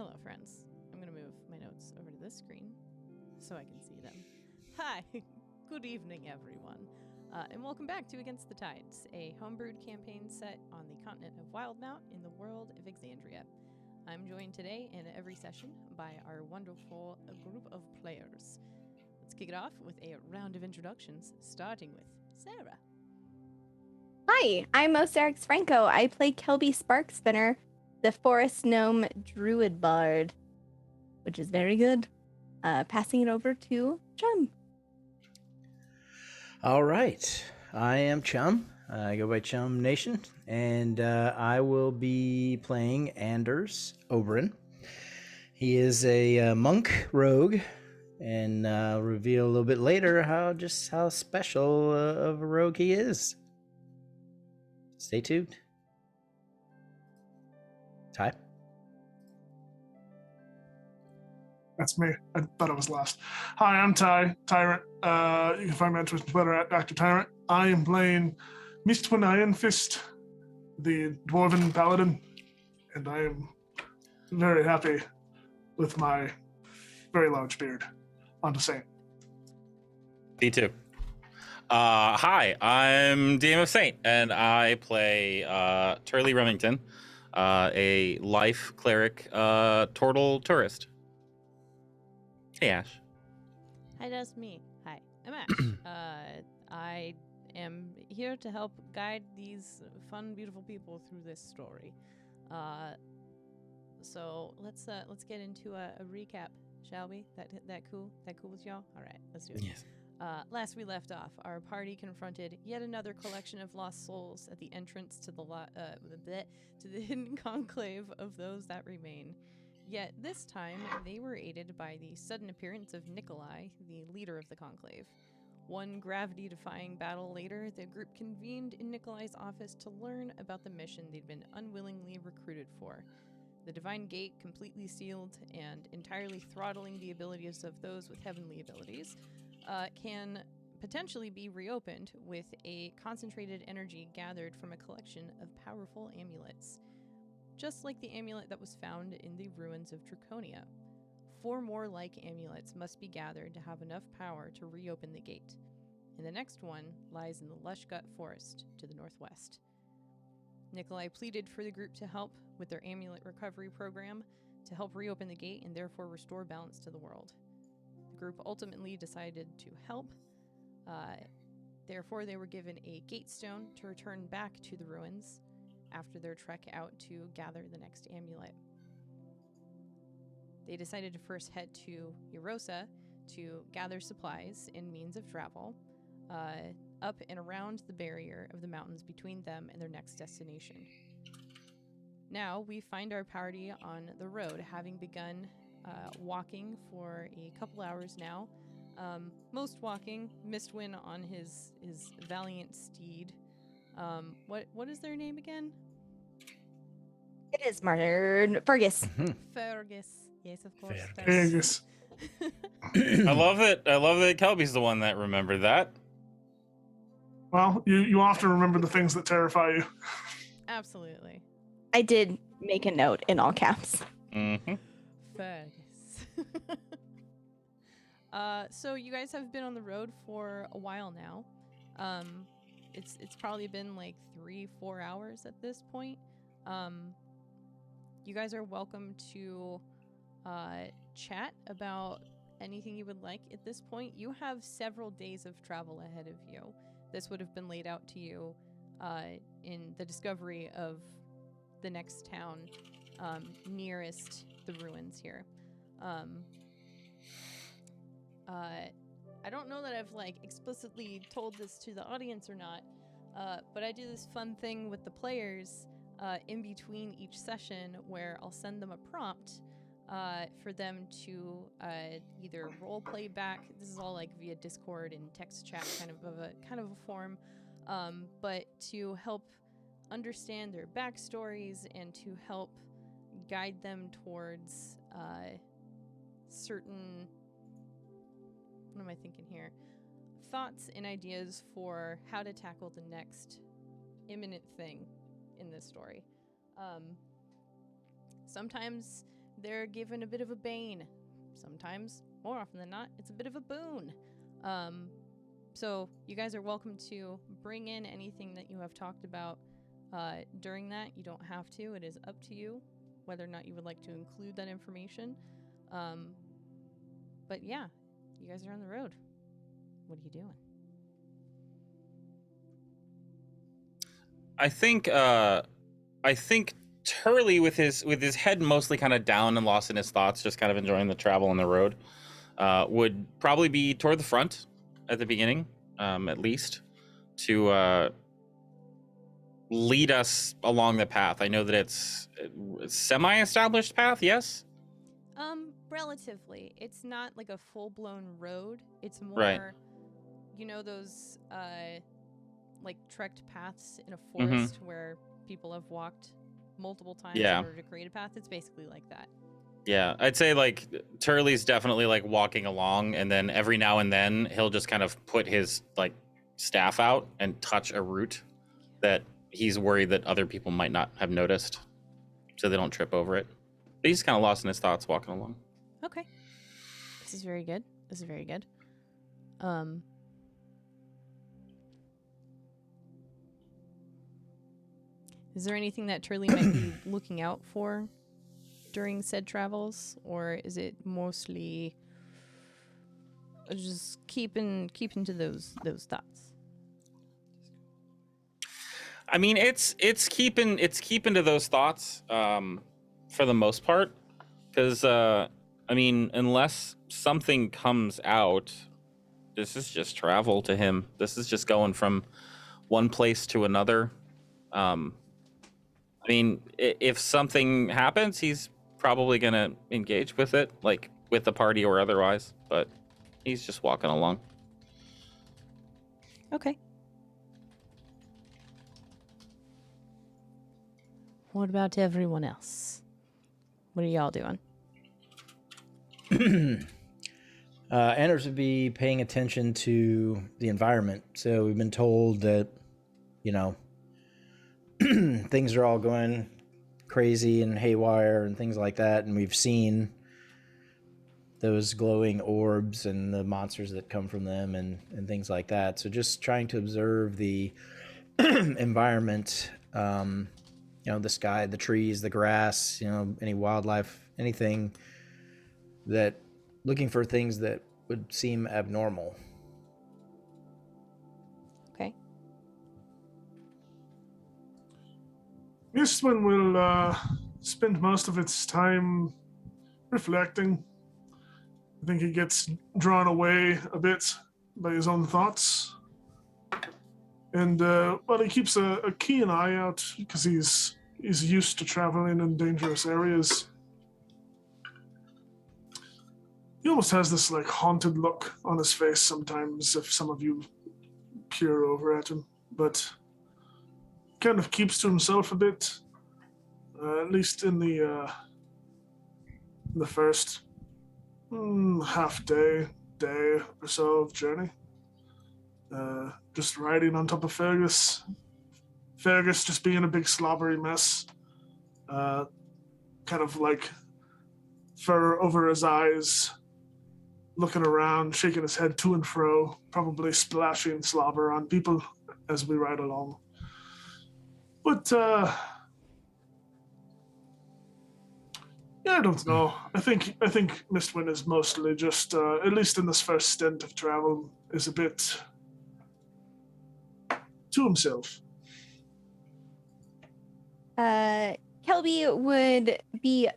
Hello, friends. I'm going to move my notes over to this screen so I can see them. Hi, good evening, everyone. And welcome back to Against the Tides, a homebrewed campaign set on the continent of Wildmount in the world of Exandria. I'm joined today in every session by our wonderful group of players. Let's kick it off with a round of introductions, starting with Sarah. Hi, I'm Osarix Franco. I play Kelby Sparkspinner, the Forest Gnome Druid Bard, which is very good. Passing it over to Chum. All right. I am Chum. I go by Chum Nation, and I will be playing Anders Oberyn. He is a monk rogue, and I'll reveal a little bit later how special of a rogue he is. Stay tuned. Ty? That's me. I thought I was last. Hi, I'm Ty, Tyrant. You can find me on Twitter at Dr. Tyrant. I am playing Mistwin Iron Fist, the Dwarven Paladin, and I am very happy with my very large beard. On to Saint. Me too. Hi, I'm DM of Saint, and I play Turley Remington, a life cleric, turtle tourist. Hey, Ash. Hi, that's me. Hi, I'm Ash. I am here to help guide these fun, beautiful people through this story. So let's get into a recap, shall we? That cool? That cool with y'all? All right, let's do it. Yes. Last we left off, our party confronted yet another collection of lost souls at the entrance to the hidden conclave of those that remain. Yet this time, they were aided by the sudden appearance of Nikolai, the leader of the conclave. One gravity-defying battle later, the group convened in Nikolai's office to learn about the mission they'd been unwillingly recruited for. The Divine Gate, completely sealed and entirely throttling the abilities of those with heavenly abilities, can potentially be reopened with a concentrated energy gathered from a collection of powerful amulets. Just like the amulet that was found in the ruins of Draconia. 4 more like amulets must be gathered to have enough power to reopen the gate. And the next one lies in the Lushgut Forest to the northwest. Nikolai pleaded for the group to help with their amulet recovery program to help reopen the gate and therefore restore balance to the world. The group ultimately decided to help. Therefore, they were given a gate stone to return back to the ruins after their trek out to gather the next amulet. They decided to first head to Erosa to gather supplies and means of travel, up and around the barrier of the mountains between them and their next destination. Now, we find our party on the road, having begun walking for a couple hours now. Most walking, Mistwin on his valiant steed. What is their name again? It is Fergus. Fergus. Yes, of course. Fergus. I love it. I love that Kelby's the one that remembered that. Well, you often remember the things that terrify you. Absolutely. I did make a note in all caps. Mm-hmm. Fergus. So you guys have been on the road for a while now. It's probably been like 3-4 hours at this point. You guys are welcome to chat about anything you would like at this point. You have several days of travel ahead of you. This would have been laid out to you in the discovery of the next town nearest the ruins here. I don't know that I've explicitly told this to the audience or not, but I do this fun thing with the players in between each session where I'll send them a prompt for them to either role play back. This is all via Discord and text chat kind of a form, but to help understand their backstories and to help guide them towards certain, what am I thinking here? Thoughts and ideas for how to tackle the next imminent thing in this story. Sometimes they're given a bit of a bane. Sometimes, more often than not, it's a bit of a boon. So you guys are welcome to bring in anything that you have talked about during that. You don't have to. It is up to you whether or not you would like to include that information. But yeah, you guys are on the road. What are you doing? I think Turley, with his head mostly kind of down and lost in his thoughts, just kind of enjoying the travel on the road, would probably be toward the front at the beginning, at least, to lead us along the path. I know that it's a semi-established path, yes? Relatively. It's not like a full-blown road. It's more, Right. you know, those like trekked paths in a Mhm. forest where people have walked multiple times Yeah. in order to create a path. It's basically like that. Yeah, I'd say like Turley's definitely like walking along, and then every now and then he'll just kind of put his like staff out and touch a root that he's worried that other people might not have noticed, so they don't trip over it. But he's kind of lost in his thoughts walking along. Okay. This is very good. This is very good. Is there anything that Turley might be looking out for during said travels, or is it mostly just keeping to those thoughts? I mean, it's keeping to those thoughts for the most part, because I mean, unless something comes out, this is just travel to him. This is just going from one place to another. I mean, if something happens, he's probably gonna engage with it, like with the party or otherwise. But he's just walking along. Okay. What about everyone else? What are y'all doing? Anders would be paying attention to the environment. So we've been told that, you know, things are all going crazy and haywire and things like that. And we've seen those glowing orbs and the monsters that come from them and things like that. So just trying to observe the environment, you know, the sky, the trees, the grass, you know, any wildlife, anything that, looking for things that would seem abnormal. Okay. Mistwin will spend most of its time reflecting. I think he gets drawn away a bit by his own thoughts. And well, he keeps a keen eye out because he's used to traveling in dangerous areas. He almost has this like haunted look on his face sometimes if some of you peer over at him, but kind of keeps to himself a bit, at least in the first half day or so of journey. Just riding on top of Fergus just being a big slobbery mess, kind of like fur over his eyes, looking around, shaking his head to and fro, probably splashing slobber on people as we ride along. But yeah, I don't know. I think Mistwin is mostly just, at least in this first stint of travel, is a bit to himself. Kelby would be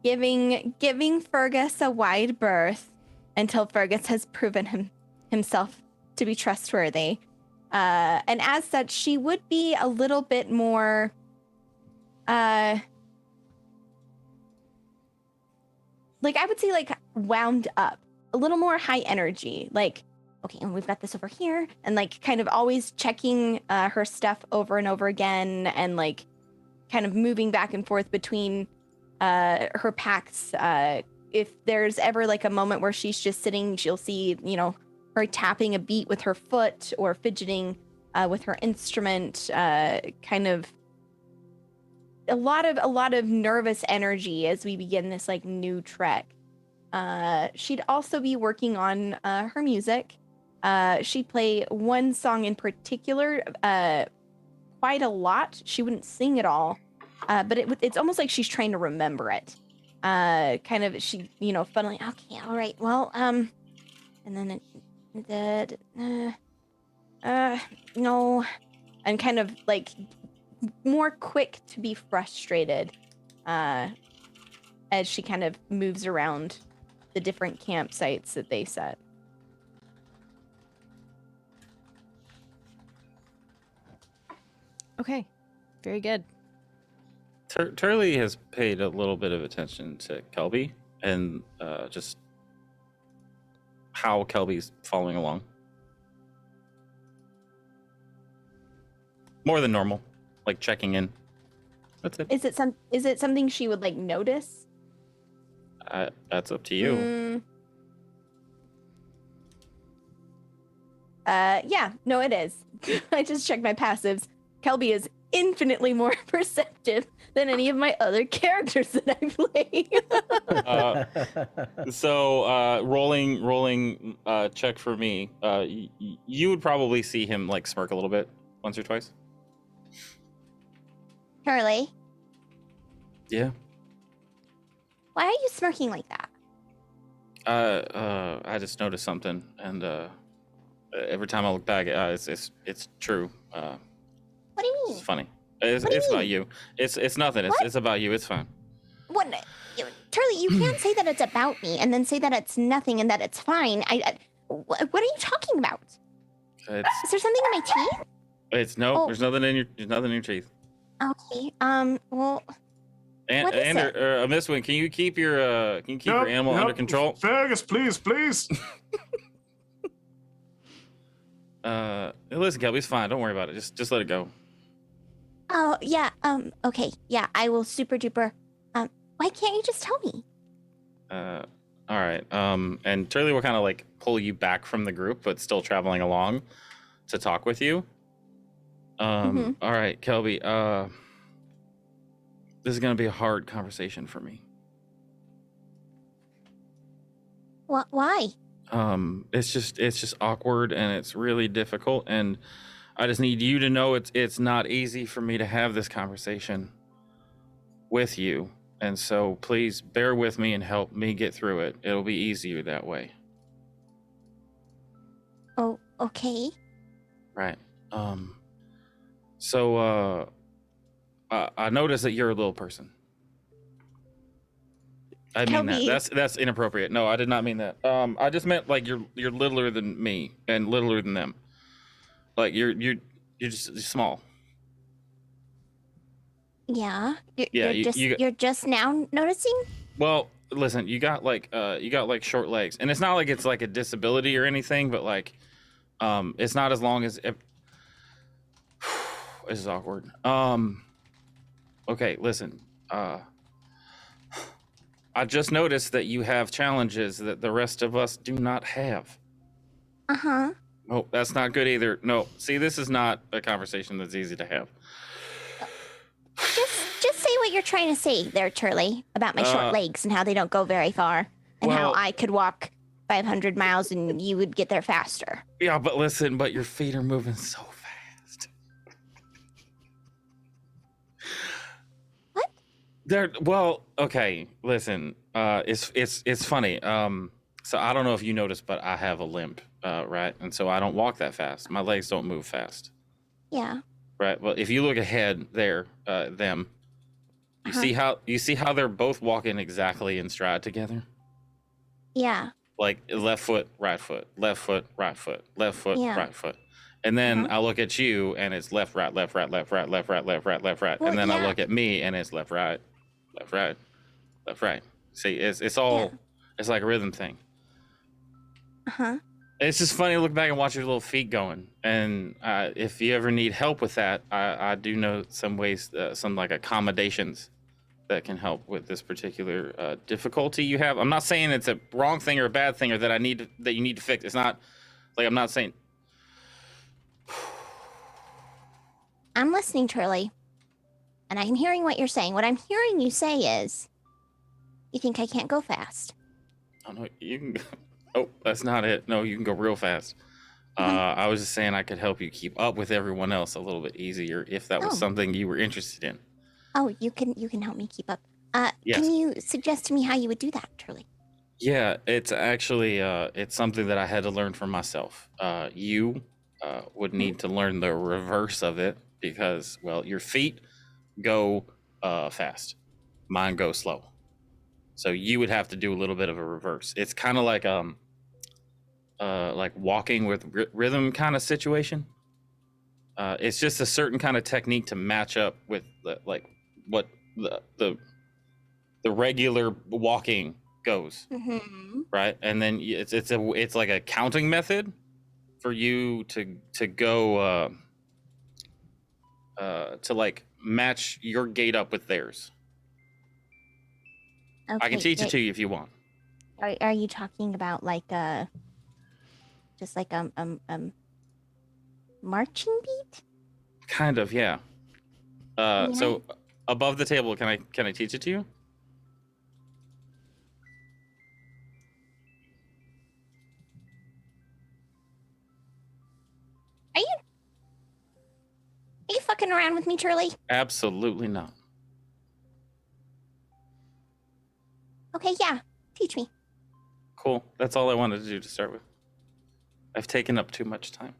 giving Fergus a wide berth until Fergus has proven himself to be trustworthy. And as such, she would be a little bit more like, I would say, like, wound up, a little more high energy, like, okay, and we've got this over here, and like kind of always checking her stuff over and over again, and like kind of moving back and forth between her packs. If there's ever like a moment where she's just sitting, she'll see, you know, her tapping a beat with her foot or fidgeting with her instrument, kind of a lot of nervous energy as we begin this like new trek. She'd also be working on her music. She'd play one song in particular quite a lot. She wouldn't sing at all, but it's almost like she's trying to remember it. Kind of she, funneling. Okay, all right. Well, and then no, and kind of like more quick to be frustrated as she kind of moves around the different campsites that they set. Okay, very good. Turley has paid a little bit of attention to Kelby and just how Kelby's following along. More than normal, like checking in. That's it. Is it something she would like notice? That's up to you. Yeah, no, it is. I just checked my passives. Kelby is infinitely more perceptive than any of my other characters that I play. So rolling check for me. You would probably see him like smirk a little bit once or twice. Charlie, Yeah. why are you smirking like that? I just noticed something, and every time I look back, it's true. What do you mean? It's funny. What do you It's about mean? you. It's nothing. What? It's about you. It's fine. What? Charlie, you can't say that it's about me and then say that it's nothing and that it's fine. What are you talking about? It's Is there something in my teeth? no. Oh. There's nothing in your teeth. Okay. Well, And What is it? Miss Wynn, can you keep your animal under control? Fergus, please. Listen, Kelby, it's fine. Don't worry about it. Just let it go. oh yeah. Okay. Yeah, I will super duper. Why can't you just tell me? All right. And Turley will kind of like pull you back from the group, but still traveling along to talk with you. Mhm. All right, Kelby. This is gonna be a hard conversation for me. Why? It's just awkward and it's really difficult, and I just need you to know it's not easy for me to have this conversation with you. And so please bear with me and help me get through it. It'll be easier that way. Oh, okay. Right. So I noticed that you're a little person. I mean Kelby. that's inappropriate. No, I did not mean that. I just meant like you're littler than me and littler than them. Like you're just small. Yeah. Yeah, You're just now noticing? Well, listen, you got like short legs, and it's not like it's like a disability or anything, but like it's not as long as this is awkward. Okay, listen. I just noticed that you have challenges that the rest of us do not have. Uh-huh. Oh, that's not good either. No, see, this is not a conversation that's easy to have. Just say what you're trying to say there, Turley, about my short legs and how they don't go very far, and how well- I could walk 500 miles and you would get there faster. Yeah, but listen, but your feet are moving so fast. What? Well, okay, listen. It's funny. So I don't know if you noticed, but I have a limp, right? And so I don't walk that fast. My legs don't move fast. Yeah. Right. Well, if you look ahead there, them, you see how they're both walking exactly in stride together? Yeah. Like left foot, right foot, left foot, right foot, left foot, Yeah. right foot. And then I look at you and it's left, right, left, right, left, right, left, right, left, right, left, right. Well, And then I yeah. look at me and it's left, right, left, right, left, right. See, it's all Yeah. it's like a rhythm thing. Uh-huh. It's just funny to look back and watch your little feet going. And if you ever need help with that, I do know some ways, some like accommodations that can help with this particular difficulty you have. I'm not saying it's a wrong thing or a bad thing or that you need to fix. It's not like I'm not saying. I'm listening, Turley. And I'm hearing what you're saying. What I'm hearing you say is, you think I can't go fast? Oh no, you can. Oh, that's not it. No, you can go real fast. I was just saying I could help you keep up with everyone else a little bit easier if that was something you were interested in. Oh, you can help me keep up. Yes. Can you suggest to me how you would do that, Turley? Yeah, it's actually it's something that I had to learn for myself. You would need to learn the reverse of it because, well, your feet go fast, mine go slow. So you would have to do a little bit of a reverse. It's kind of like walking with rhythm kind of situation. It's just a certain kind of technique to match up with what the regular walking goes, right? And then it's like a counting method for you to go to like match your gait up with theirs. Okay, I can teach it to you if you want. Are you talking about like just like marching beat? Kind of, yeah. Yeah. So above the table, can I teach it to you? Are you fucking around with me, Turley? Absolutely not. Okay, yeah. Teach me. Cool. That's all I wanted to do to start with. I've taken up too much time.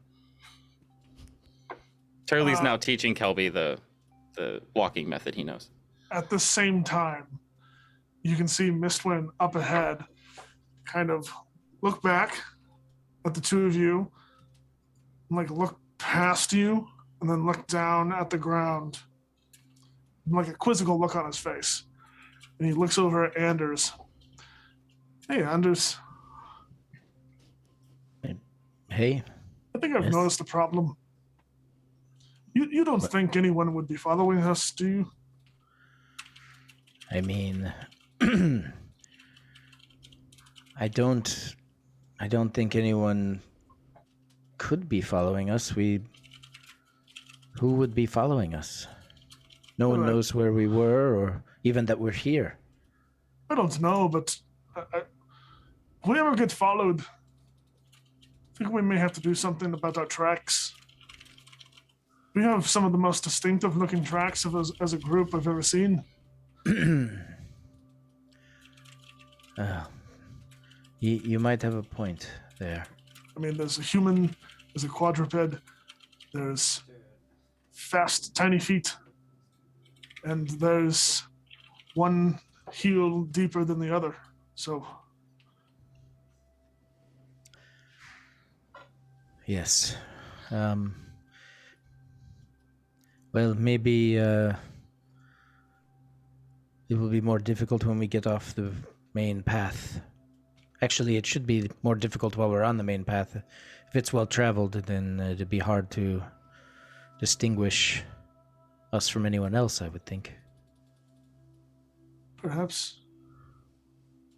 Turley's now teaching Kelby the walking method he knows. At the same time, you can see Mistwind up ahead kind of look back at the two of you, and like look past you, and then look down at the ground, like a quizzical look on his face. And he looks over at Anders. Hey, Anders. Hey. I think I've noticed a problem. You don't think anyone would be following us, do you? I mean, I don't think anyone could be following us. Who would be following us? No one knows where we were or even that we're here. I don't know, but if we ever get followed, I think we may have to do something about our tracks. We have some of the most distinctive looking tracks of us as a group I've ever seen. You might have a point there. I mean, there's a human, there's a quadruped, there's fast, tiny feet, and there's one heel deeper than the other. So, yes. Well, maybe it will be more difficult when we get off the main path. Actually, it should be more difficult while we're on the main path. If it's well traveled, then it'd be hard to distinguish us from anyone else, I would think. perhaps.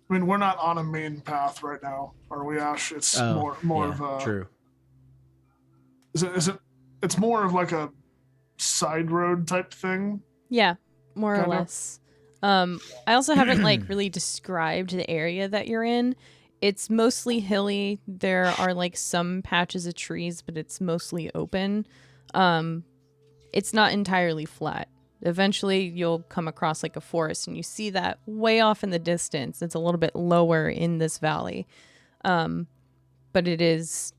I mean, we're not on a main path right now, are we, Ash? It's more of a. True. Is it? It's more of like a side road type thing. Yeah, more or Kinda. less. I also haven't like really described the area that you're in. It's mostly hilly. There are like some patches of trees, but it's mostly open. It's not entirely flat. Eventually you'll come across like a forest and you see that way off in the distance. It's a little bit lower in this valley. But it is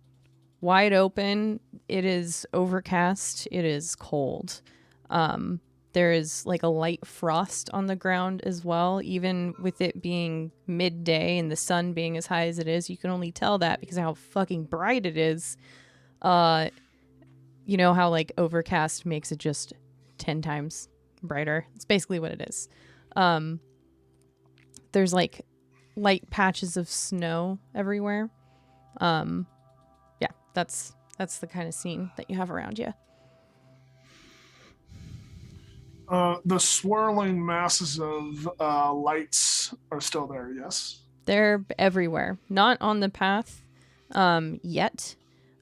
wide open. It is overcast. It is cold. There is like a light frost on the ground as well. Even with it being midday and the sun being as high as it is, you can only tell that because of how fucking bright it is. You know how like overcast makes it just 10 times brighter? It's basically what it is. There's like light patches of snow everywhere. Yeah, that's the kind of scene that you have around you. The swirling masses of lights are still there, yes? They're everywhere. Not on the path yet,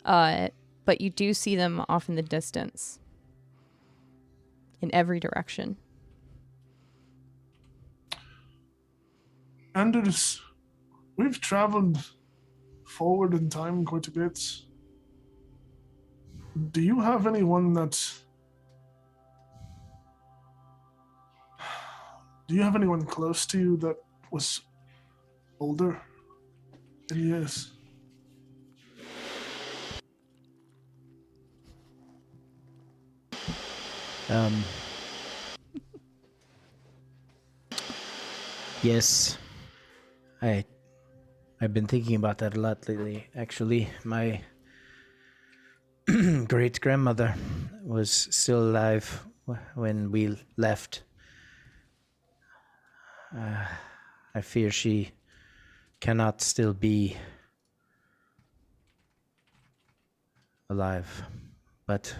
but you do see them off in the distance. in every direction. Anders, we've traveled forward in time quite a bit. Do you have anyone close to you that was older in years? Yes. I've been thinking about that a lot lately. Actually, my great grandmother was still alive when we left. I fear she cannot still be alive. But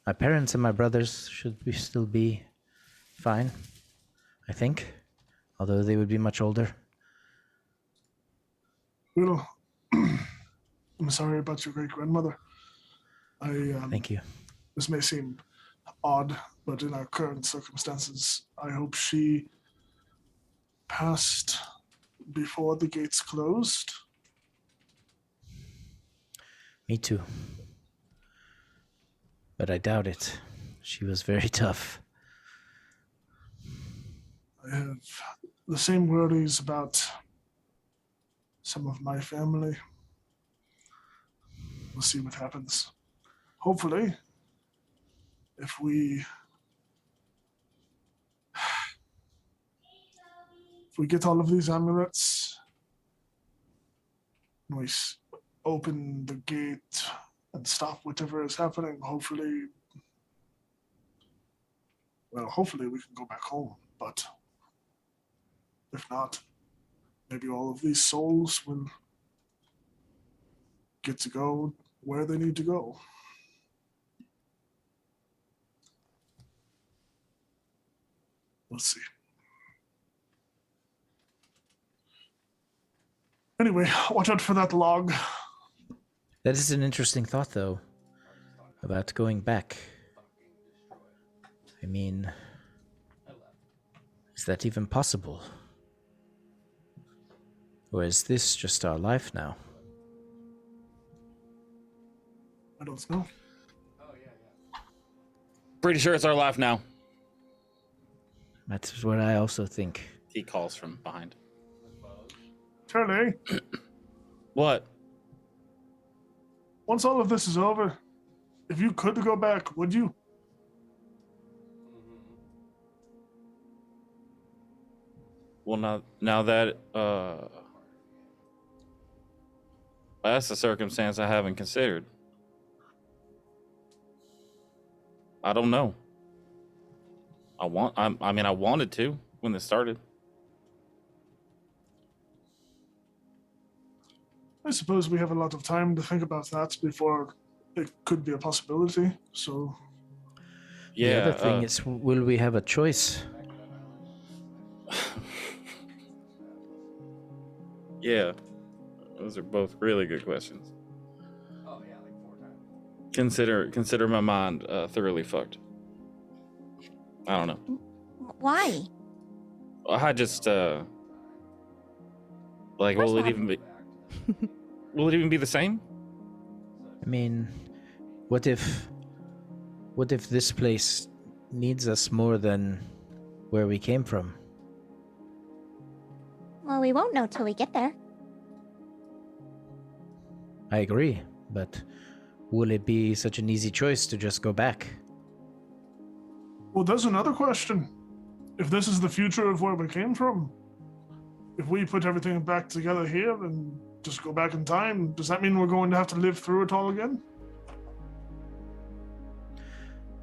my parents and my brothers should still be fine, I think. Although they would be much older. Well, I'm sorry about your great grandmother. Thank you. This may seem odd, but in our current circumstances, I hope she passed before the gates closed. Me too. But I doubt it. She was very tough. I have the same worries about some of my family. We'll see what happens. Hopefully, if we get all of these amulets, and we open the gate and stop whatever is happening, hopefully we can go back home. But if not, maybe all of these souls will get to go where they need to go. We'll see. Anyway, watch out for that log. That is an interesting thought, though, about going back. I mean, is that even possible? Or is this just our life now? I don't know. Pretty sure it's our life now. That's what I also think. He calls from behind. Charlie, What? once all of this is over, if you could go back, would you? Well, now that that's a circumstance I haven't considered. I don't know. I wanted to when this started. I suppose we have a lot of time to think about that before it could be a possibility. So Yeah. The other thing is, will we have a choice? Yeah. Those are both really good questions. Oh yeah, like 4 times. Consider my mind thoroughly fucked. I don't know. Why? I just will it not. even be? Will it even be the same? I mean, what if this place needs us more than where we came from? Well, we won't know till we get there. I agree, but will it be such an easy choice to just go back? well, there's another question. If this is the future of where we came from, if we put everything back together here and just go back in time, does that mean we're going to have to live through it all again?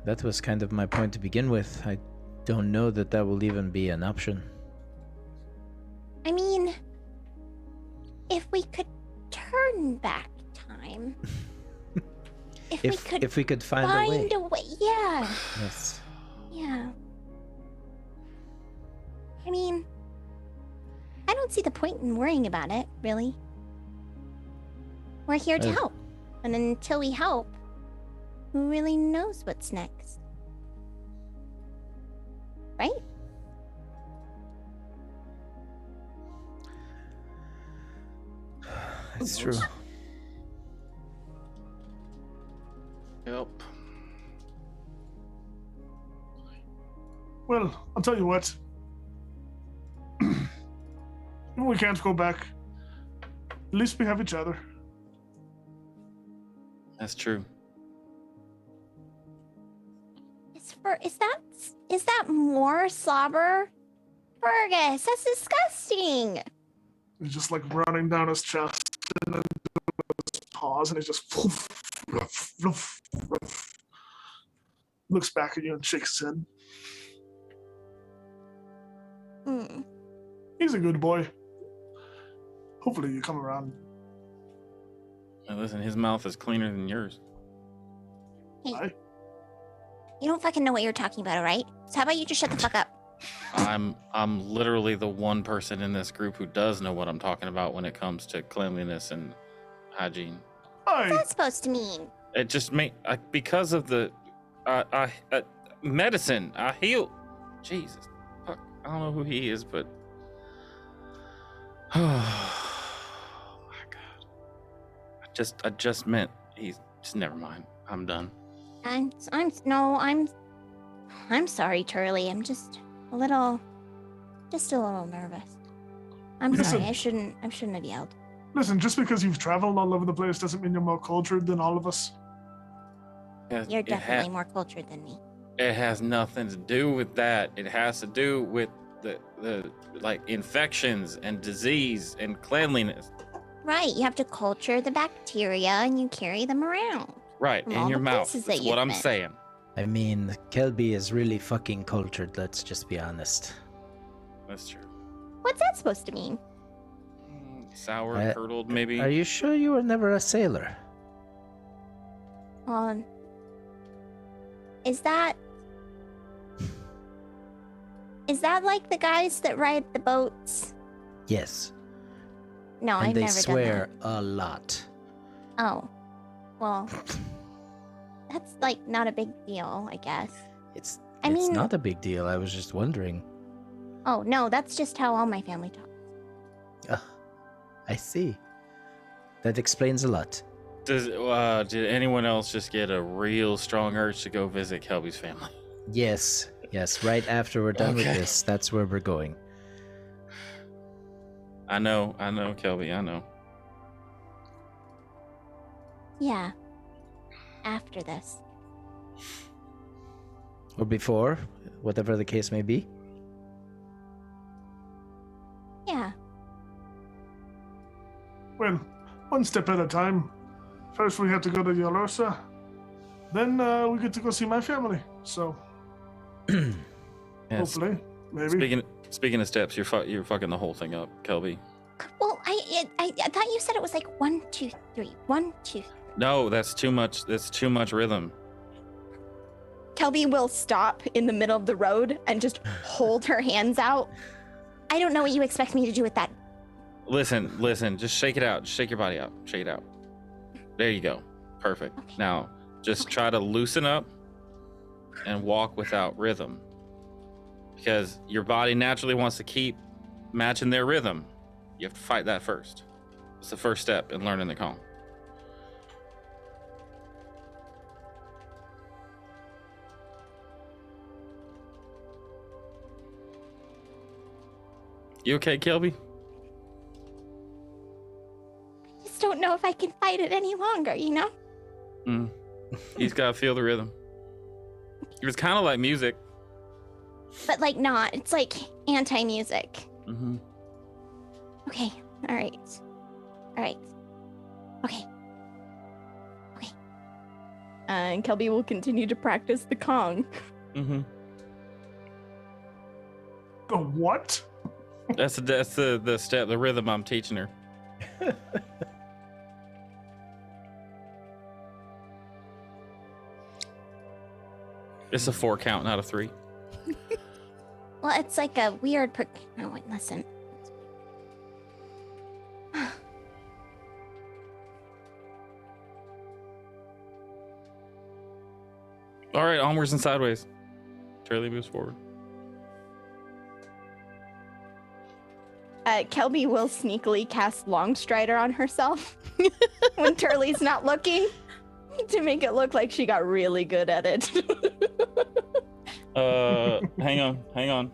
That was kind of my point to begin with. I don't know that will even be an option. I mean, if we could turn back time. If we could find a way. Yeah. Yes. Yeah. I mean, I don't see the point in worrying about it, really. We're here to help. And until we help, who really knows what's next? right? It's true. Yep. Well, I'll tell you what. We can't go back. At least we have each other. That's true. Is that more slobber? Fergus, that's disgusting. He's just like running down his chest and then his paws, and he's just looks back at you and shakes his head. Hmm. He's a good boy. Hopefully you come around. Now listen, his mouth is cleaner than yours. Aye. You don't fucking know what you're talking about, all right? So how about you just shut the fuck up? I'm literally the one person in this group who does know what I'm talking about when it comes to cleanliness and hygiene. Aye. What's that supposed to mean? It just because of the medicine. I heal. Jesus, fuck. I don't know who he is, but oh my god. I just meant he's just never mind. I'm done. I'm sorry, Turley. I'm just a little nervous. I'm Listen. sorry. I shouldn't have yelled. Listen, just because you've traveled all over the place doesn't mean you're more cultured than all of us. You're definitely more cultured than me. It has nothing to do with that. It has to do with the like infections and disease and cleanliness. Right. You have to culture the bacteria and you carry them around. Right, From in all your the mouth. places That's that what you've I'm been. saying. I mean, Kelby is really fucking cultured, let's just be honest. That's true. What's that supposed to mean? Sour, curdled, maybe. Are you sure you were never a sailor? Is that like the guys that ride the boats? Yes. No, And I've they never swear done that. a lot. Oh, well, that's like not a big deal, I guess. It's I mean- not a big deal. I was just wondering. Oh no, that's just how all my family talks. I see. That explains a lot. Did anyone else just get a real strong urge to go visit Kelby's family? Yes. Right after we're done with Okay. this, that's where we're going. I know, Kelby, I know. Yeah. After this. Or before, whatever the case may be. Yeah. Well, one step at a time. First we have to go to Yolosa. Then we get to go see my family. So Yes. hopefully, maybe. Speaking of steps, you're fucking the whole thing up, Kelby. Well, I thought you said it was like 1, 2, 3. 1, 2. No, that's too much. That's too much rhythm. Kelby will stop in the middle of the road and just hold her hands out. I don't know what you expect me to do with that. Listen. Just shake it out. Shake your body out. Shake it out. There you go. Perfect. Okay. Now, just try to loosen up and walk without rhythm, because your body naturally wants to keep matching their rhythm. You have to fight that first. It's the first step in learning the calm. You okay, Kelby? Just don't know if I can fight it any longer, you know? He's got to feel the rhythm. It's kind of like music. But like not. It's like anti-music. Mm-hmm. Okay. All right. Okay. And Kelby will continue to practice the Kong. Mm-hmm. The what? That's the step, the rhythm I'm teaching her. It's a 4 count, not a 3. Well, it's like a weird. Oh wait, listen. All right, onwards and sideways. Turley moves forward. Kelby will sneakily cast Longstrider on herself when Turley's not looking to make it look like she got really good at it. Hang on.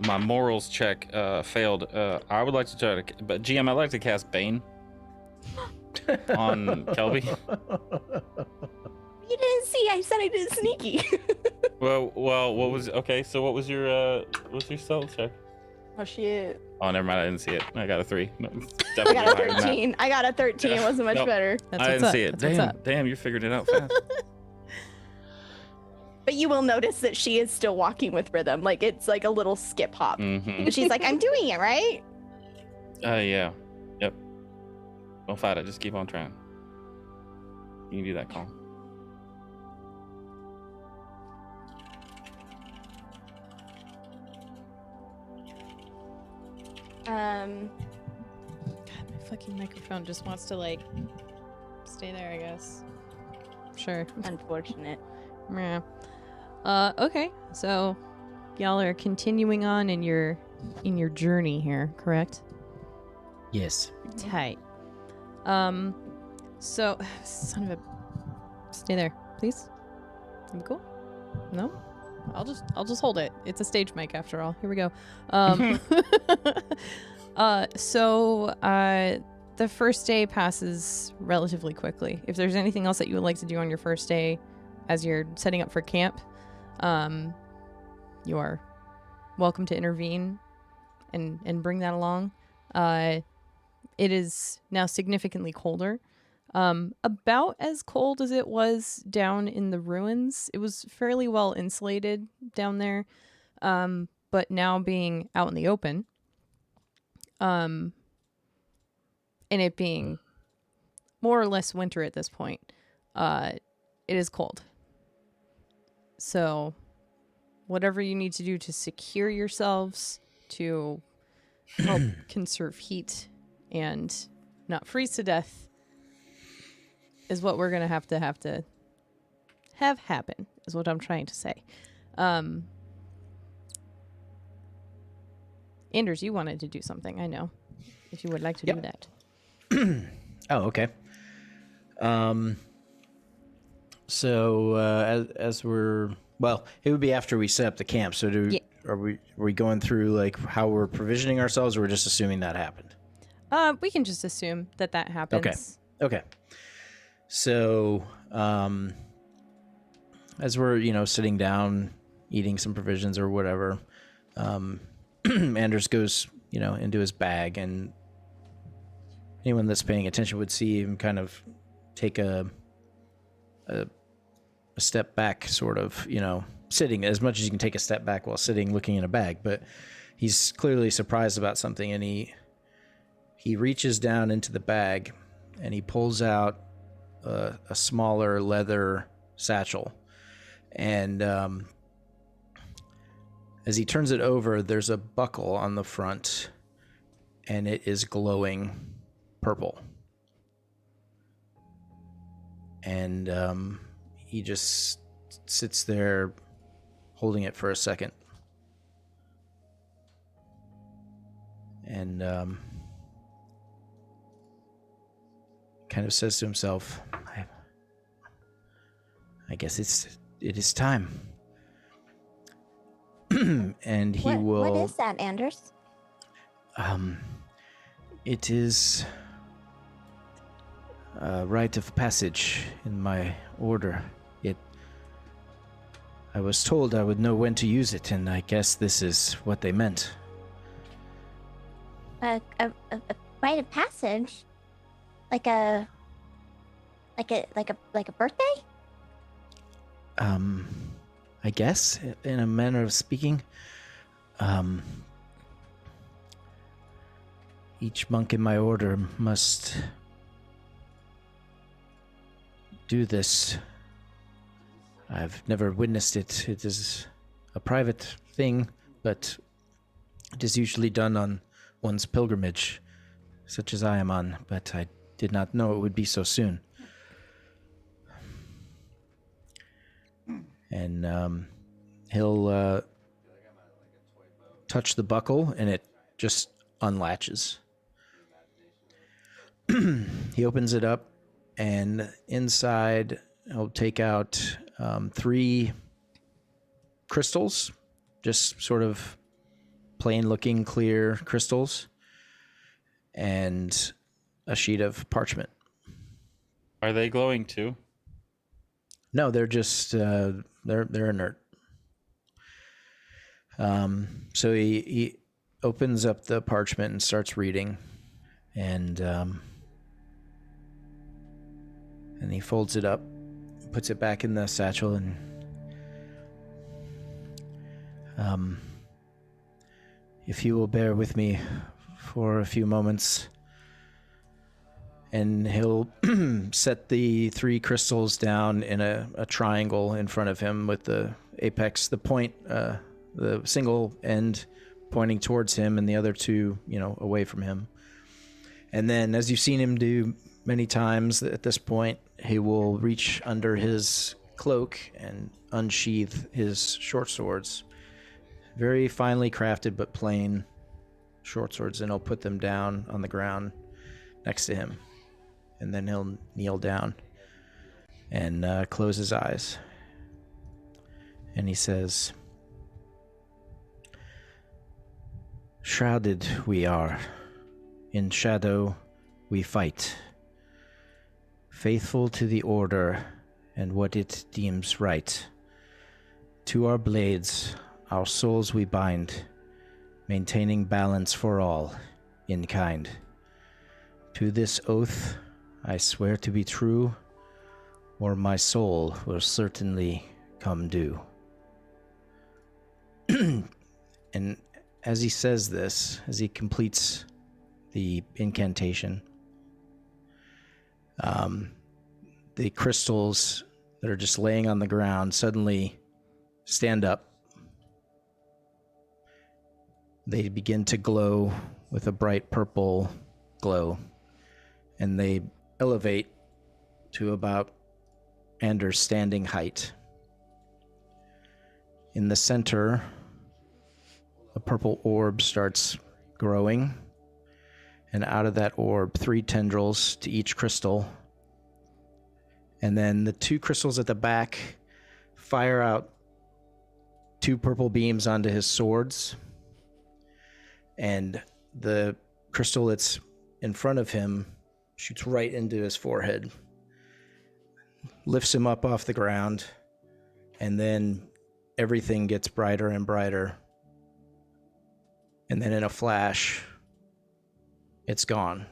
My morals check failed. I would like to try to, but GM, I'd like to cast Bane on Kelby. You didn't see. I said I did sneaky. Well, what was your stealth check? Oh shit! Oh, never mind. I didn't see it. I got a 3. No, I got a 13. I got a 13. It wasn't much Nope. better. That's I what's didn't up. see it. That's what's up. Damn, you figured it out fast. But you will notice that she is still walking with rhythm. Like it's like a little skip hop. Mm-hmm. And she's like, I'm doing it, right? Yeah. Yep. Don't fight it. Just keep on trying. You can do that, Colin. God, my fucking microphone just wants to like stay there, I guess. Sure. Unfortunate. Yeah. Okay. So y'all are continuing on in your journey here, correct? Yes. Tight. So son of a stay there, please. You cool? No? I'll just hold it. It's a stage mic after all. Here we go. The first day passes relatively quickly. If there's anything else that you would like to do on your first day as you're setting up for camp, you are welcome to intervene and bring that along. It is now significantly colder. About as cold as it was down in the ruins. It was fairly well insulated down there, but now being out in the open, and it being more or less winter at this point, it is cold. So whatever you need to do to secure yourselves, to help conserve heat and not freeze to death, is what we're gonna have to have happen, is what I'm trying to say. Anders, you wanted to do something, I know. If you would like to do that. Oh, okay. So as we're it would be after we set up the camp. So are we going through like how we're provisioning ourselves, or we're just assuming that happened? We can just assume that happens. Okay. So, as we're, sitting down, eating some provisions or whatever, Anders goes, into his bag, and anyone that's paying attention would see him kind of take a step back, sort of, sitting as much as you can take a step back while sitting, looking in a bag. But he's clearly surprised about something, and he reaches down into the bag, and he pulls out a smaller leather satchel, and as he turns it over, there's a buckle on the front, and it is glowing purple. And he just sits there holding it for a second, and kind of says to himself, I guess it is time. And he will. What is that, Anders? It is a rite of passage in my order. I was told I would know when to use it, and I guess this is what they meant. A rite of passage? Like a birthday? I guess, in a manner of speaking. Each monk in my order must do this. I've never witnessed it. It is a private thing, but it is usually done on one's pilgrimage, such as I am on, but I did not know it would be so soon. And he'll touch the buckle, and it just unlatches. He opens it up, and inside he'll take out 3 crystals, just sort of plain-looking, clear crystals, and a sheet of parchment. Are they glowing too? No, they're just they're inert. So he opens up the parchment and starts reading, and he folds it up, puts it back in the satchel, and if you will bear with me for a few moments, and he'll set the 3 crystals down in a triangle in front of him with the apex, the point, the single end pointing towards him and the other 2, away from him. And then, as you've seen him do many times at this point, he will reach under his cloak and unsheath his short swords. Very finely crafted but plain short swords, and he'll put them down on the ground next to him. And then he'll kneel down and close his eyes. And he says, "Shrouded we are, in shadow we fight, faithful to the order and what it deems right. To our blades, our souls we bind, maintaining balance for all, in kind. To this oath I swear to be true, or my soul will certainly come due." And as he says this, as he completes the incantation, the crystals that are just laying on the ground suddenly stand up. They begin to glow with a bright purple glow, and they elevate to about Anders' standing height. In the center, a purple orb starts growing, and out of that orb, 3 tendrils to each crystal. And then the 2 crystals at the back fire out 2 purple beams onto his swords, and the crystal that's in front of him shoots right into his forehead, lifts him up off the ground, and then everything gets brighter and brighter. And then in a flash, it's gone.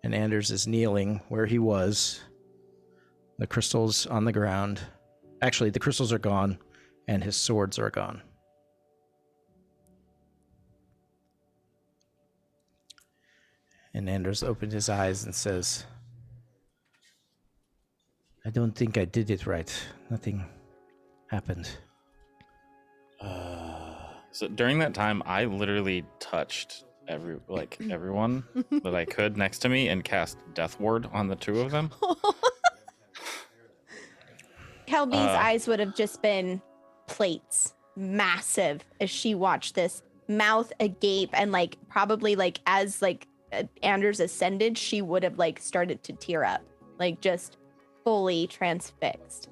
And Anders is kneeling where he was. The crystals on the ground. Actually, the crystals are gone, and his swords are gone. And Anders opened his eyes and says, "I don't think I did it right. Nothing happened." So during that time, I literally touched everyone that I could next to me and cast Death Ward on the 2 of them. Kelby's eyes would have just been plates, massive, as she watched this, mouth agape, and probably as Anders ascended, she would have started to tear up, just fully transfixed.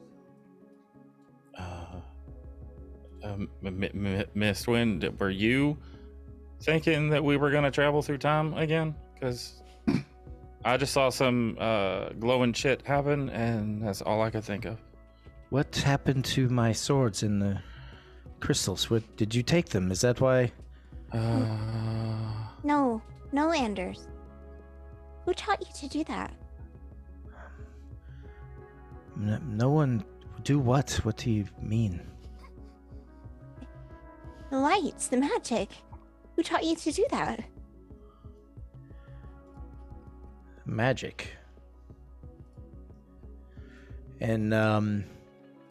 Miss Wind, were you thinking that we were going to travel through time again? Because I just saw some glowing shit happen, and that's all I could think of. What happened to my swords and the crystals? What did you take them? Is that why? No, Anders. Who taught you to do that? No one. Do what? What do you mean? The lights, the magic. Who taught you to do that? Magic. And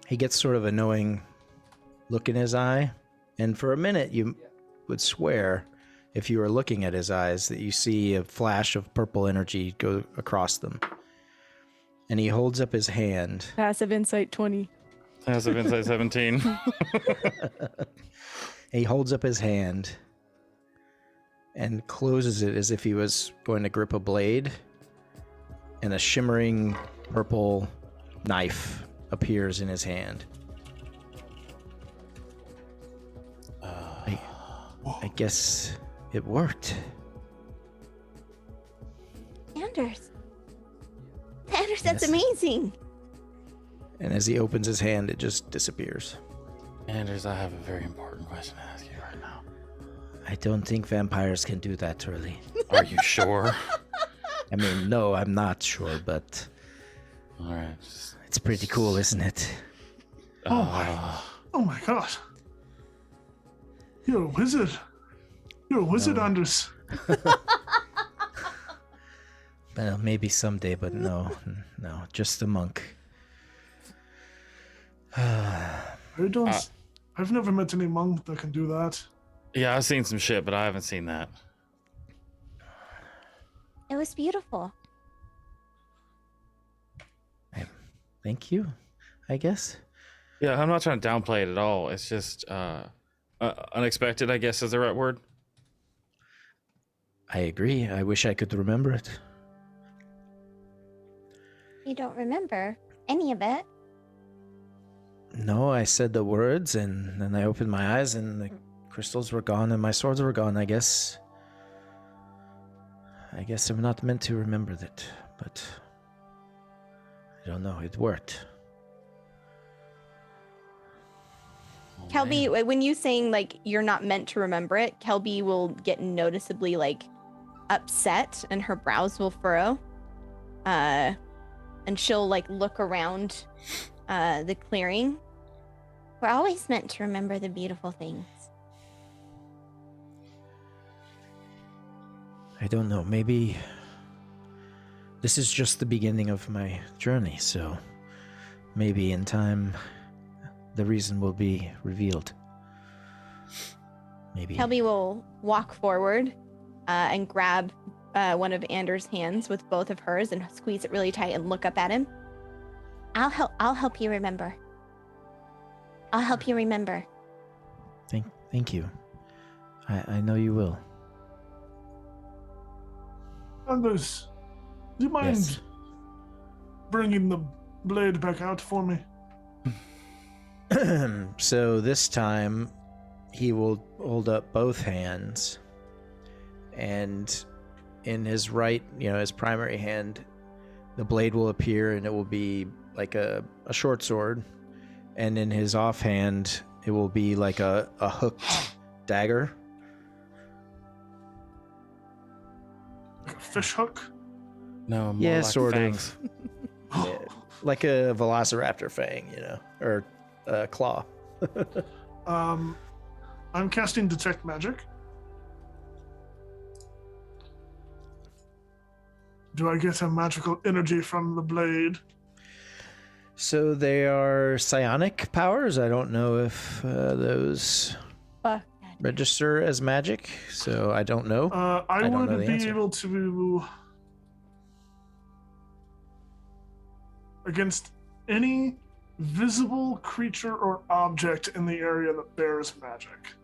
he gets sort of a knowing look in his eye, and for a minute you would swear, if you were looking at his eyes, that you see a flash of purple energy go across them. And he holds up his hand. Passive insight 20. Passive insight 17. He holds up his hand and closes it as if he was going to grip a blade, and a shimmering purple knife appears in his hand. I guess it worked. Anders. Anders, that's Yes. amazing. And as he opens his hand, it just disappears. Anders, I have a very important question to ask you right now. I don't think vampires can do that, Turley. Are you sure? I mean, no, I'm not sure, but All right. it's pretty cool, isn't it? Oh my god. You're a wizard. You're a wizard, No. Anders. Well, maybe someday, but no, just a monk. I don't. I've never met any monk that can do that. Yeah, I've seen some shit, but I haven't seen that. It was beautiful. Thank you, I guess. Yeah, I'm not trying to downplay it at all. It's just unexpected, I guess is the right word. I agree. I wish I could remember it. You don't remember any of it. No, I said the words, and then I opened my eyes, and the crystals were gone, and my swords were gone. I guess I'm not meant to remember that, but I don't know. It worked. Kelby, when you saying like you're not meant to remember it, Kelby will get noticeably like upset and her brows will furrow. And she'll like look around the clearing. We're always meant to remember the beautiful things. I don't know. Maybe this is just the beginning of my journey, so maybe in time the reason will be revealed. Maybe. Kelby will walk forward and grab one of Anders' hands with both of hers and squeeze it really tight and look up at him. I'll help you remember. I'll help you remember. Thank you. I know you will. Anders, do you mind Yes. bringing the blade back out for me? So this time he will hold up both hands, and in his right, his primary hand, the blade will appear and it will be like a short sword, and in his offhand it will be like a hooked dagger. Like a fish hook? No, more Yeah, like sort fangs. of. Yeah, like a velociraptor fang, or a claw. I'm casting Detect Magic. Do I get a magical energy from the blade? So they are psionic powers. I don't know if those Fuck. register as magic, so I don't know. I don't know would the be answer. able to. Against any visible creature or object in the area that bears magic.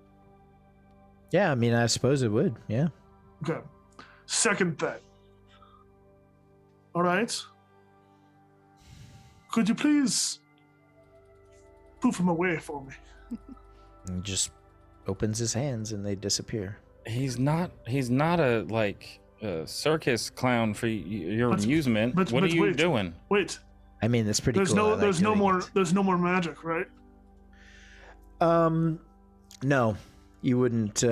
Yeah, I mean, I suppose it would. Yeah. Okay. Second thing. All right. Could you please poof him away for me? And he just opens his hands and they disappear. He's not a circus clown for your But- amusement. but What are you wait. doing? Wait. I mean, that's pretty There's cool. I no like there's no doing more it. there's no more magic, right? No, you wouldn't.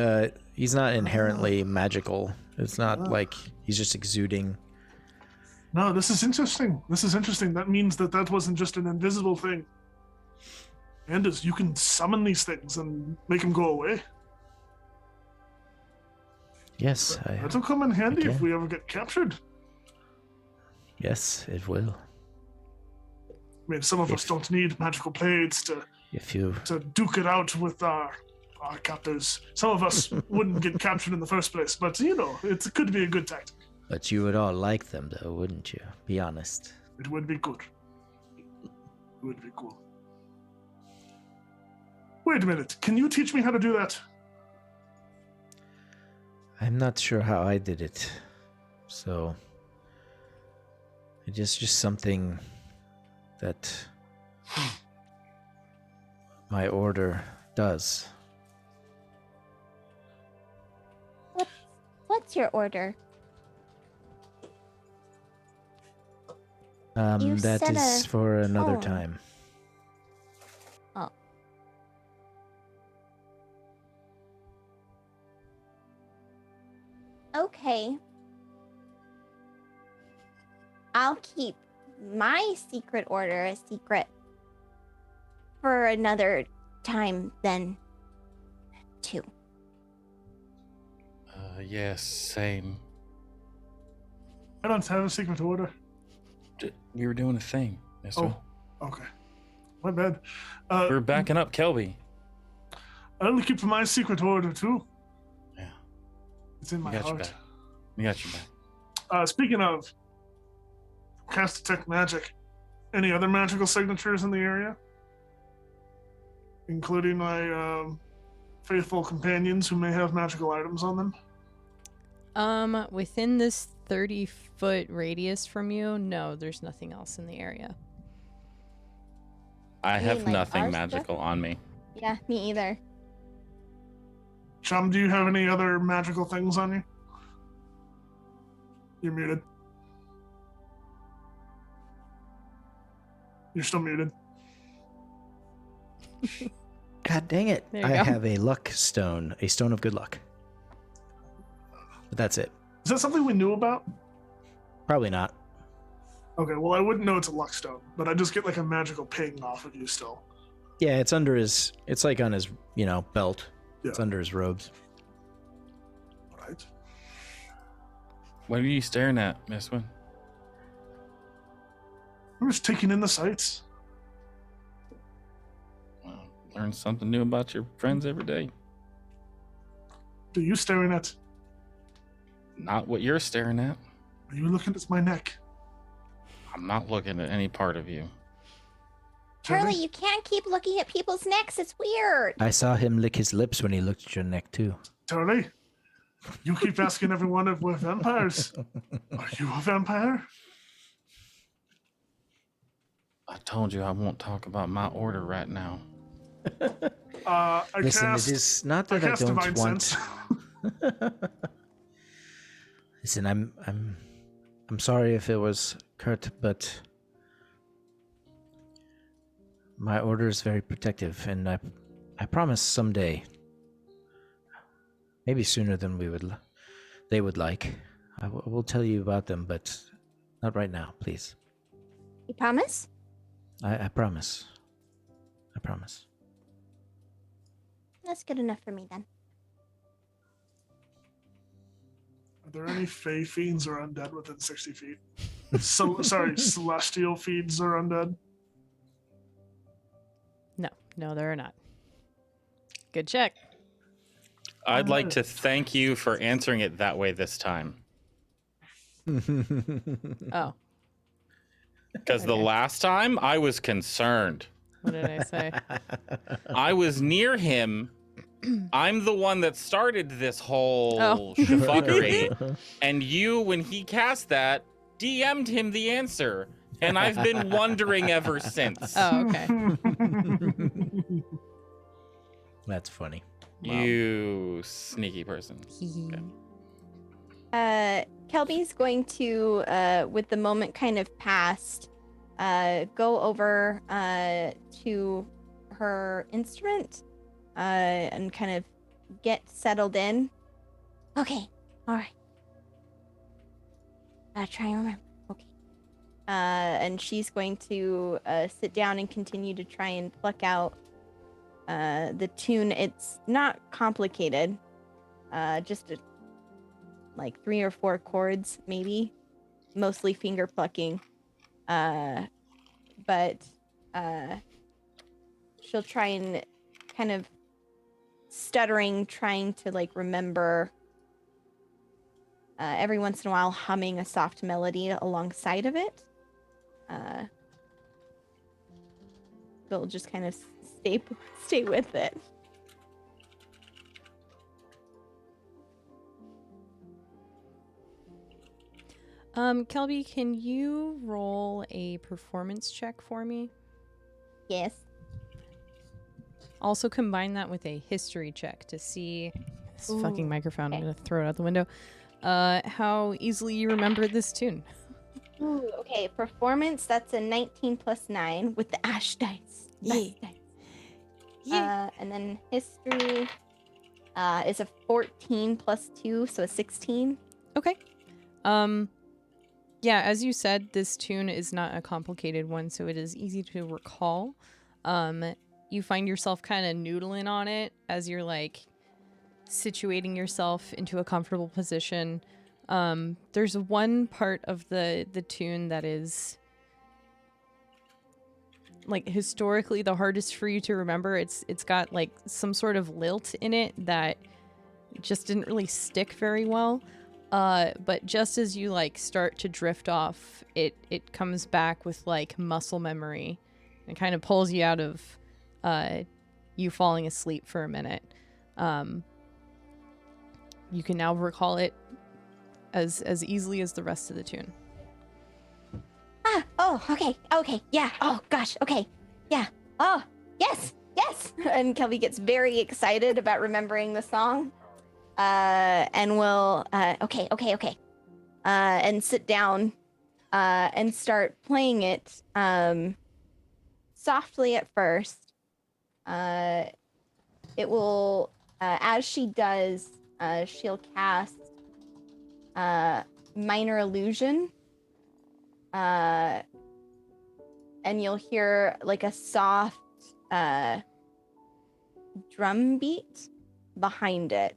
He's not inherently magical. It's not like he's just exuding. No, this is interesting. That means that wasn't just an invisible thing. Anders, you can summon these things and make them go away. Yes, That'll come in handy if can. we ever get captured. yes, it will. I mean, some of us don't need magical blades to duke it out with our captors. Some of us wouldn't get captured in the first place, but it could be a good tactic. But you would all like them, though, wouldn't you? Be honest. It would be good. It would be cool. Wait a minute. Can you teach me how to do that? I'm not sure how I did it. So it is just something that my order does. What's your order? You That set is a for another tone. time. Oh. Okay. I'll keep my secret order a secret for another time then, too. Yes, same. I don't have a secret order. We were doing a thing, mister. Oh, okay. My bad. We were backing up Kelby. I only keep my secret order too. Yeah. It's in my We got your heart. back. We got your back. Speaking of cast detect magic, any other magical signatures in the area? Including my faithful companions who may have magical items on them? Within this 30-foot radius from you, no, there's nothing else in the area. I You have mean, like, nothing our magical on me. Yeah, me either. Chum, do you have any other magical things on you? You're muted. You're still muted. God dang it. There you I go. have a luck stone, a stone of good luck. But that's it. Is that something we knew about? Probably not. Okay, well, I wouldn't know it's a luck stone, but I just get like a magical ping off of you still. Yeah, it's under his, it's like on his, belt. Yeah. It's under his robes. Right. What are you staring at, Miss Wynn? I'm just taking in the sights. Well, learn something new about your friends every day. Are you staring at? Not what you're staring at. Are you looking at my neck? I'm not looking at any part of you. Charlie, you can't keep looking at people's necks. It's weird. I saw him lick his lips when he looked at your neck, too. Charlie, you keep asking everyone if we're vampires. Are you a vampire? I told you I won't talk about my order right now. I Listen, cast, it is not that I cast don't divine want. sense. Listen, I'm sorry if it was Kurt, but my order is very protective, and I promise someday, maybe sooner than they would like, I will tell you about them, but not right now, please. You promise? I promise. I promise. That's good enough for me then. Are there any fey fiends or undead within 60 feet? So, sorry, celestial fiends or undead? No, there are not. Good check. I'd like to thank you for answering it that way this time. Oh, Because the last time I was concerned. what did I say? I was near him. I'm the one that started this whole Oh. fuckery. And you, when he cast that, DM'd him the answer. And I've been wondering ever since. Oh, okay. That's funny. You sneaky person. Kelby's going to, with the moment kind of past, go over to her instrument and kind of get settled in. Okay. All right. Try and remember. Okay. And she's going to sit down and continue to try and pluck out the tune. It's not complicated. Just like 3 or 4 chords, maybe. Mostly finger plucking. But she'll try and kind of stuttering, trying to like remember. Every once in a while humming a soft melody alongside of it. they'll just kind of stay with it. Kelby, can you roll a performance check for me? Yes. Also combine that with a history check to see this fucking Ooh, microphone. okay. I'm gonna throw it out the window. How easily you remember this tune. Ooh, okay. Performance, that's a 19 plus 9 with the ash dice. Best dice. And then history is a 14 plus 2, so a 16. Okay. Yeah, as you said, this tune is not a complicated one, so it is easy to recall. You find yourself kind of noodling on it as you're like situating yourself into a comfortable position. There's one part of the tune that is like historically the hardest for you to remember. It's got like some sort of lilt in it that just didn't really stick very well. But just as you like start to drift off, it comes back with like muscle memory and kind of pulls you out of you falling asleep for a minute. You can now recall it as easily as the rest of the tune. Oh, okay, yeah. Oh gosh, okay, yeah. Oh, yes. And Kelby gets very excited about remembering the song. And will Okay. and sit down and start playing it softly at first. It will, as she does, she'll cast Minor Illusion. And you'll hear like a soft drum beat behind it.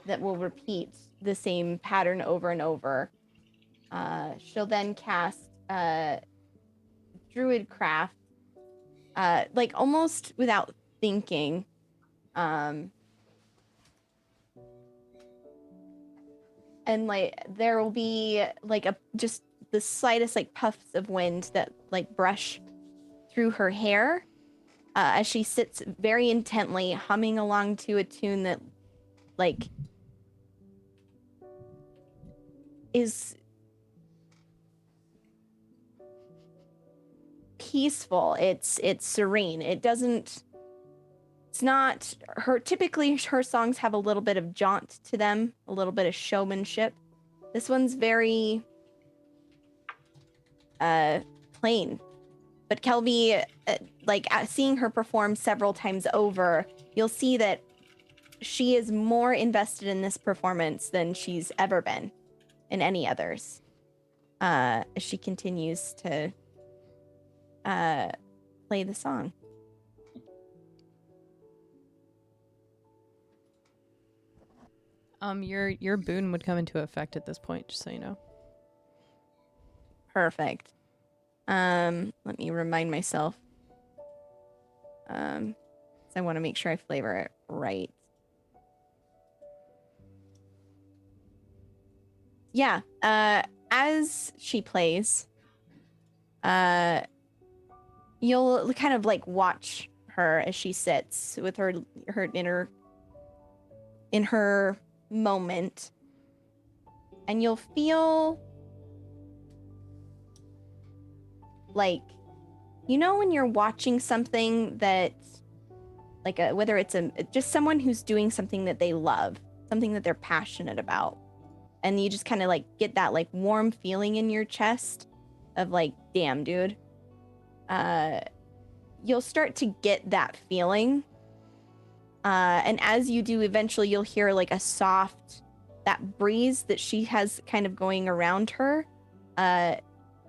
That will repeat the same pattern over and over. She'll then cast Druidcraft, like almost without thinking. And like there will be like just the slightest like puffs of wind that like brush through her hair as she sits very intently humming along to a tune that like is peaceful. It's serene. It's not her. Typically her songs have a little bit of jaunt to them, a little bit of showmanship. This one's very plain. But Kelby, seeing her perform several times over, you'll see that she is more invested in this performance than she's ever been in any others. As she continues to play the song. Your boon would come into effect at this point, just so you know. Perfect. Let me remind myself. So I want to make sure I flavor it right. Yeah. As she plays, you'll kind of like watch her as she sits with her in her moment, and you'll feel like, you know, when you're watching something that like whether it's just someone who's doing something that they love, something that they're passionate about, and you just kind of like get that like warm feeling in your chest of like, damn, dude. You'll start to get that feeling. And as you do, eventually you'll hear like a soft, that breeze that she has kind of going around her.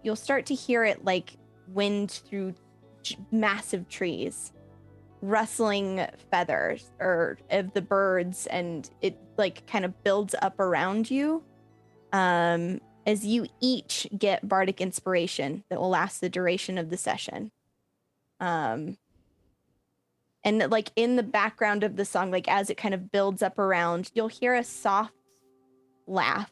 You'll start to hear it like wind through massive trees, rustling feathers of the birds, and it like kind of builds up around you. As you each get bardic inspiration that will last the duration of the session. And like in the background of the song, like as it kind of builds up around, you'll hear a soft laugh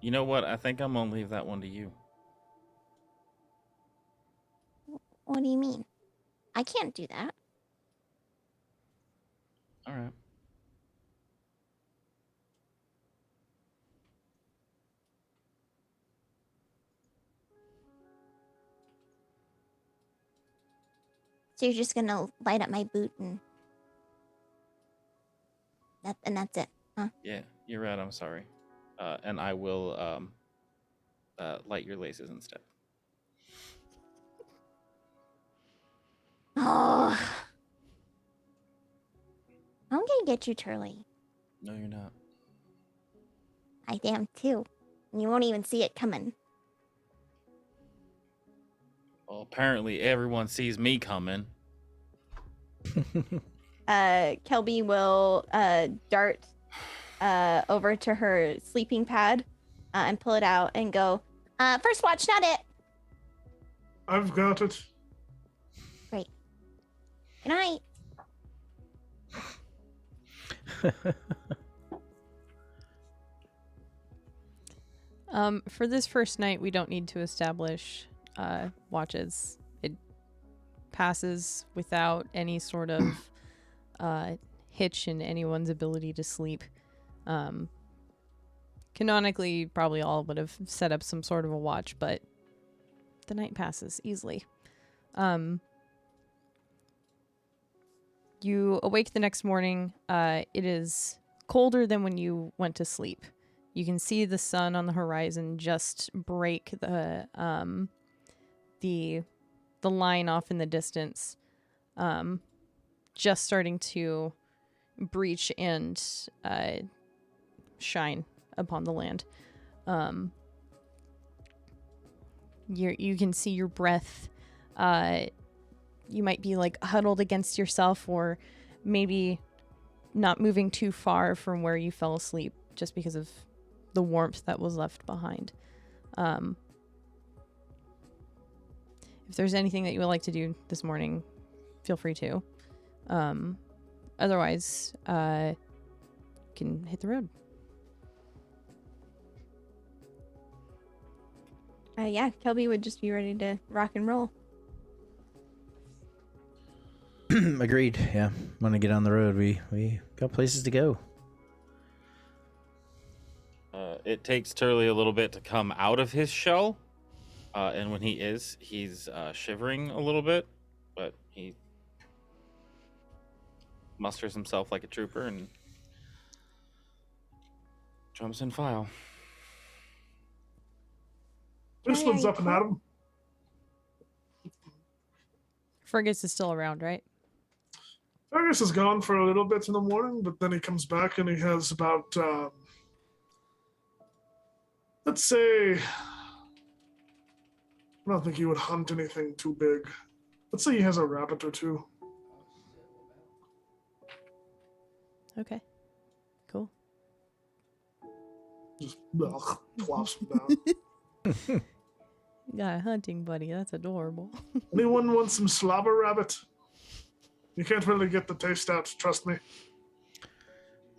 You know what? I think I'm gonna leave that one to you. What do you mean? I can't do that. All right. So you're just gonna light up my boot and that's it, huh? Yeah, you're right. I'm sorry. And I will light your laces instead. Oh, I'm gonna get you, Turley. No, you're not. I am too. And you won't even see it coming. Well, apparently everyone sees me coming. Kelby will dart over to her sleeping pad and pull it out and go, First watch, not it. I've got it. Great. Good night. For this first night, we don't need to establish watches. It passes without any sort of hitch in anyone's ability to sleep. Canonically, probably all would have set up some sort of a watch, but the night passes easily. You awake the next morning. It is colder than when you went to sleep. You can see the sun on the horizon just break the line off in the distance, just starting to breach and shine upon the land. You can see your breath. You might be like huddled against yourself, or maybe not moving too far from where you fell asleep, just because of the warmth that was left behind. If there's anything that you would like to do this morning, feel free to. Otherwise, you can hit the road. yeah, Kelby would just be ready to rock and roll. Agreed. Yeah, want to get on the road. We got places to go. It takes Turley a little bit to come out of his shell, and when he's shivering a little bit, but he musters himself like a trooper and jumps in file. Whistle's up and at him. Fergus is still around, right? Fergus is gone for a little bit in the morning, but then he comes back and he has about, let's say, I don't think he would hunt anything too big. Let's say he has a rabbit or two. Okay. Cool. Just plops him down. You got a hunting buddy. That's adorable. Anyone want some slobber rabbit? You can't really get the taste out, trust me.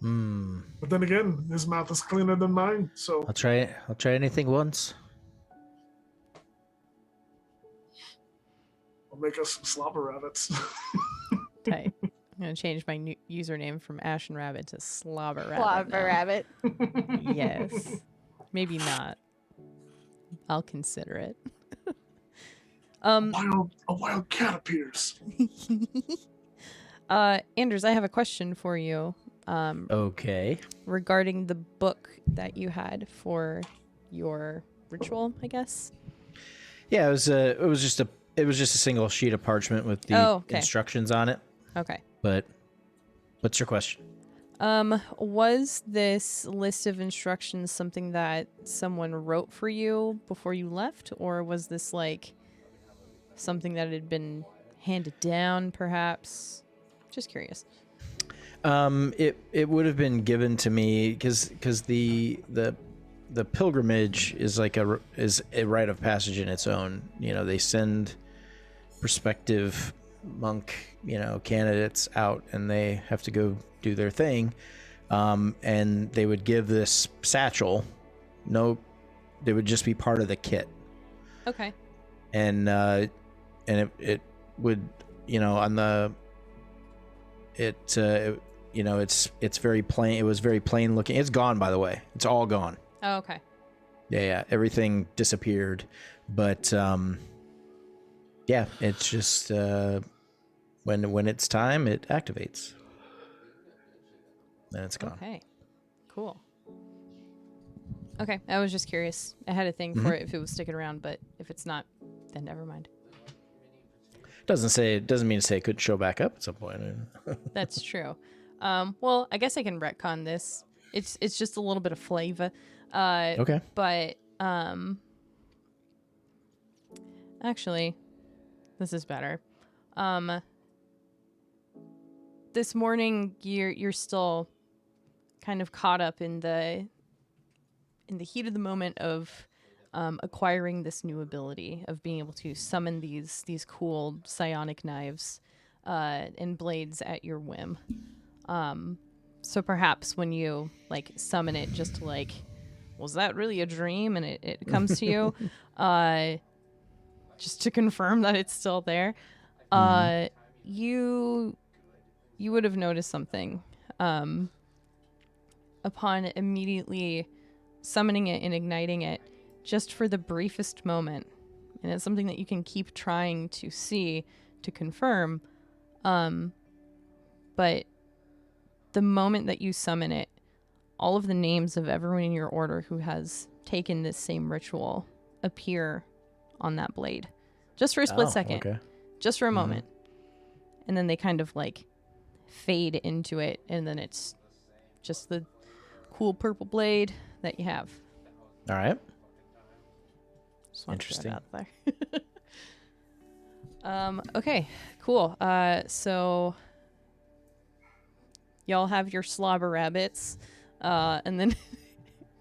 But then again, his mouth is cleaner than mine, so I'll try it. I'll try anything once. I'll make us some slobber rabbits. Tight. I'm gonna change my new username from Ashen Rabbit to Slobber Rabbit. Slobber now. rabbit. Yes. Maybe not. I'll consider it. A wild cat appears. Anders, I have a question for you. Okay. Regarding the book that you had for your ritual, I guess. Yeah, it was just a single sheet of parchment with the instructions on it. Okay. But what's your question? Was this list of instructions something that someone wrote for you before you left, or was this like something that had been handed down, perhaps? Just curious. It would have been given to me because the pilgrimage is like a rite of passage in its own. You know, they send prospective monk, candidates out, and they have to go do their thing. and they would give this satchel. No, they would just be part of the kit. Okay. And it would, on the it's very plain. It was very plain looking. It's gone, by the way. It's all gone. Oh, okay. Yeah, everything disappeared. But yeah, it's just when it's time, it activates. Then it's gone. Okay. Cool. Okay, I was just curious. I had a thing for it if it was sticking around, but if it's not, then never mind. Doesn't mean to say it couldn't show back up at some point. That's true. Well, I guess I can retcon this. It's just a little bit of flavor. Okay. But actually, this is better. This morning you're still kind of caught up in the heat of the moment of acquiring this new ability of being able to summon these cool psionic knives and blades at your whim. So perhaps when you summon it just to was that really a dream? And it comes to you just to confirm that it's still there. You would have noticed something upon immediately summoning it and igniting it just for the briefest moment. And it's something that you can keep trying to see to confirm. But the moment that you summon it, all of the names of everyone in your order who has taken this same ritual appear on that blade. Just for a split second. Okay. Just for a moment. And then they kind of fade into it, and then it's just the cool purple blade that you have. All right. Just wanted to throw Interesting. that out there. Okay, cool. So y'all have your slobber rabbits, and then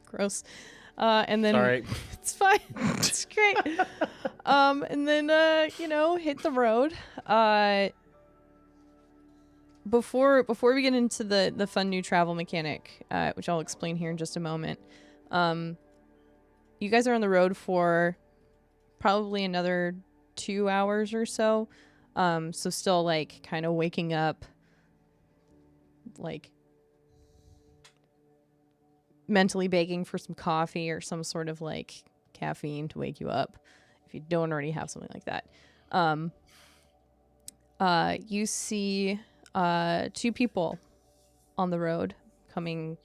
gross. And then Sorry. it's fine. It's great. And then hit the road. Before we get into the fun new travel mechanic, which I'll explain here in just a moment, you guys are on the road for probably another 2 hours or so. So still kind of waking up, mentally begging for some coffee or some sort of caffeine to wake you up if you don't already have something like that. You see 2 people on the road coming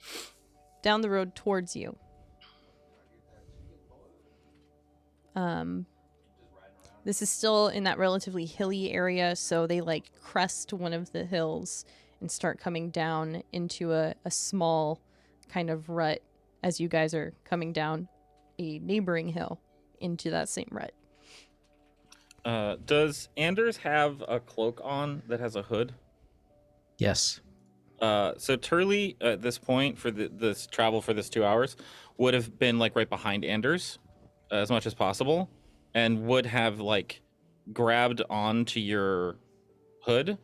down the road towards you. This is still in that relatively hilly area, so they crest one of the hills and start coming down into a small kind of rut as you guys are coming down a neighboring hill into that same rut. Does Anders have a cloak on that has a hood? Yes. So Turley at this point for this travel for this 2 hours would have been right behind Anders as much as possible, and would have grabbed onto your hood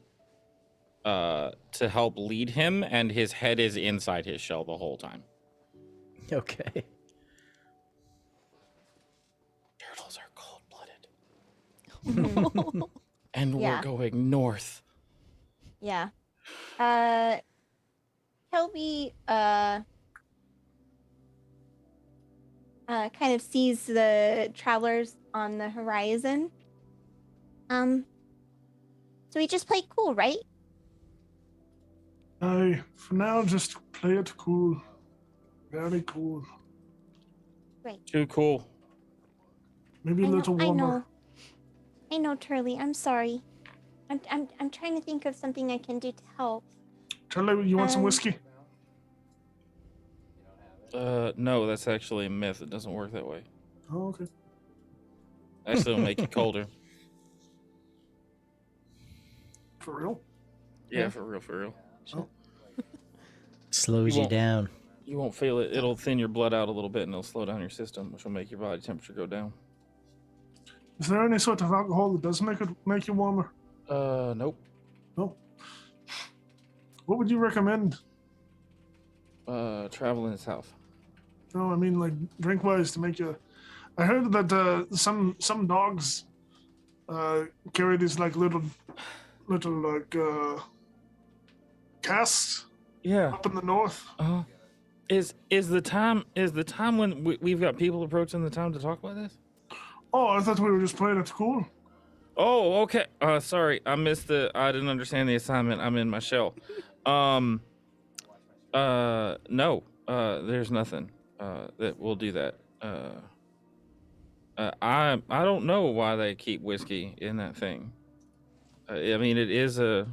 to help lead him, and his head is inside his shell the whole time. Okay. Turtles are cold-blooded. And Yeah. we're going north. Yeah. Kelby kind of sees the travelers on the horizon. So we just play cool, right? For now, just play it cool. Very cool. Too cool. Maybe a little warmer. I know, Turley. I'm sorry. I'm trying to think of something I can do to help. Charlie, you want some whiskey? No, that's actually a myth. It doesn't work that way. Oh, okay. Actually, it'll make you colder. For real? Yeah, for real. Slows You you won't- down. You won't feel it. It'll thin your blood out a little bit, and it'll slow down your system, which will make your body temperature go down. Is there any sort of alcohol that does make you warmer? Nope. No. What would you recommend? traveling south? No, I mean like drink wise to make you. I heard that some dogs carry these like little like casks Yeah. up in the north. Is the time when we've got people approaching the time to talk about this? Oh, I thought we were just playing at school. Oh, okay. Sorry, I didn't understand the assignment. I'm in my shell. No. There's nothing. That will do that. I don't know why they keep whiskey in that thing. I mean, it is a.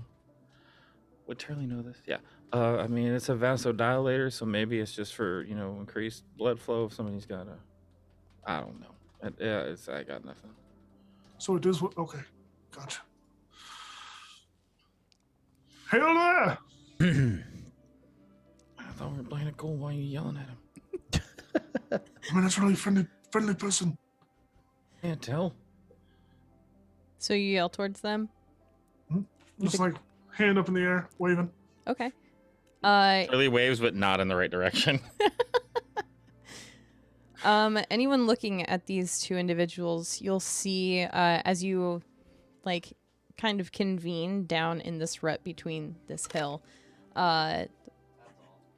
Would Turley know this? Yeah. I mean, it's a vasodilator, so maybe it's just for increased blood flow if somebody's got a. I don't know. I got nothing. So it is. Okay, gotcha. Hell there! I thought we were playing it cool. Why are you yelling at him? I mean, that's a really friendly person. Can't tell. So you yell towards them? Just like hand up in the air, waving. Okay. Turley waves, but not in the right direction. Anyone looking at these two individuals, you'll see as you like kind of convene down in this rut between this hill.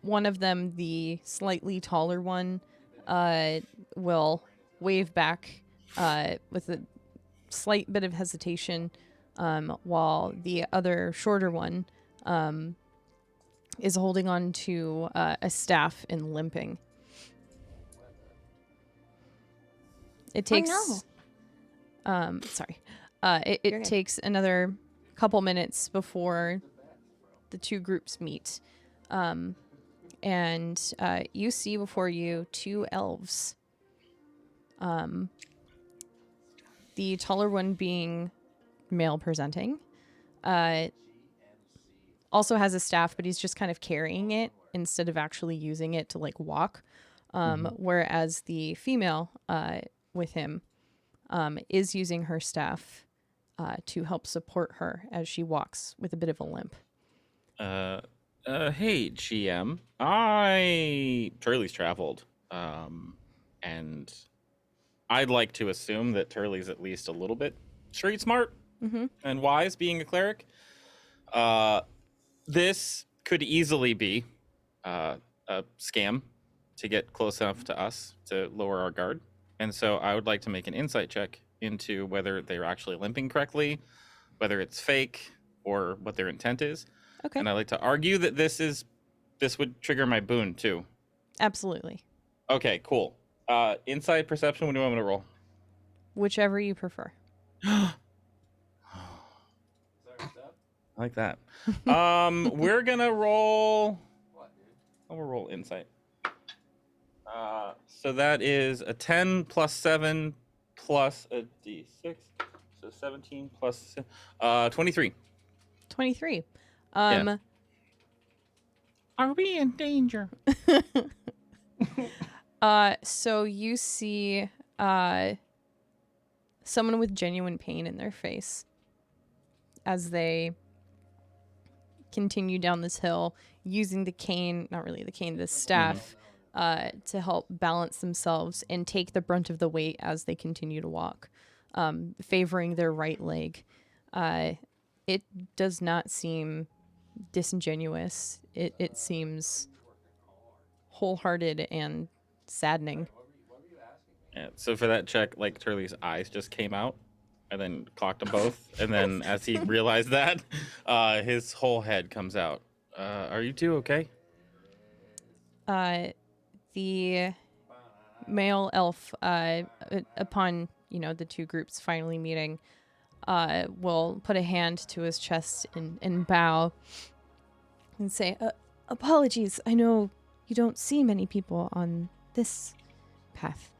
One of them, the slightly taller one, will wave back with a slight bit of hesitation, while the other shorter one is holding on to a staff and limping. It takes. Oh, no. Sorry. It takes another couple minutes before the two groups meet. And you see before you two elves. The taller one being male presenting. Also has a staff, but he's just kind of carrying it instead of actually using it to like walk. Whereas the female with him is using her staff to help support her as she walks with a bit of a limp. Hey, GM. Turley's traveled, and I'd like to assume that Turley's at least a little bit street smart and wise, being a cleric. This could easily be a scam to get close enough to us to lower our guard. And so I would like to make an insight check into whether they're actually limping correctly, whether it's fake, or what their intent is. Okay. And I like to argue that this would trigger my boon too. Absolutely. Okay, cool. Insight, perception, what do you want me to roll? Whichever you prefer. I like that. We're gonna roll. We'll roll insight. So that is a 10 plus 7 plus a d6. So 17 plus 23. 23. Yeah. Are we in danger? So you see someone with genuine pain in their face as they continue down this hill using the cane, not really the cane, the staff, to help balance themselves and take the brunt of the weight as they continue to walk, favoring their right leg. It does not seem disingenuous. It seems wholehearted and saddening. Yeah, so for that check, like Turley's eyes just came out and then clocked them both. And then as he realized that, his whole head comes out. Are you two okay? The male elf, upon, the two groups finally meeting, will put a hand to his chest and bow and say, apologies, I know you don't see many people on this path.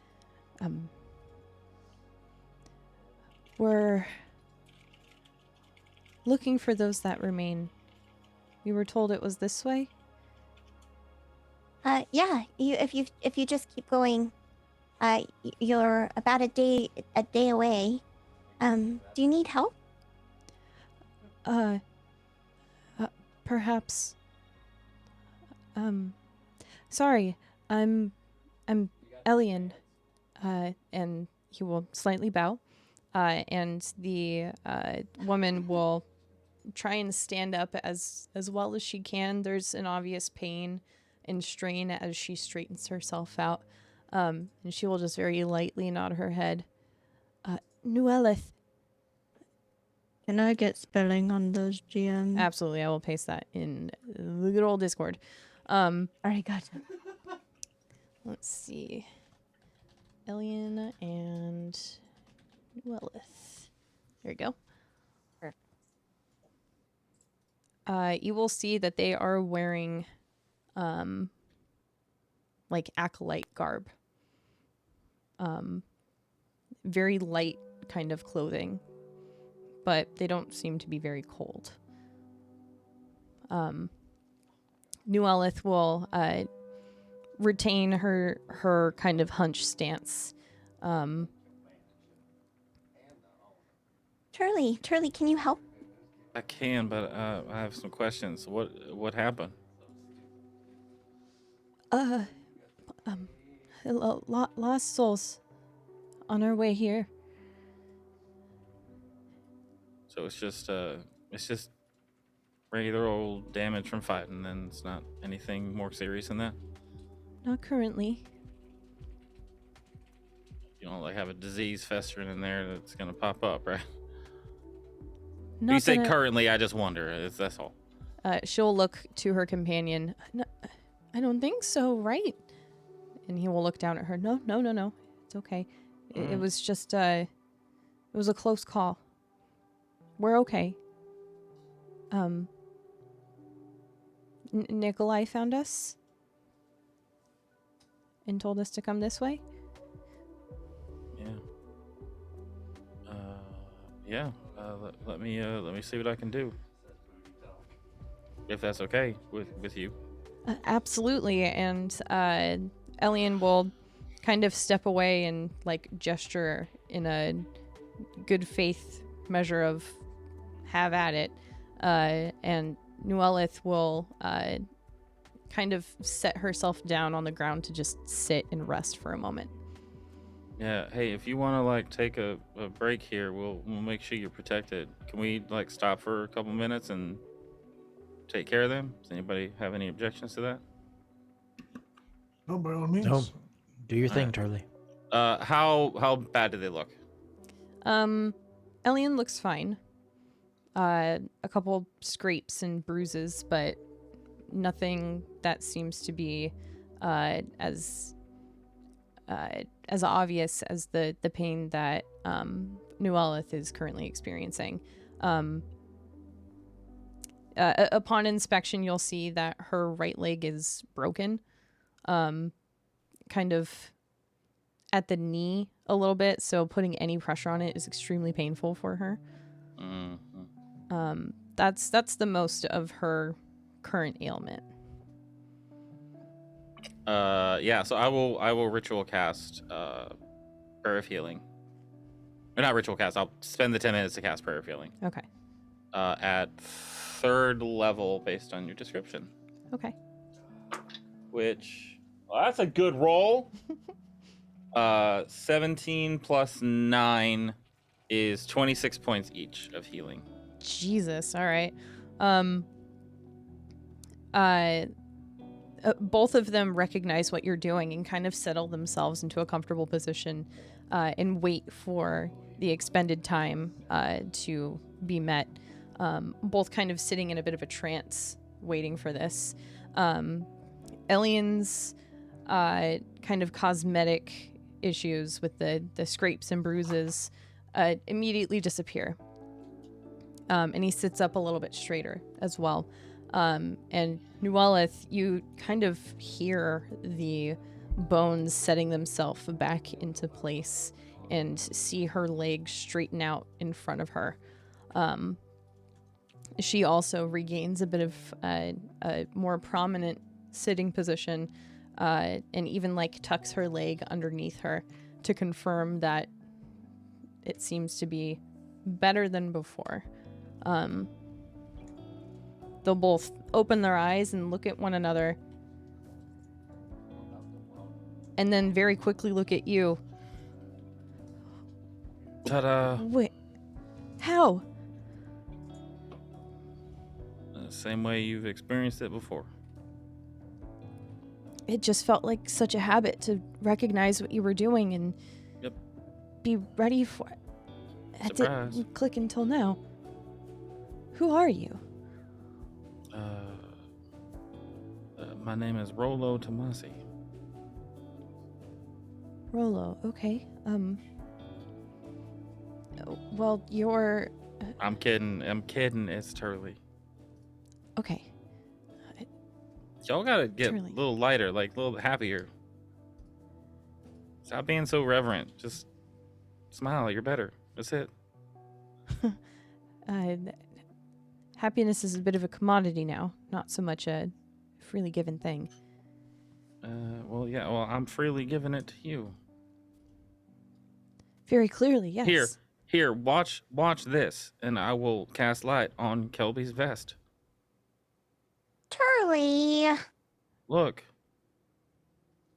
We're looking for those that remain. We were told it was this way. Yeah. If you just keep going, you're about a day away. Do you need help? Perhaps. Sorry, I'm Elian, and he will slightly bow, and the woman will try and stand up as well as she can. There's an obvious pain and strain as she straightens herself out, and she will just very lightly nod her head. Nuelith. Can I get spelling on those GM? Absolutely, I will paste that in the good old Discord. All right, gotcha. Let's see. Elian and Nuelith. There you go. Perfect. You will see that they are wearing like acolyte garb. Very light kind of clothing, but they don't seem to be very cold. Nuelith will retain her kind of hunch stance. Turley, can you help? I can, but I have some questions. What happened? Lost souls on our way here. So it's just regular old damage from fighting, and it's not anything more serious than that. Not currently. You don't like have a disease festering in there that's gonna pop up, right? Not You say that currently, I just wonder. That's all. she'll look to her companion. No, I don't think so, right? And he will look down at her. No. It's okay. It was just, it was a close call. We're okay. Nikolai found us and told us to come this way. Yeah. Let me see what I can do. If that's okay with you. Absolutely. And Elian will kind of step away and like gesture in a good faith measure of have at it. And Nuelith will kind of set herself down on the ground to just sit and rest for a moment. Yeah. Hey, if you want to like take a break here, we'll make sure you're protected. Can we like stop for a couple minutes and take care of them? Does anybody have any objections to that? No, by all means. No, do your thing, Alright. Turley. How bad do they look? Elian looks fine. A couple scrapes and bruises, but nothing that seems to be as obvious as the pain that Nuelith is currently experiencing. Upon inspection, you'll see that her right leg is broken, kind of at the knee a little bit, so putting any pressure on it is extremely painful for her. Mm-hmm. That's the most of her current ailment. Yeah, so I will ritual cast Prayer of Healing. Or not ritual cast, I'll spend the 10 minutes to cast Prayer of Healing. Okay. At 3rd level based on your description. Okay. Which, well, that's a good roll. 17 plus 9 is 26 points each of healing. Jesus. All right. Both of them recognize what you're doing and kind of settle themselves into a comfortable position and wait for the expended time to be met. Both kind of sitting in a bit of a trance waiting for this. Elian's kind of cosmetic issues with the scrapes and bruises immediately disappear. And he sits up a little bit straighter as well. And Nuelith, you kind of hear the bones setting themselves back into place and see her legs straighten out in front of her. She also regains a bit of a more prominent sitting position and even like tucks her leg underneath her to confirm that it seems to be better than before. They'll both open their eyes and look at one another. and then very quickly look at you. Ta-da! Wait, how? Same way you've experienced it before. It just felt like such a habit to recognize what you were doing and Yep. be ready for it. That Surprise. didn't click until now. Who are you? My name is Rolo Tomasi. Rolo, okay. Well, you're... I'm kidding. It's Turley. Okay. Y'all gotta get Turley. a little lighter, like a little happier. Stop being so reverent. Just smile. You're better. That's it. Happiness is a bit of a commodity now, not so much a freely given thing. Well, yeah. Well, I'm freely giving it to you. Very clearly, yes. Here. Watch this, and I will cast light on Kelby's vest. Turley. Look.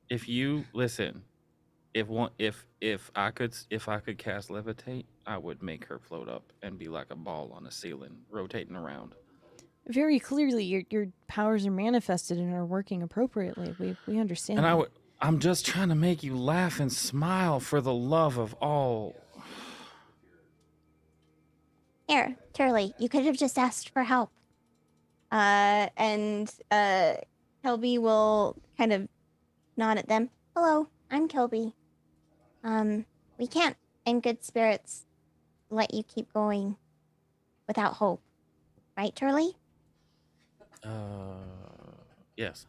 If you listen, if I could cast levitate, I would make her float up and be like a ball on a ceiling, rotating around. Very clearly, your powers are manifested and are working appropriately. We understand. And I'm just trying to make you laugh and smile for the love of all. Here, Turley, you could have just asked for help. And Kelby will kind of nod at them. Hello, I'm Kelby. We can't, in good spirits, let you keep going without hope. Right, Turley? Yes.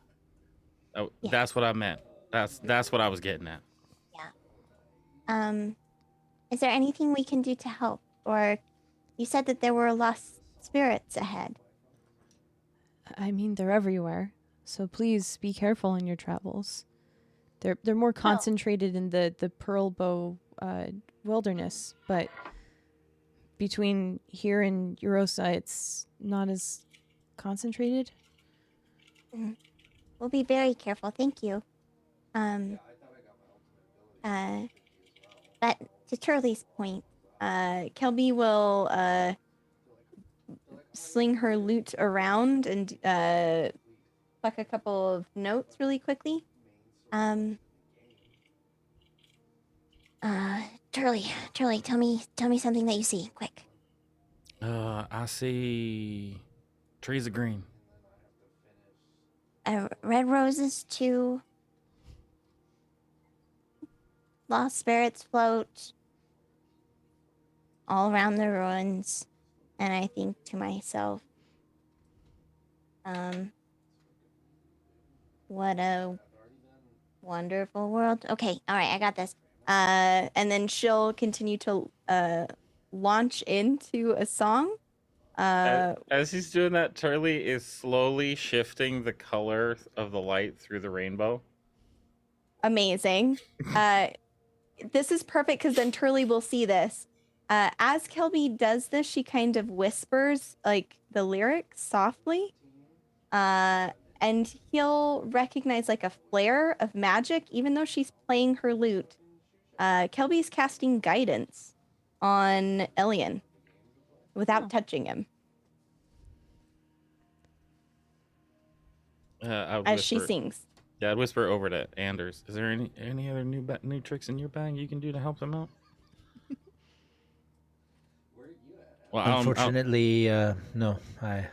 Oh, Yeah. That's what I meant. That's what I was getting at. Is there anything we can do to help? Or you said that there were lost spirits ahead. I mean, they're everywhere. So please be careful in your travels. They're more concentrated in the Pearl Bow wilderness, but between here and Eurosa, it's not as concentrated. We'll be very careful, thank you. But to Turley's point, Kelby will sling her lute around and pluck a couple of notes really quickly. Turley, tell me something that you see, quick. I see trees of green. Red roses too. Lost spirits float all around the ruins, and I think to myself, what a wonderful world. Okay, all right, I got this. And then she'll continue to launch into a song. As he's doing that, Turley is slowly shifting the color of the light through the rainbow. Amazing. This is perfect because then Turley will see this. As Kelby does this, she kind of whispers like the lyrics softly. And he'll recognize like a flare of magic, even though she's playing her lute. Kelby's casting guidance on Elian without touching him. As she sings. Yeah, I'd whisper over to Anders. Is there any other new tricks in your bag you can do to help them out? Well, unfortunately, no. I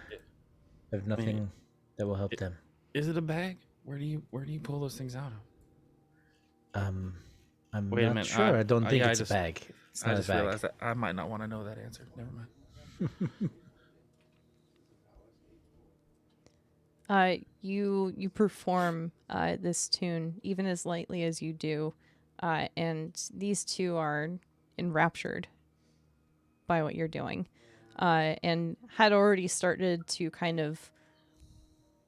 have nothing that will help them. Is it a bag? Where do you pull those things out of? I'm Wait a not minute. sure. I don't think it's a bag. It's not I just a bag. realized that I might not want to know that answer. Never mind. You perform this tune even as lightly as you do, and these two are enraptured by what you're doing, and had already started to kind of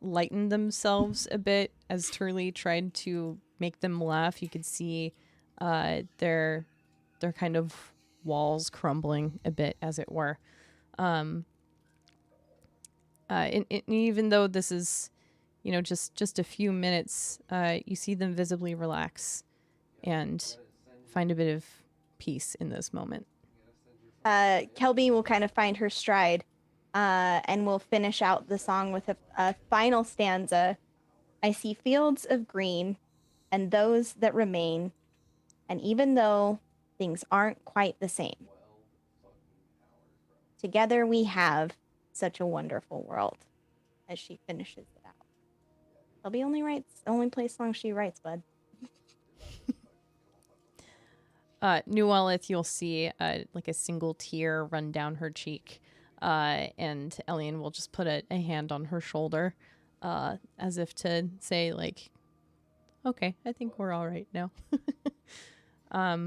lighten themselves a bit as Turley tried to make them laugh. You could see their kind of walls crumbling a bit, as it were. And even though this is just a few minutes, you see them visibly relax and find a bit of peace in this moment. Kelby will kind of find her stride and will finish out the song with a final stanza. I see fields of green and those that remain, and even though things aren't quite the same, together we have such a wonderful world. As she finishes it out, Kelby only plays songs she writes, bud. New Elith, you'll see like a single tear run down her cheek, and Elian will just put a hand on her shoulder, as if to say, like, okay, I think we're all right now. Are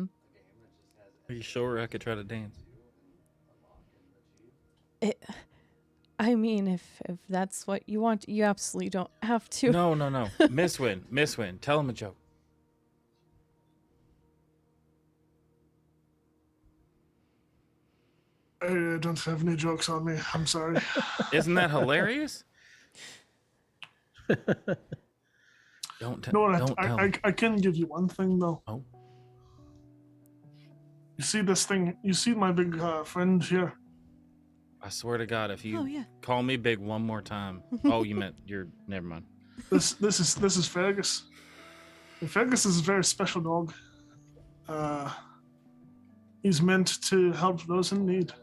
you sure I could try to dance? I mean, if that's what you want, you absolutely don't have to. No. Miss Win, tell him a joke. I don't have any jokes on me. I'm sorry. Isn't that hilarious? Don't tell him. I can give you one thing though. Oh. You see this thing? You see my big friend here? I swear to God, if you Oh, yeah. call me big one more time. Oh, you meant never mind. This is Fergus. And Fergus is a very special dog. He's meant to help those in need.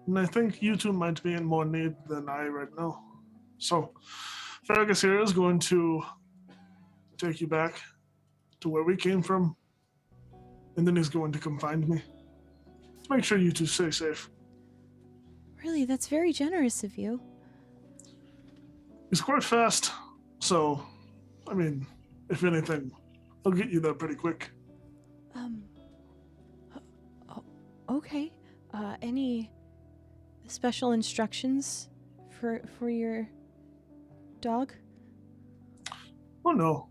And I think you two might be in more need than I right now. So, Fergus here is going to take you back to where we came from, and then he's going to come find me. To make sure you two stay safe. Really, that's very generous of you. He's quite fast, so, I mean, if anything, I'll get you there pretty quick. Okay. Any special instructions for your dog? Oh no.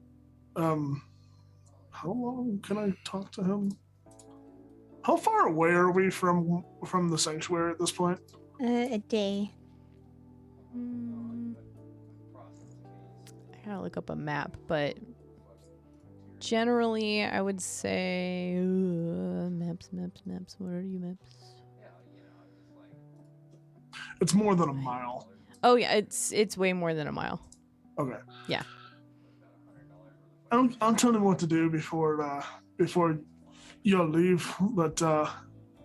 How long can I talk to him? How far away are we from the sanctuary at this point? A day. I gotta look up a map, but generally, I would say maps. What are you maps? It's more than a mile. Oh yeah, it's way more than a mile. Okay. Yeah. I'll tell him what to do before y'all leave. But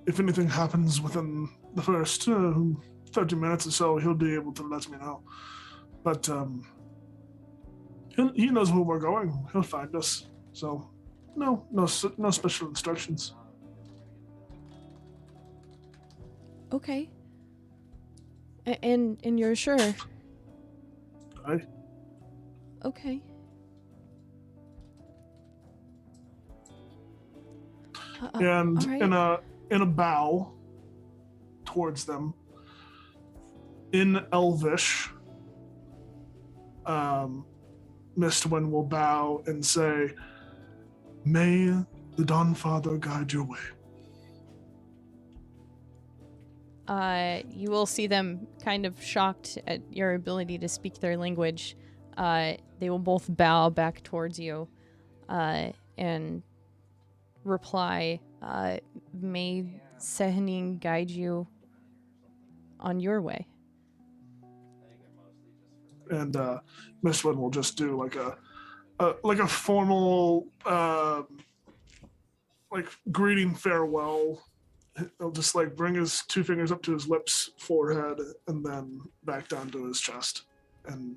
if anything happens within the first 30 minutes or so, he'll be able to let me know. But he knows where we're going. He'll find us. So no special instructions. Okay. And you're sure? Aye. Okay. And all right. in a bow towards them, in Elvish, Mistwin will bow and say, "May the Dawnfather guide your way." You will see them kind of shocked at your ability to speak their language. They will both bow back towards you and reply, "May Sehanin guide you on your way." And Mistwin will just do like a formal like greeting farewell. He'll just like bring his two fingers up to his lips, forehead, and then back down to his chest and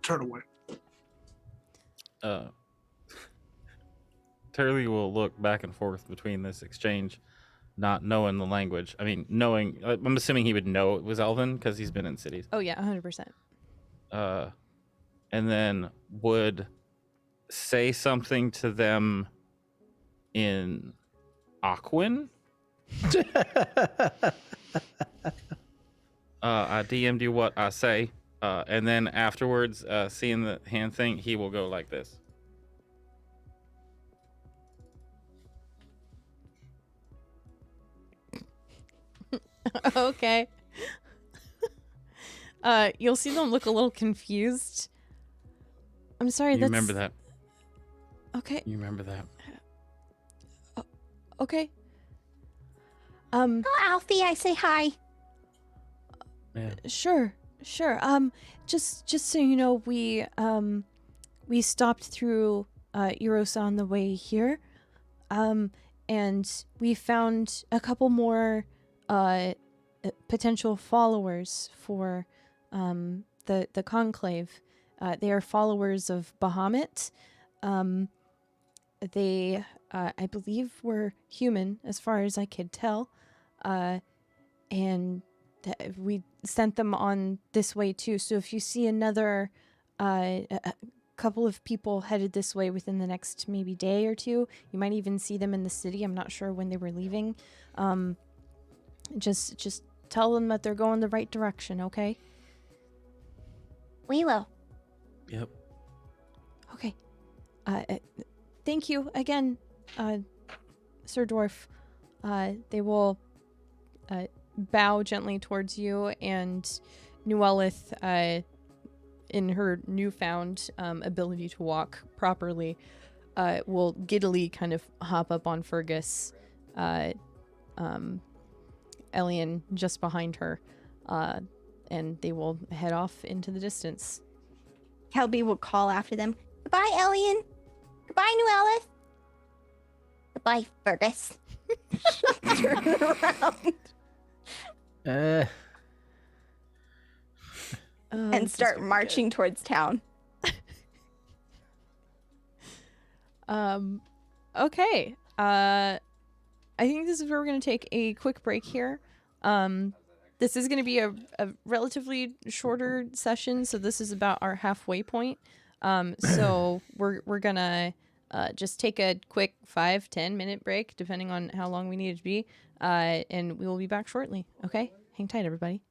turn away. Turley will look back and forth between this exchange, not knowing the language. I mean, knowing, I'm assuming he would know it was Elven because he's been in cities. Oh yeah, 100%. And then would say something to them in Aquan. I DM'd you what I say, and then afterwards, seeing the hand thing, he will go like this. Okay. You'll see them look a little confused. I'm sorry. You That's remember that. okay. You remember that. Okay. Oh, Alfie, I say hi. Yeah. Sure. Just so you know, we stopped through Eros on the way here, and we found a couple more potential followers for the conclave. They are followers of Bahamut. They, I believe, were human, as far as I could tell, and we sent them on this way too. So if you see another a couple of people headed this way within the next maybe day or two, you might even see them in the city. I'm not sure when they were leaving. Just tell them that they're going the right direction, okay? We will. Yep. Okay. Thank you again, Sir Dwarf. They will bow gently towards you, and Nuelith, in her newfound ability to walk properly, will giddily kind of hop up on Fergus, Elian just behind her, and they will head off into the distance. Kelby will call after them. Goodbye, Elian. Goodbye, Nuelith. Goodbye, Fergus. Turn around and start marching towards town. Okay. I think this is where we're going to take a quick break here. This is going to be a relatively shorter session, so this is about our halfway point. So we're going to just take a quick 5-10 minute break, depending on how long we need it to be, and we will be back shortly. Okay? Hang tight, everybody.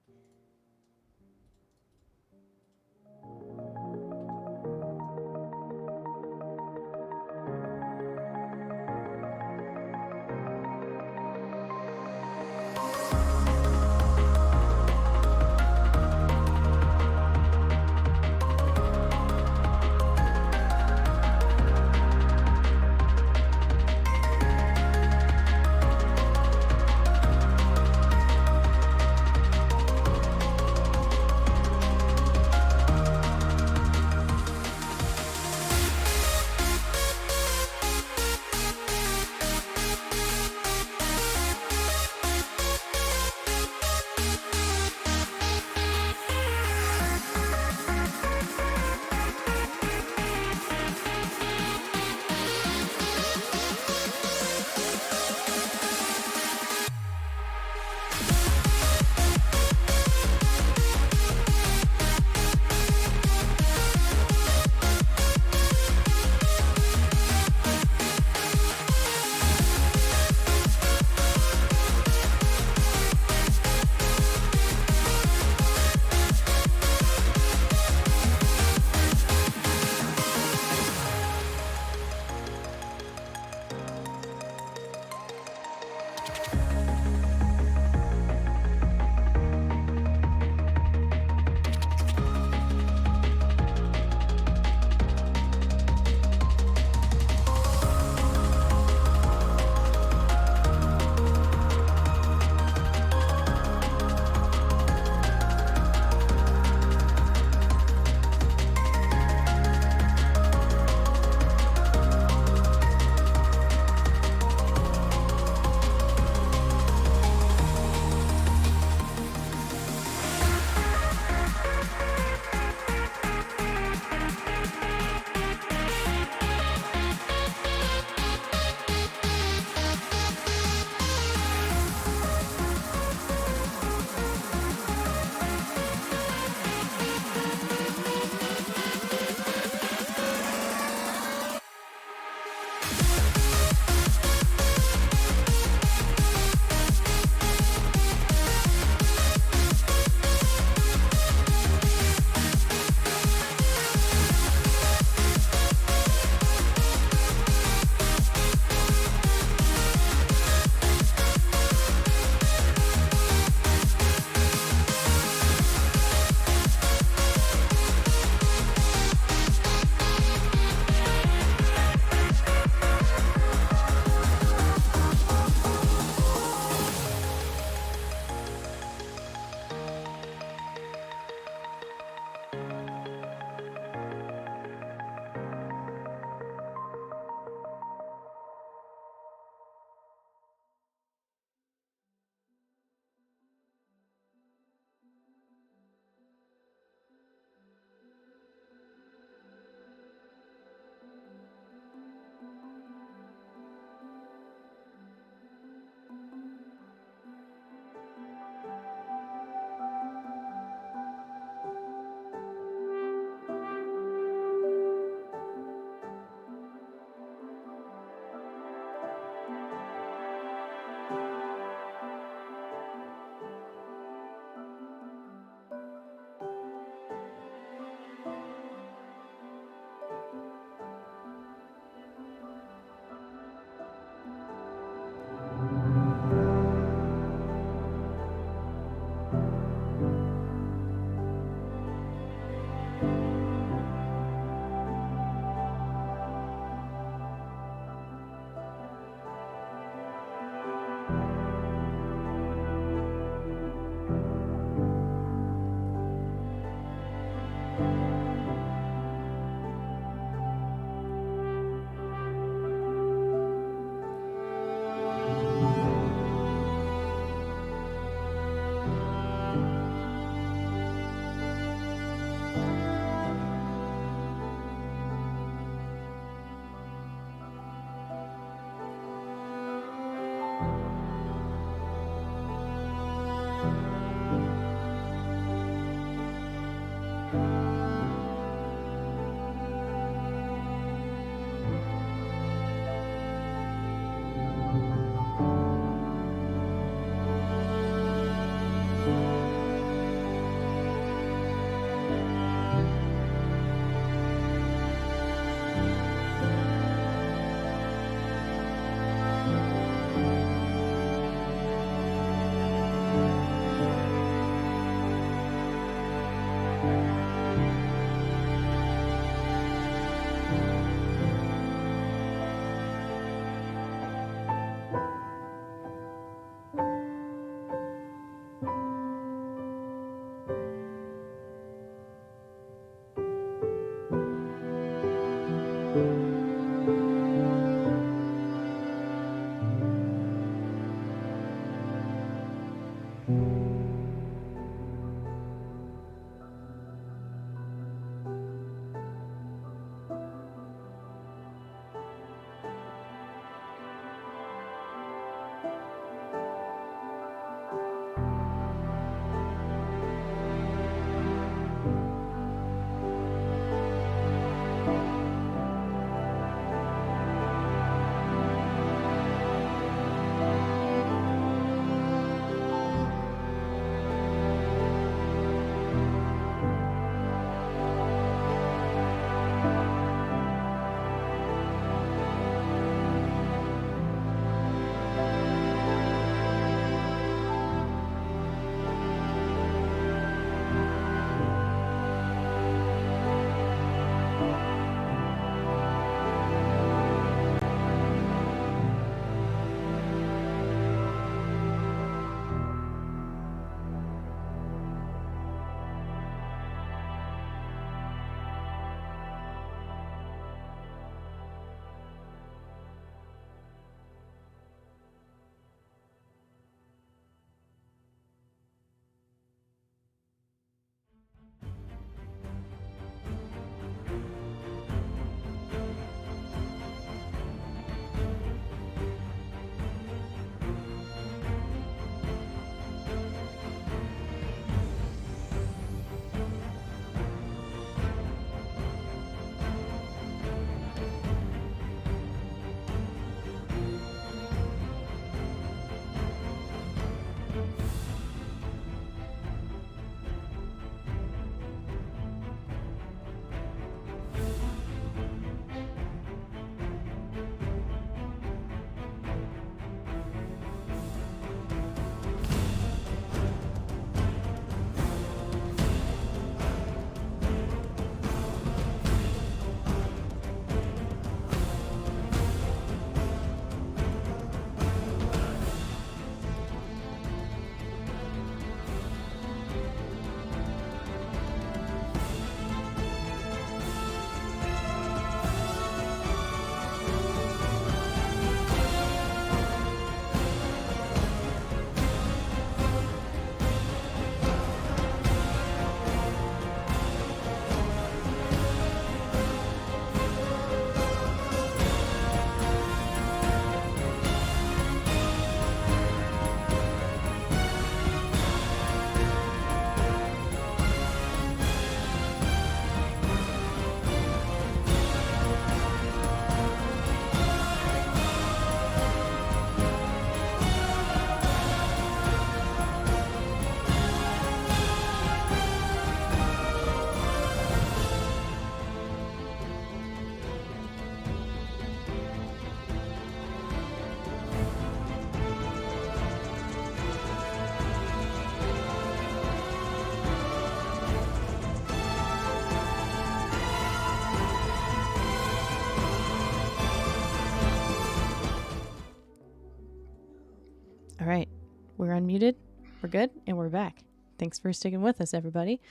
we're unmuted. We're good, and we're back. Thanks for sticking with us, everybody.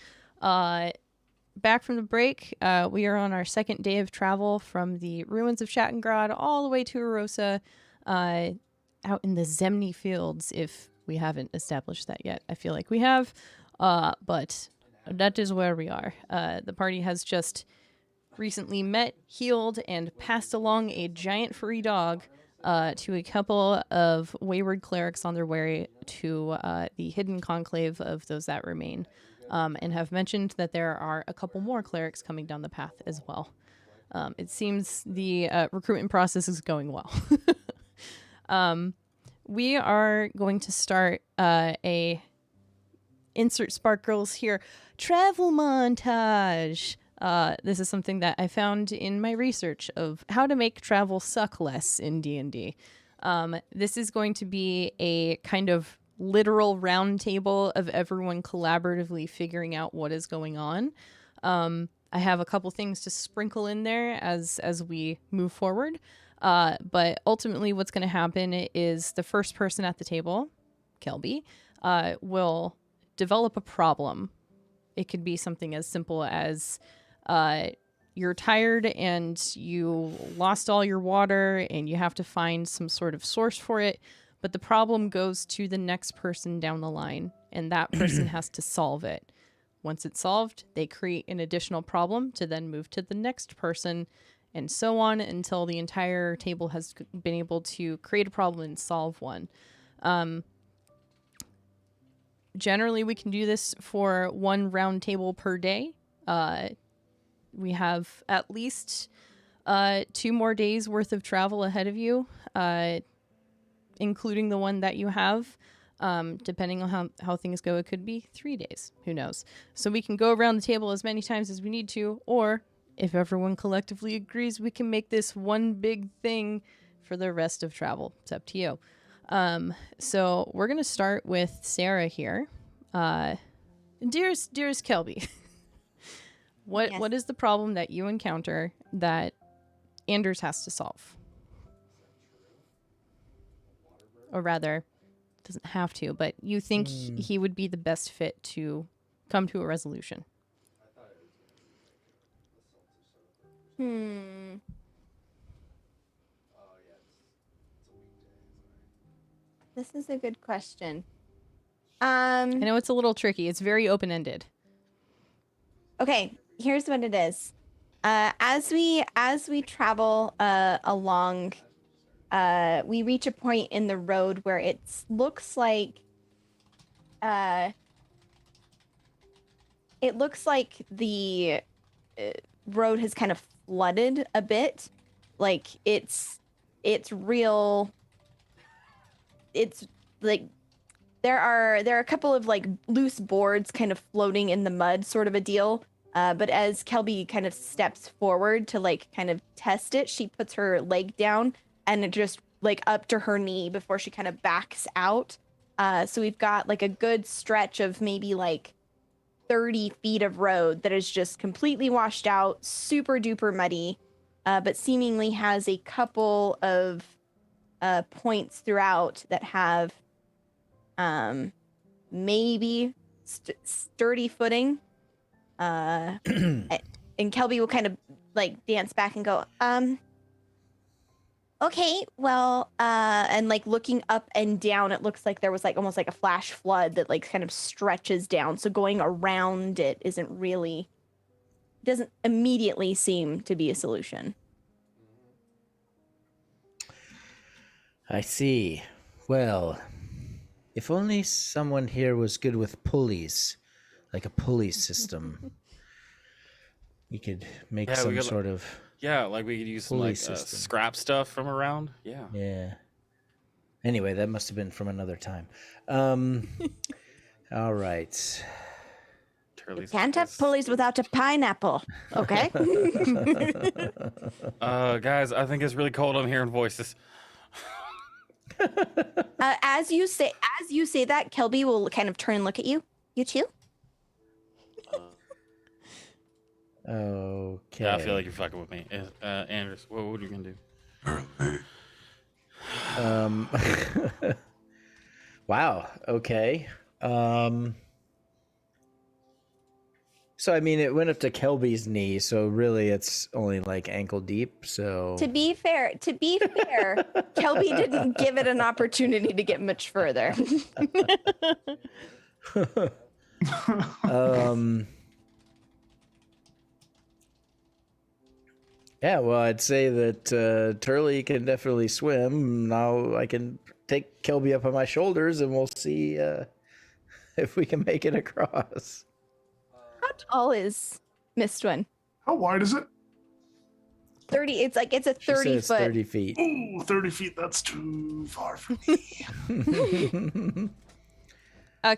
Back from the break, we are on our second day of travel from the ruins of Shattengrad all the way to Arosa, out in the Zemni fields, if we haven't established that yet. I feel like we have, but that is where we are. The party has just recently met, healed, and passed along a giant furry dog to a couple of wayward clerics on their way to the hidden conclave of those that remain, and have mentioned that there are a couple more clerics coming down the path as well. It seems the recruitment process is going well. We are going to start a insert Spark Girls here travel montage. This is something that I found in my research of how to make travel suck less in D&D. This is going to be a kind of literal round table of everyone collaboratively figuring out what is going on. I have a couple things to sprinkle in there as we move forward. But ultimately what's going to happen is the first person at the table, Kelby, will develop a problem. It could be something as simple as you're tired and you lost all your water and you have to find some sort of source for it, but the problem goes to the next person down the line, and that person has to solve it. Once it's solved, they create an additional problem to then move to the next person, and so on until the entire table has been able to create a problem and solve one. Generally, we can do this for one round table per day. We have at least 2 more days worth of travel ahead of you, including the one that you have. Depending on how things go, it could be 3 days. Who knows? So we can go around the table as many times as we need to, or if everyone collectively agrees, we can make this one big thing for the rest of travel. It's up to you. So we're going to start with Sarah here. Dearest Kelby, what is the problem that you encounter that Anders has to solve? Or rather, doesn't have to, but you think he would be the best fit to come to a resolution. This is a good question. I know it's a little tricky. It's very open-ended. Okay, here's what it is. As we travel along, we reach a point in the road where it looks like the road has kind of flooded a bit. Like it's real. It's like there are a couple of like loose boards kind of floating in the mud, sort of a deal. But as Kelby kind of steps forward to like kind of test it, she puts her leg down and it just like up to her knee before she kind of backs out. So we've got like a good stretch of maybe like 30 feet of road that is just completely washed out, super duper muddy, but seemingly has a couple of points throughout that have maybe sturdy footing. And Kelby will kind of like dance back and go, Okay, well, and like looking up and down, it looks like there was like almost like a flash flood that like kind of stretches down. So going around it doesn't immediately seem to be a solution. I see. Well, if only someone here was good with pulleys, like a pulley system. We could make some sort of... Yeah, like we could use some like scrap stuff from around. Yeah. Yeah. Anyway, that must have been from another time. All right. You can't have pulleys without a pineapple. Okay. Guys, I think it's really cold. I'm hearing voices. As you say that, Kelby will kind of turn and look at you. You too? Okay. Yeah, I feel like you're fucking with me. Anders, what are you gonna do? Wow. Okay. So I mean, it went up to Kelby's knee, so really it's only like ankle deep. So To be fair, Kelby didn't give it an opportunity to get much further. Yeah, well, I'd say that Turley can definitely swim. Now I can take Kelby up on my shoulders, and we'll see if we can make it across. How tall is Mistwin? How wide is it? 30. It's a She said 30 it's foot. 30 feet. Ooh, 30 feet. That's too far for me.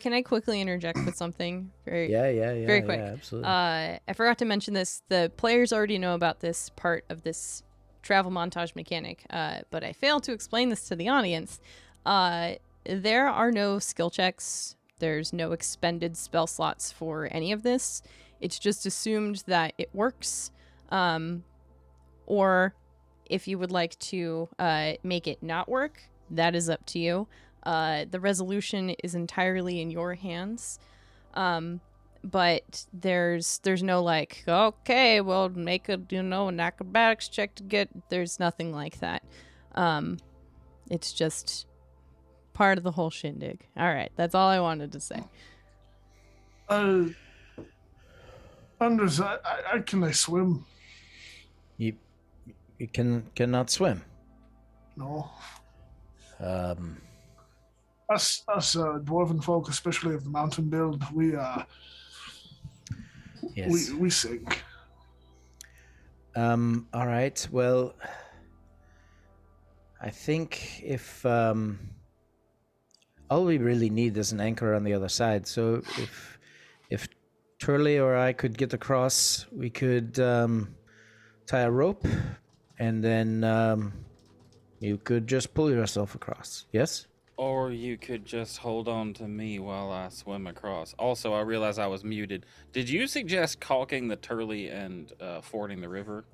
Can I quickly interject with something? Very Very quick. Yeah, absolutely. I forgot to mention this. The players already know about this part of this travel montage mechanic, but I failed to explain this to the audience. There are no skill checks. There's no expended spell slots for any of this. It's just assumed that it works. Or if you would like to make it not work, that is up to you. The resolution is entirely in your hands. But there's no like, okay, well, make an acrobatics check to get. There's nothing like that. It's just part of the whole shindig. All right, that's all I wanted to say. Anders, can I swim? You cannot swim. No. Yes. Us dwarven folk, especially of the mountain build, we sink. All right. Well, I think if all we really need is an anchor on the other side. So if Turley or I could get across, we could tie a rope, and then you could just pull yourself across. Yes. Or you could just hold on to me while I swim across. Also, I realized I was muted. Did you suggest caulking the Turley and fording the river?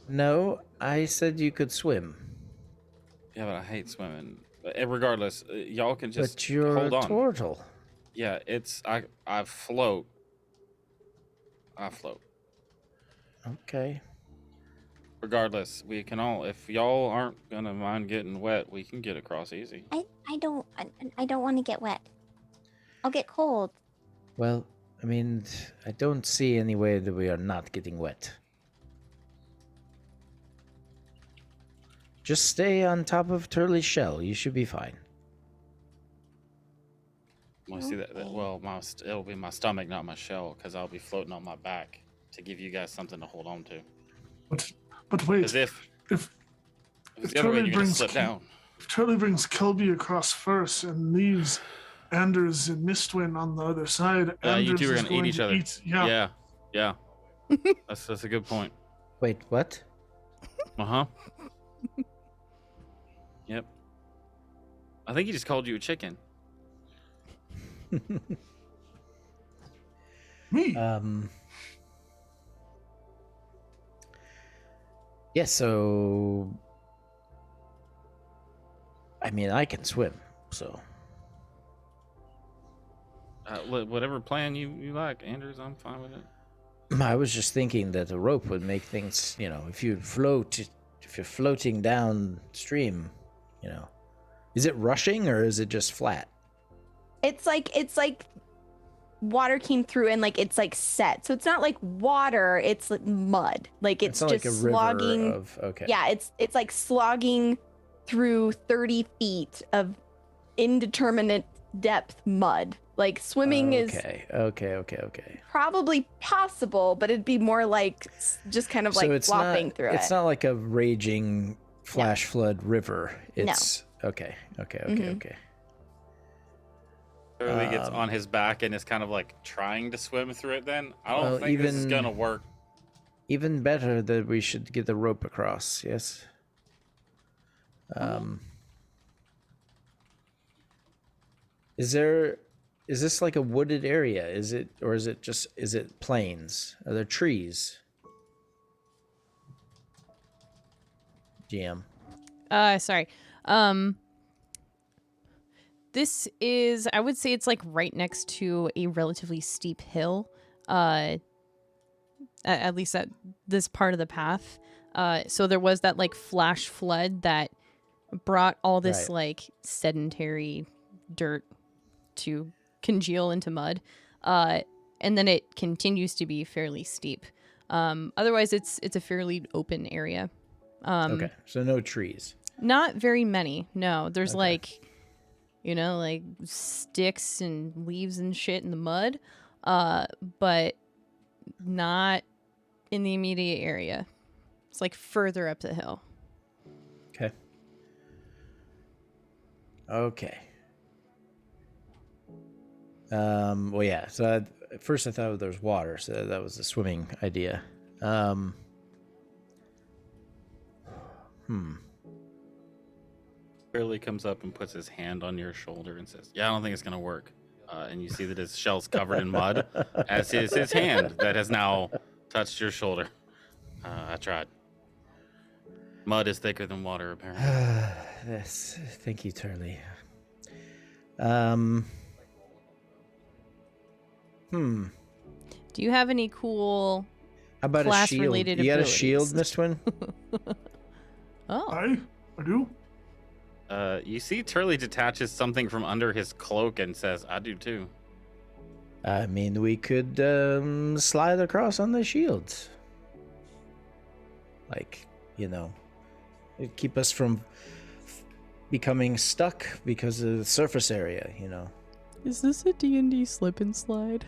No, I said you could swim. Yeah, but I hate swimming. Regardless, y'all can just But you're hold a on. turtle. Yeah, I float. I float. Okay. Regardless, we can all, if y'all aren't gonna mind getting wet, we can get across easy. I don't want to get wet. I'll get cold. Well, I mean, I don't see any way that we are not getting wet. Just stay on top of Turley's shell. You should be fine. Well, see that well, it'll be my stomach, not my shell, because I'll be floating on my back to give you guys something to hold on to. But wait, Because if the other way, Turley you're gonna brings slip down. If Turley brings Kelby across first and leaves Anders and Mistwin on the other side, You Anders two are is gonna eat each to other. Yeah. That's a good point. Wait, what? Uh-huh. Yep. I think he just called you a chicken. Me. Yeah, so I mean, I can swim, so Whatever plan you like, Anders, I'm fine with it. I was just thinking that a rope would make things, if you're floating downstream, is it rushing or is it just flat? It's like water came through and like it's like set. So it's not like water, it's like mud. Like it's not just like a river slogging. okay. Yeah, it's like slogging through 30 feet of indeterminate depth mud. Like swimming is Okay. probably possible, but it'd be more like just kind of So like it's flopping not, through it's it. not like a raging flash flood river. It's okay. Turley gets on his back and is kind of like trying to swim through it then. I don't think this is gonna work. Even better that we should get the rope across, yes? Is this like a wooded area? Is it plains? Are there trees? GM. Sorry. This is, I would say it's like right next to a relatively steep hill. At least at this part of the path. So there was that like flash flood that brought all this Right. like sedentary dirt to congeal into mud. And then it continues to be fairly steep. Otherwise it's a fairly open area. Okay, so no trees. Not very many. No, there's Okay. like, like sticks and leaves and shit in the mud. But not in the immediate area. It's like further up the hill. Okay. Okay. Well, yeah. So at first I thought there was water, so that was the swimming idea. Curly comes up and puts his hand on your shoulder and says, "Yeah, I don't think it's gonna work." And you see that his shell's covered in mud, as is his hand that has now touched your shoulder. I tried. Mud is thicker than water, apparently. Yes. Thank you, Turley. Do you have any cool How about a shield? class-related You got a abilities? shield, Miss Twin? Oh. I do. You see Turley detaches something from under his cloak and says, "I do too." I mean, we could slide across on the shield. Like, it'd keep us from becoming stuck because of the surface area, Is this a D&D slip and slide?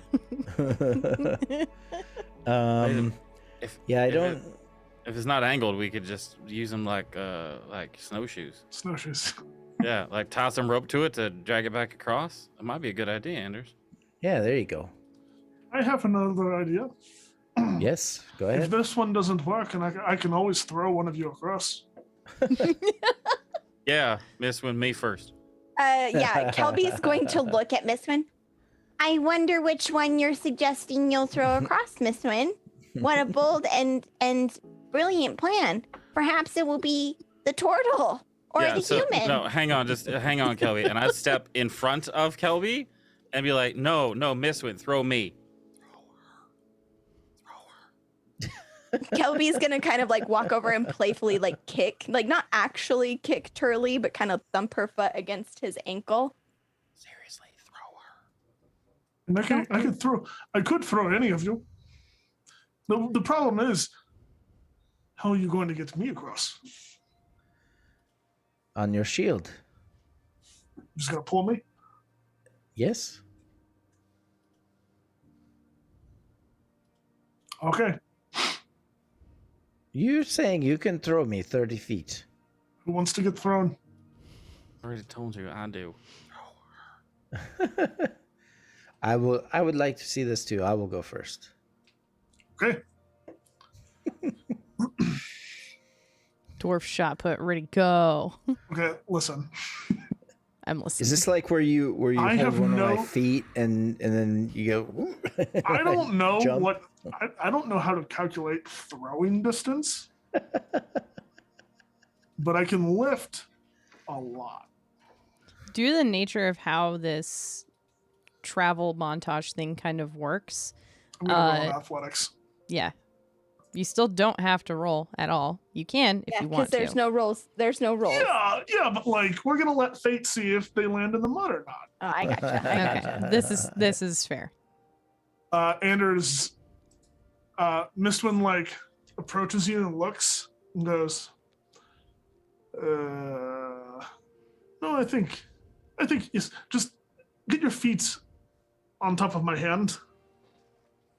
If, Yeah, I if don't. If it's not angled, we could just use them like snowshoes. Snowshoes. Yeah, like tie some rope to it to drag it back across. It might be a good idea, Anders. Yeah, there you go. I have another idea. Yes, go If ahead. this one doesn't work, and I can always throw one of you across. Yeah, Miss Win, me first. Yeah, Kelby's going to look at Miss Win. I wonder which one you're suggesting you'll throw across, Miss Wynn. What a bold and brilliant plan. Perhaps it will be the turtle or yeah, the human. No, hang on, Kelby. And I'd step in front of Kelby and be like, no, Miss Win, throw me. Kelby's gonna kind of like walk over and playfully like kick, like not actually kick Turley, but kind of thump her foot against his ankle. Seriously, throw her. And I could throw any of you. The problem is, how are you going to get me across? On your shield. Just gonna pull me? Yes. Okay. You're saying you can throw me 30 feet. Who wants to get thrown? I already told you, I do. I would like to see this too. I will go first. Okay. Dwarf shot put, ready, go. Okay, listen. I'm listening. Is this like where you I hold have one of no- my feet and then you go? I don't know Jump? I don't know how to calculate throwing distance, but I can lift a lot. Due to the nature of how this travel montage thing kind of works, I'm gonna go on athletics. yeah, you still don't have to roll at all. You can if you want to. There's no rolls. There's no rolls. Yeah, but like we're gonna let fate see if they land in the mud or not. Oh, I gotcha. Okay, this is fair. Anders, Mistwin like approaches you and looks and goes, no, I think yes, just get your feet on top of my hand.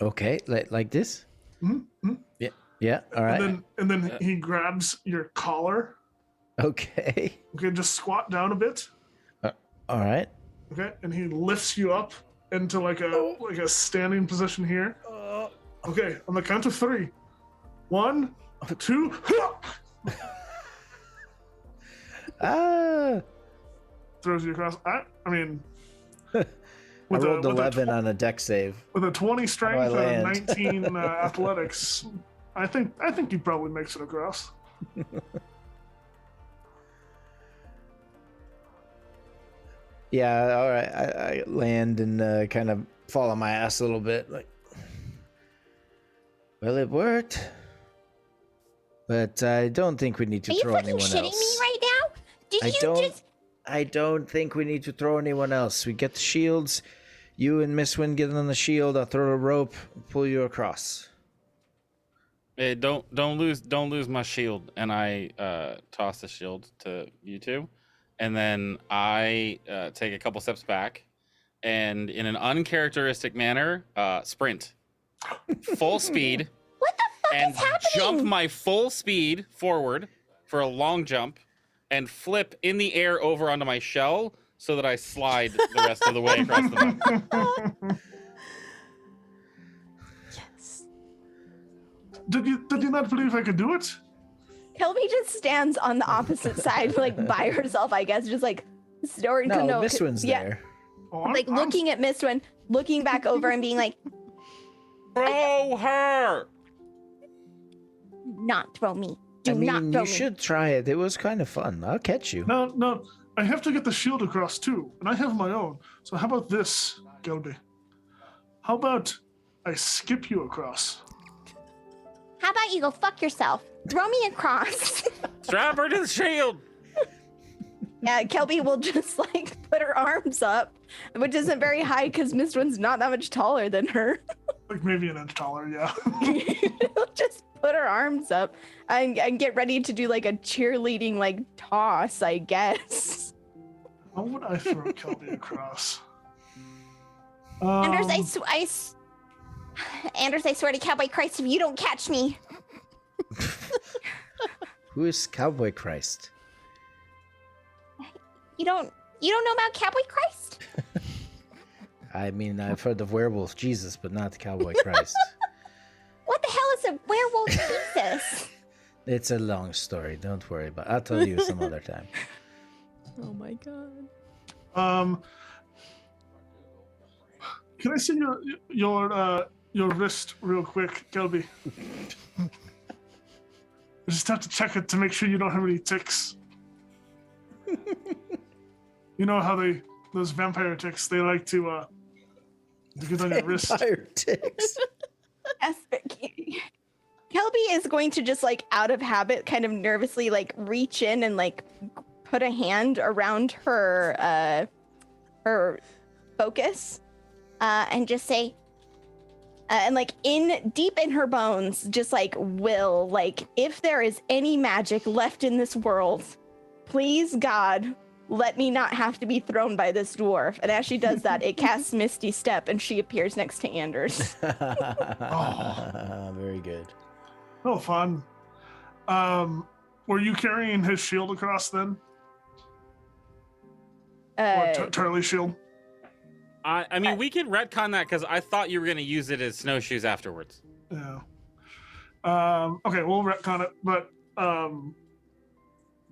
Okay, like this. Mm-hmm. Yeah. All right. And then he grabs your collar. Okay. Okay, just squat down a bit. All right. Okay, and he lifts you up into like a standing position here. Okay, on the count of 3. 1, 2. Ah. Throws you across. I mean, I with rolled a 11 on a deck save. with a 20 strength I and a land? 19 athletics, I think he probably makes it across. Yeah, all right. I land and kind of fall on my ass a little bit. Like, well, it worked. But I don't think we need to Are you throw fucking anyone shitting else. me right now? Did I you don't. just? I don't think we need to throw anyone else. We get the shields. You and Miss Wynn get on the shield. I'll throw a rope, pull you across. Hey, don't lose my shield. And I toss the shield to you two, and then I take a couple steps back, and in an uncharacteristic manner, sprint, full speed, What the fuck and is happening? jump my full speed forward for a long jump, and flip in the air over onto my shell so that I slide the rest of the way across the map. Yes. Did you not believe I could do it? Kelby just stands on the opposite side, like by herself, I guess, just like snoring. No, Miss Wynn's there. Oh, Like looking at Miss Wynn, looking back over and being like, Throw her! Not throw me. Do I not mean, throw you me. should try it. It was kind of fun. I'll catch you. No, I have to get the shield across too, and I have my own. So how about this, Gelby? How about I skip you across? How about you go fuck yourself? Throw me across. Strap her to the shield! yeah, Kelby will just like put her arms up, which isn't very high because Miss Wynn's not that much taller than her. Like maybe an inch taller, yeah. Just put her arms up and get ready to do like a cheerleading like toss, I guess. How would I throw Kelby across? Anders, Um, Anders, I swear to Cowboy Christ, if you don't catch me. Who is Cowboy Christ? You don't know about Cowboy Christ? I mean, I've heard of Werewolf Jesus, but not Cowboy Christ. What the hell is a werewolf Jesus? It's a long story. Don't worry about it. I'll tell you some other time. Oh my god. Can I see your wrist real quick, Gelby? I just have to check it to make sure you don't have any ticks. You know how those vampire ticks, they like to get on your wrist. Vampire ticks. Yes, Kelby is going to just like out of habit, kind of nervously like reach in and like put a hand around her her focus And just say, and like in deep in her bones, just like will like if there is any magic left in this world, please God, let me not have to be thrown by this dwarf. And as she does that, it casts Misty Step and she appears next to Anders. Very good. Oh, fun. Were you carrying his shield across then? Or Turley's shield? I mean, we can retcon that because I thought you were going to use it as snowshoes afterwards. Yeah. Okay, we'll retcon it, but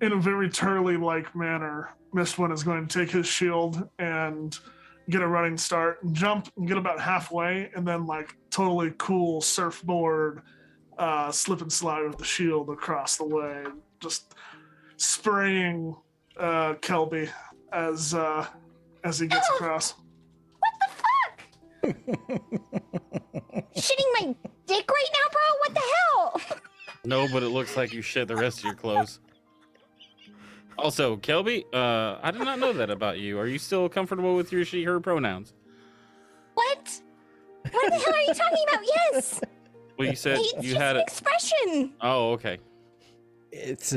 in a very Turley-like manner, Mistwin is going to take his shield and get a running start and jump and get about halfway, and then like totally cool surfboard, slip and slide with the shield across the way, just spraying Kelby as he gets across. shitting my dick right now, bro? What the hell? No, but it looks like you shit the rest of your clothes. Also, Kelby, I did not know that about you. Are you still comfortable with your she/her pronouns? What? What the hell are you talking about? Yes. Well, you said It's you just had an it. expression. Oh, okay. It's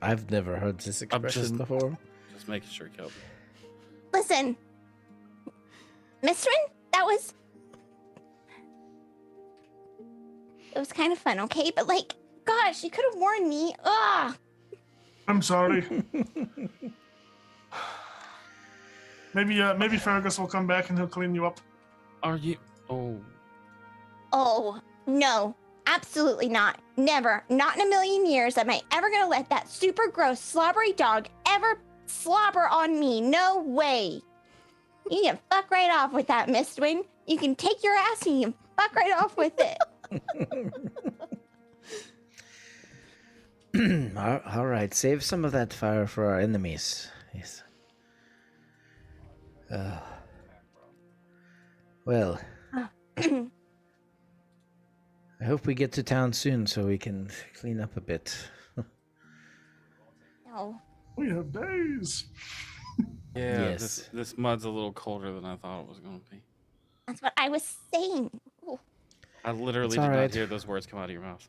I've never heard this expression before. Just making sure, Kelby. Listen, Mistrin, it was kind of fun, okay? But like, gosh, you could have warned me. Ugh. I'm sorry. Maybe Fergus will come back and he'll clean you up. Are you? Oh. Oh, no. Absolutely not. Never. Not in a million years am I ever gonna let that super gross, slobbery dog ever slobber on me. No way. You can fuck right off with that, Mistwing. You can take your ass and you can fuck right off with it. All right, save some of that fire for our enemies. Yes. Well, Ah. I hope we get to town soon so we can clean up a bit. No. We have days. Yeah, Yes. this mud's a little colder than I thought it was going to be. That's what I was saying. Ooh. I literally It's did all not right. hear those words come out of your mouth.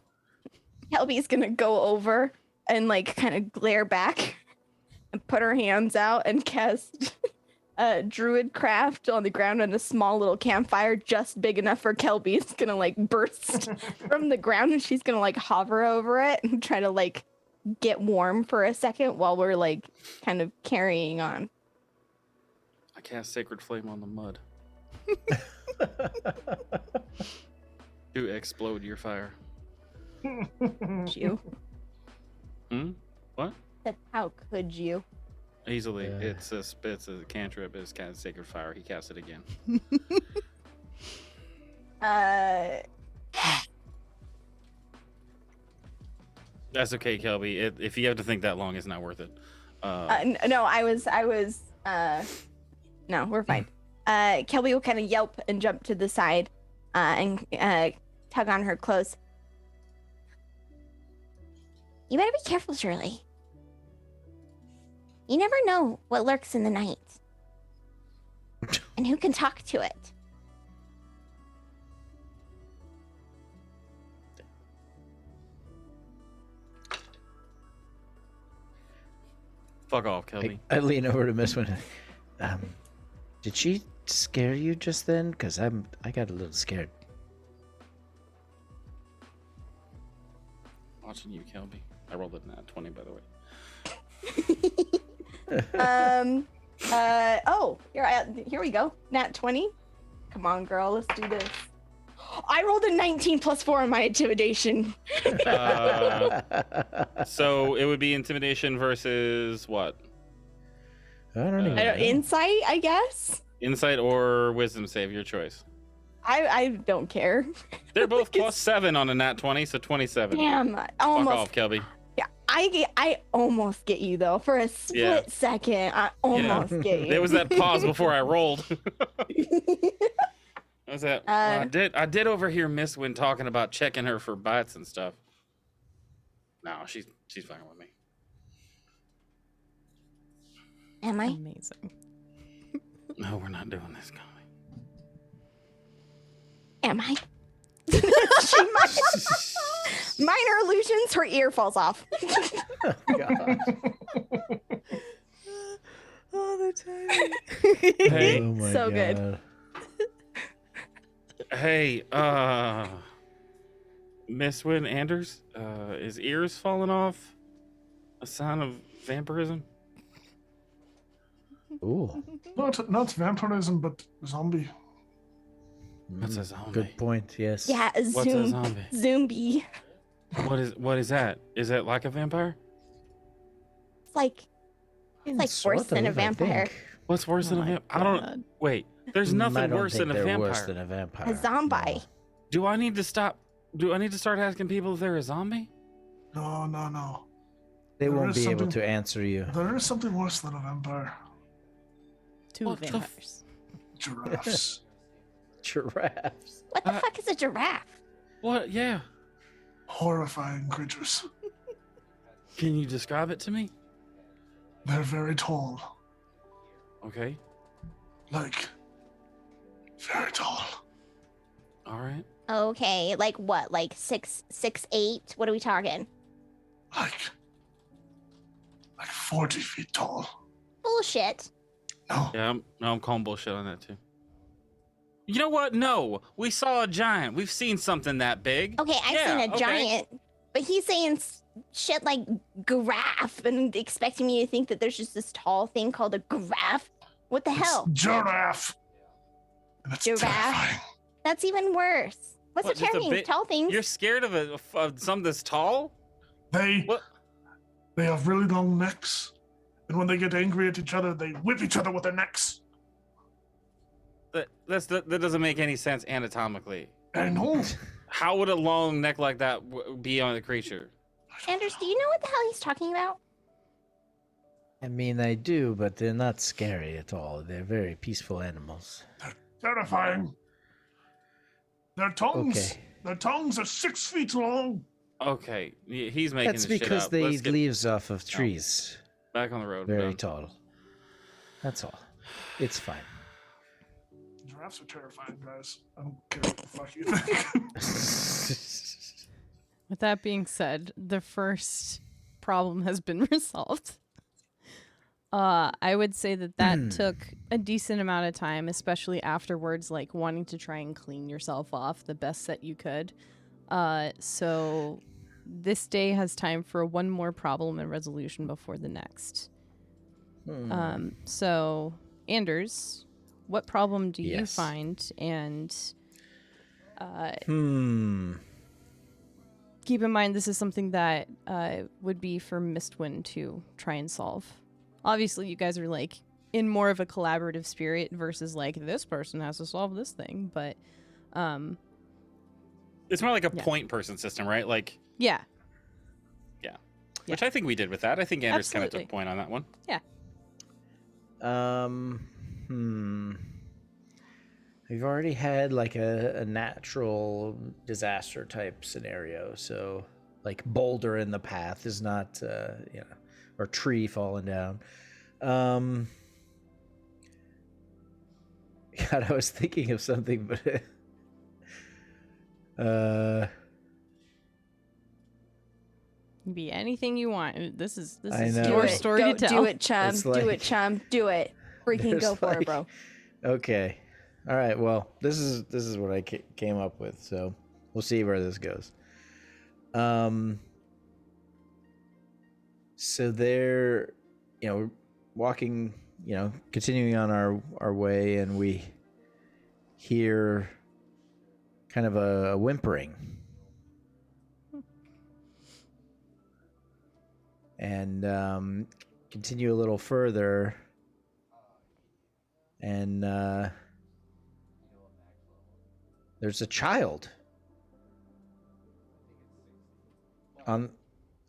Kelby's gonna go over and like kind of glare back and put her hands out and cast druid craft on the ground on a small little campfire just big enough for Kelby. It's gonna like burst from the ground and she's gonna like hover over it and try to like get warm for a second while we're like kind of carrying on. I cast Sacred Flame on the mud to explode your fire. You. What? How could you? Easily. It's a cantrip. It's cast Sacred Fire. He cast it again. That's okay, Kelby. If you have to think that long, it's not worth it. No, I was no, we're fine. Kelby will kind of yelp and jump to the side and tug on her clothes. You better be careful, Shirley. You never know what lurks in the night. And who can talk to it. Fuck off, Kelby. I lean over to Miss One. Did she scare you just then? Because I got a little scared. Watching you, Kelby. I rolled a nat 20, by the way. Here we go. Nat 20. Come on, girl, let's do this. I rolled a 19 plus 4 on my intimidation. So it would be intimidation versus what? I don't even know. Insight, I guess. Insight or wisdom save, your choice. I don't care. They're both plus 7 on a nat 20, so 27. Damn, Fuck almost. off, Kelby. Yeah, I almost get you though. For a split second, I almost get you. There was that pause before I rolled. What was that? I did overhear Miss Wynn talking about checking her for bites and stuff. No, she's fucking with me. Am I? Amazing. No, we're not doing this, Kelby. Am I? She might. Minor illusions, her ear falls off. God. Oh, the timing. Hey. Oh my So good. God. Hey, Miss Wynn Anders, his ears falling off a sign of vampirism? Ooh. Not vampirism, but zombie. What's a zombie? Good point. Yes. Yeah, What's a zombie? Zombie. What is that? Is that like a vampire? It's like worse Sort than a of, I vampire. think. What's worse than a my vampire? I don't. God. Wait. There's nothing I don't worse think than a they're vampire. Worse than a vampire. A zombie. No. Do I need to stop? Do I need to start asking people if they're a zombie? No. They There won't is be able something- to answer you. There is something worse than a vampire. Two What the f- vampires. Giraffes. Giraffes. What the fuck is a giraffe? What? Yeah. Horrifying creatures. Can you describe it to me? They're very tall. Okay. Like, very tall. All right. Okay, like what? Like 6'8"? What are we talking? Like 40 feet tall. Bullshit. No. Yeah. I'm calling bullshit on that too. You know what? No, we saw a giant. We've seen something that big. Okay, I've Yeah, seen a okay. giant, but he's saying shit like giraffe and expecting me to think that there's just this tall thing called a giraffe. What the hell? It's giraffe. And it's Giraffe? terrifying. That's even worse. What's What, the just a terrifying? bit- Tall things. You're scared of something that's tall? They What? they have really long necks. And when they get angry at each other, they whip each other with their necks. That doesn't make any sense anatomically. I know. How would a long neck like that be on a creature? Anders, do you know what the hell he's talking about? I mean, I do, but they're not scary at all. They're very peaceful animals. Terrifying. Their tongues. Okay. Their tongues are 6 feet long. Okay, he's making That's this shit because up. they Let's eat get leaves off of trees. back on the road. Very Done. tall. That's all. It's fine. Giraffes are terrifying, guys. I don't care what the fuck you think. With that being said, the first problem has been resolved. I would say that took a decent amount of time, especially afterwards, like wanting to try and clean yourself off the best that you could. So this day has time for one more problem and resolution before the next. So Anders, what problem do you Yes. find? And Hmm. keep in mind this is something that would be for Mistwind to try and solve. Obviously, you guys are like in more of a collaborative spirit versus like this person has to solve this thing, but It's more like a Yeah. point person system, right? Like, yeah. which I think we did with that. I think Anders kind of Absolutely. took point on that one. We've already had like a natural disaster type scenario, so like boulder in the path is not, or tree falling down. God, I was thinking of something, but Be anything you want. This is I know. your Do it. story Go, to tell. do it, chum. It's Do like- it, chum. Do it. Freaking There's go for it, like- bro. Okay. All right. Well, this is what I came up with. So we'll see where this goes. So they're, walking, continuing on our way, and we hear kind of a whimpering. And continue a little further, and there's a child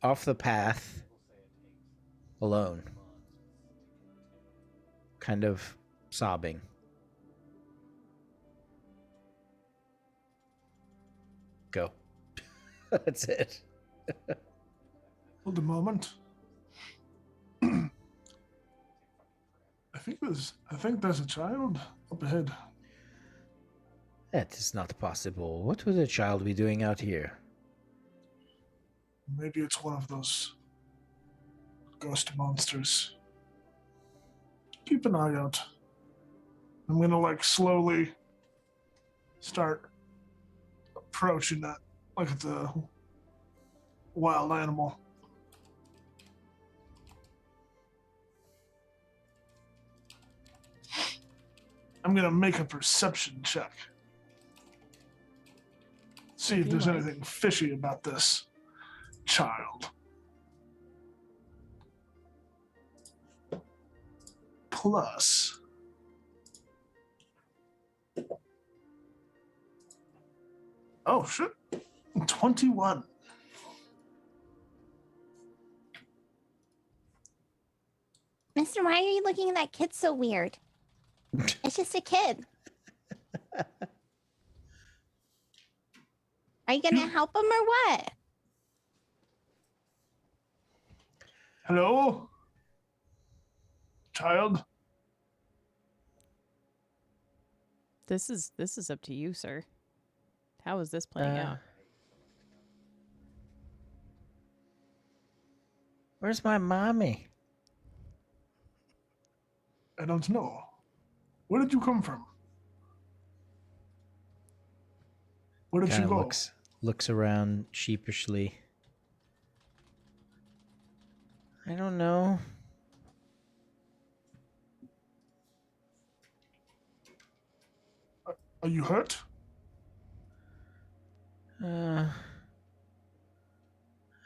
off the path, alone, kind of sobbing. Go. That's it. Hold a moment. I think there's a child up ahead. That is not possible. What would a child be doing out here? Maybe it's one of those ghost monsters. Keep an eye out. I'm gonna slowly start approaching that, like it's a wild animal. I'm gonna make a perception check. See if there's anything fishy about this child. Plus. Oh shit. 21. Mister, why are you looking at that kid so weird? It's just a kid. Are you gonna help him or what? Hello? Child? This is up to you, sir. How is this playing out? Where's my mommy? I don't know. Where did you come from? Where did you Kind go? of looks around sheepishly. I don't know. Are you hurt?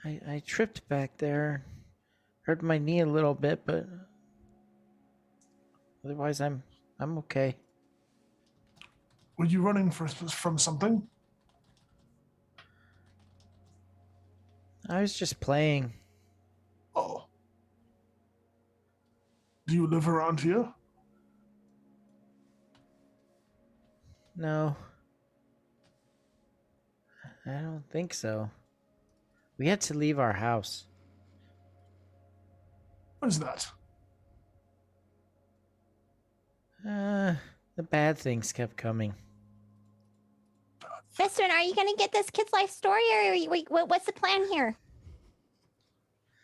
I tripped back there. Hurt my knee a little bit, but otherwise I'm okay. Were you running from something? I was just playing. Oh. Do you live around here? No. I don't think so. We had to leave our house. What is that? The bad things kept coming. Mister, are you gonna get this kid's life story, or what's the plan here?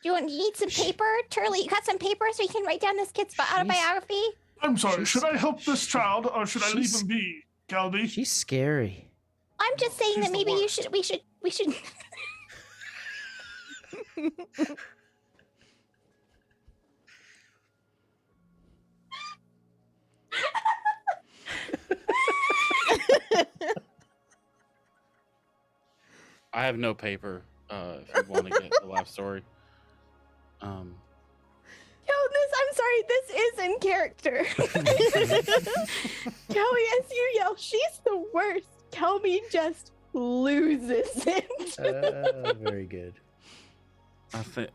You need some paper, Turley? You got some paper so you can write down this kid's autobiography? I'm sorry. She's- Should I help this child, or should I leave she's- him be, Kelby? She's scary. I'm just saying She's that the maybe worst. we should. I have no paper. If you want to get the life story. I'm sorry, this is in character. Kelby, as you yell, she's the worst. Kelby just loses it. Very good. I think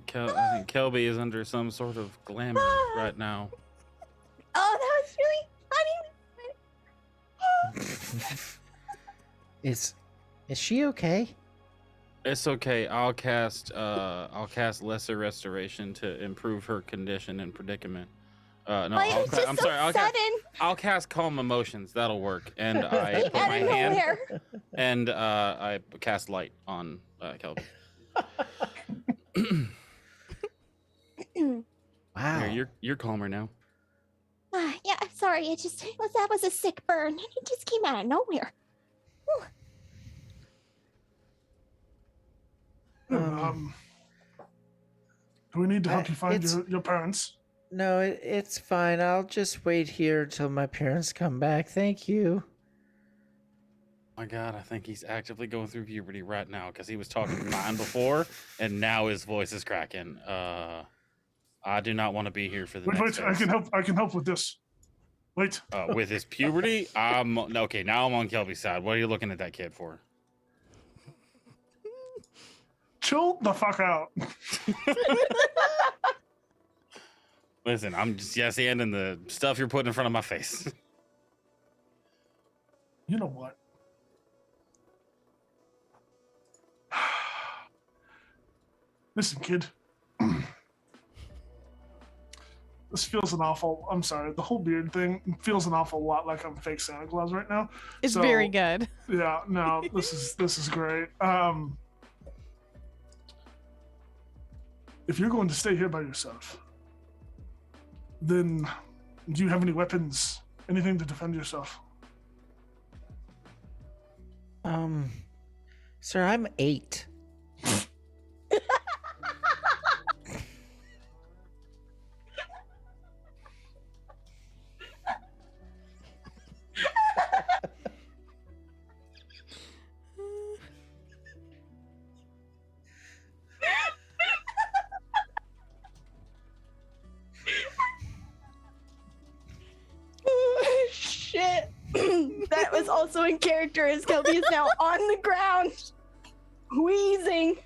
Kelby is under some sort of glamour right now. Oh, that was really funny. Is she okay? It's okay. I'll cast lesser restoration to improve her condition and predicament. No, Why I'll, was just I'm so sorry. sudden? I'll cast calm emotions. That'll work. And I put my Out of hand nowhere. and I cast light on Kelby. Wow. Here, you're calmer now. Yeah, sorry. That was a sick burn. It just came out of nowhere. Do we need to help you find it's- your parents? No, it's fine. I'll just wait here till my parents come back. Thank you. My God, I think he's actively going through puberty right now because he was talking fine before, and now his voice is cracking. I do not want to be here for the Wait, next I phase. can help. I can help with this. Wait. With his puberty, okay. Now I'm on Kelby's side. What are you looking at that kid for? Chill the fuck out. Listen, I'm just yes-anding the stuff you're putting in front of my face. You know what? Listen, kid. This feels an awful. I'm sorry. The whole beard thing feels an awful lot like I'm fake Santa Claus right now. It's So, very good. Yeah. No. This is great. If you're going to stay here by yourself, then do you have any weapons? Anything to defend yourself? Sir, I'm 8. Shit. That was also in character as Kelby is now on the ground, wheezing.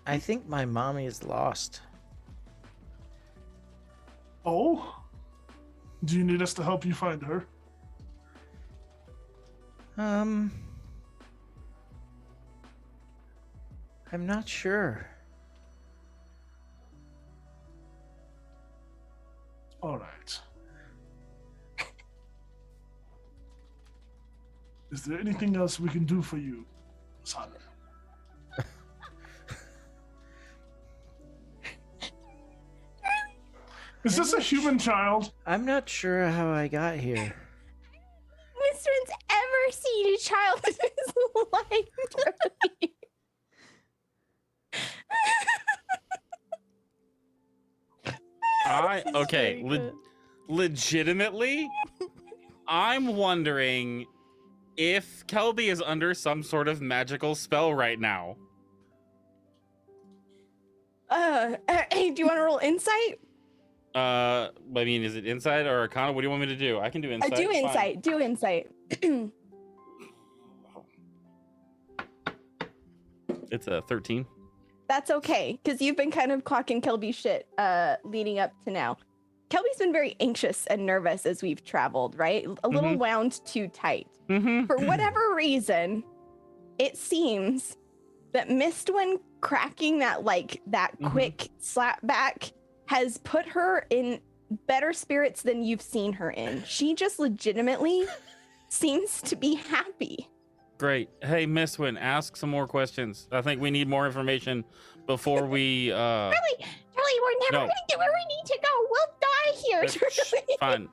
I think my mommy is lost. Oh? Do you need us to help you find her? I'm not sure. All right. Is there anything else we can do for you, son? Is this a human child? I'm not sure how I got here. Mister's ever seen a child in his life. Turley. Okay, very good. legitimately, I'm wondering if Kelby is under some sort of magical spell right now. Hey, do you want to roll insight? I mean, is it insight or arcana? What do you want me to do? I can do insight. Do it's fine. insight. Do insight. It's a 13. That's okay, because you've been kind of clocking Kelby's shit leading up to now. Kelby's been very anxious and nervous as we've traveled, right? A little wound too tight. For whatever reason, it seems that Mistwin cracking that quick slap back has put her in better spirits than you've seen her in. She just legitimately seems to be happy. Great. Hey, Mistwin, ask some more questions. I think we need more information before we... Charlie, we're never going to get where we need to go. We'll die here, Charlie.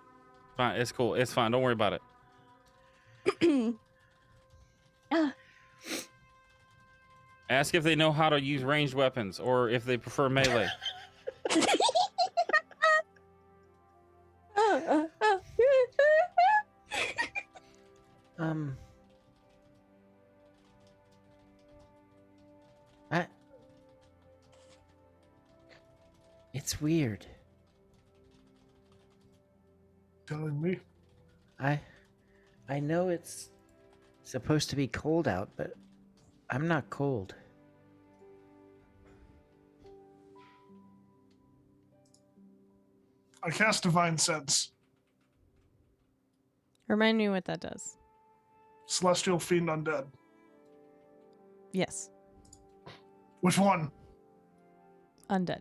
Fine. It's cool. It's fine. Don't worry about it. Ask if they know how to use ranged weapons or if they prefer melee. It's weird. Telling me? I know it's supposed to be cold out, but I'm not cold. I cast Divine Sense. Remind me what that does. Celestial Fiend Undead. Yes. Which one? Undead.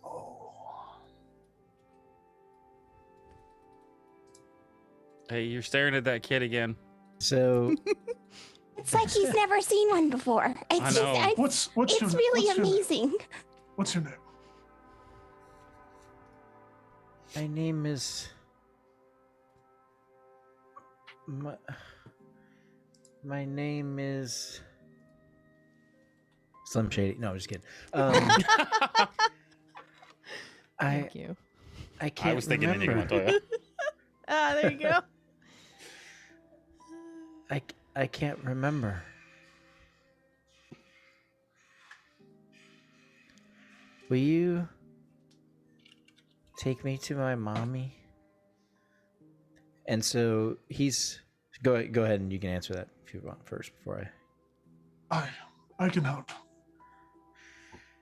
Oh. Hey, you're staring at that kid again. So It's like he's never seen one before. I know. What's It's your, really what's your name? amazing. What's your name? my name is my name is Slim Shady. No, I'm just kidding. Thank you. I can't I was thinking remember. Inigo Montoya. Ah, there you go. I can't remember. Will you take me to my mommy? And so he's go ahead and you can answer that if you want first before I can help.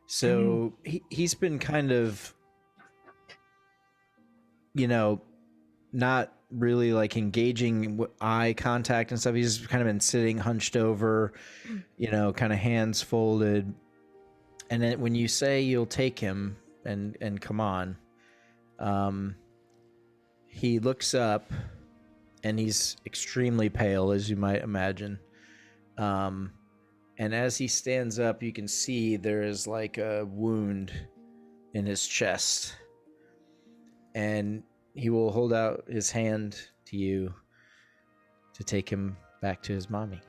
So he's been kind of, not really like engaging eye contact and stuff. He's kind of been sitting hunched over, kind of hands folded. And then when you say you'll take him and come on, he looks up and he's extremely pale, as you might imagine. And as he stands up, you can see there is like a wound in his chest. And he will hold out his hand to you to take him back to his mommy.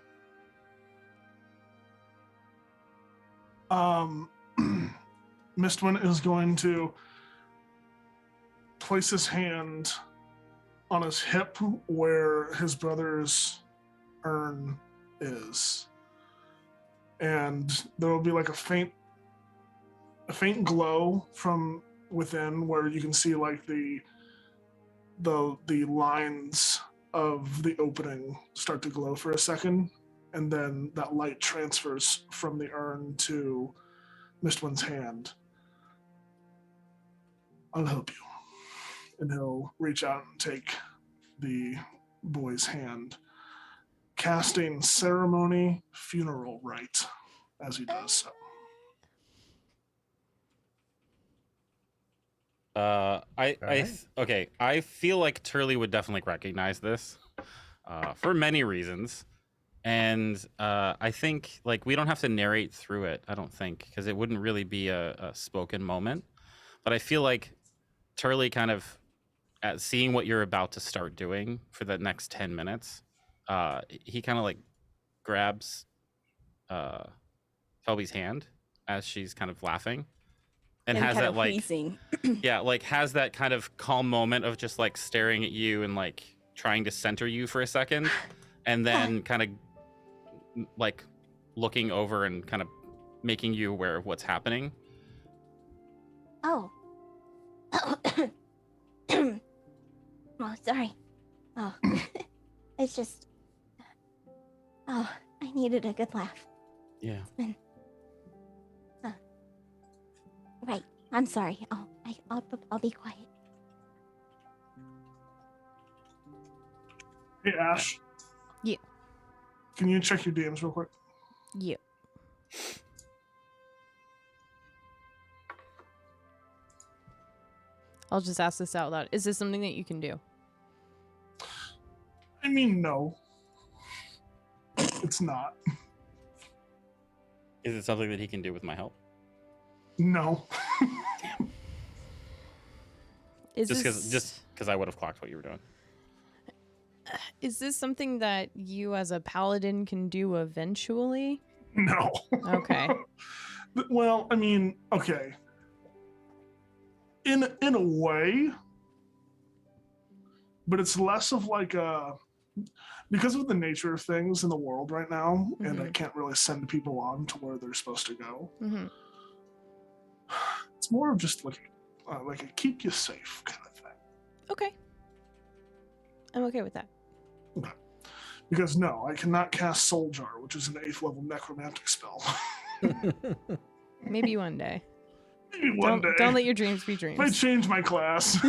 Mistwin is going to place his hand on his hip where his brother's urn is. And there will be like a faint glow from within where you can see like the lines of the opening start to glow for a second, and then that light transfers from the urn to Mistwin's hand. I'll help you. And he'll reach out and take the boy's hand, casting Ceremony Funeral Rite as he does so. I feel like Turley would definitely recognize this for many reasons. And I think like we don't have to narrate through it, I don't think, because it wouldn't really be a spoken moment. But I feel like Turley kind of at seeing what you're about to start doing for the next 10 minutes, he kind of like grabs Kelby's hand as she's kind of laughing. And has that like wheezing. Yeah, like has that kind of calm moment of just like staring at you and like trying to center you for a second, and then kind of like looking over and kind of making you aware of what's happening. Oh. Oh, sorry. Oh. It's just. Oh, I needed a good laugh. Yeah. It's been. Right. I'm sorry. I'll be quiet. Hey, Ash. Yeah. Can you check your DMs real quick? Yeah. I'll just ask this out loud. Is this something that you can do? I mean, no. It's not. Is it something that he can do with my help? No. Is Just this because I would have clocked what you were doing. is this something that you as a paladin can do eventually? No. Okay. Well, I mean, okay. In a way, but it's less of like a, because of the nature of things in the world right now, and I can't really send people on to where they're supposed to go. Mm-hmm. It's more of just like a keep you safe kind of thing. Okay. I'm okay with that. Because no, I cannot cast Soul Jar, which is an 8th level necromantic spell. Maybe one day. Maybe one day. Don't let your dreams be dreams. If I change my class.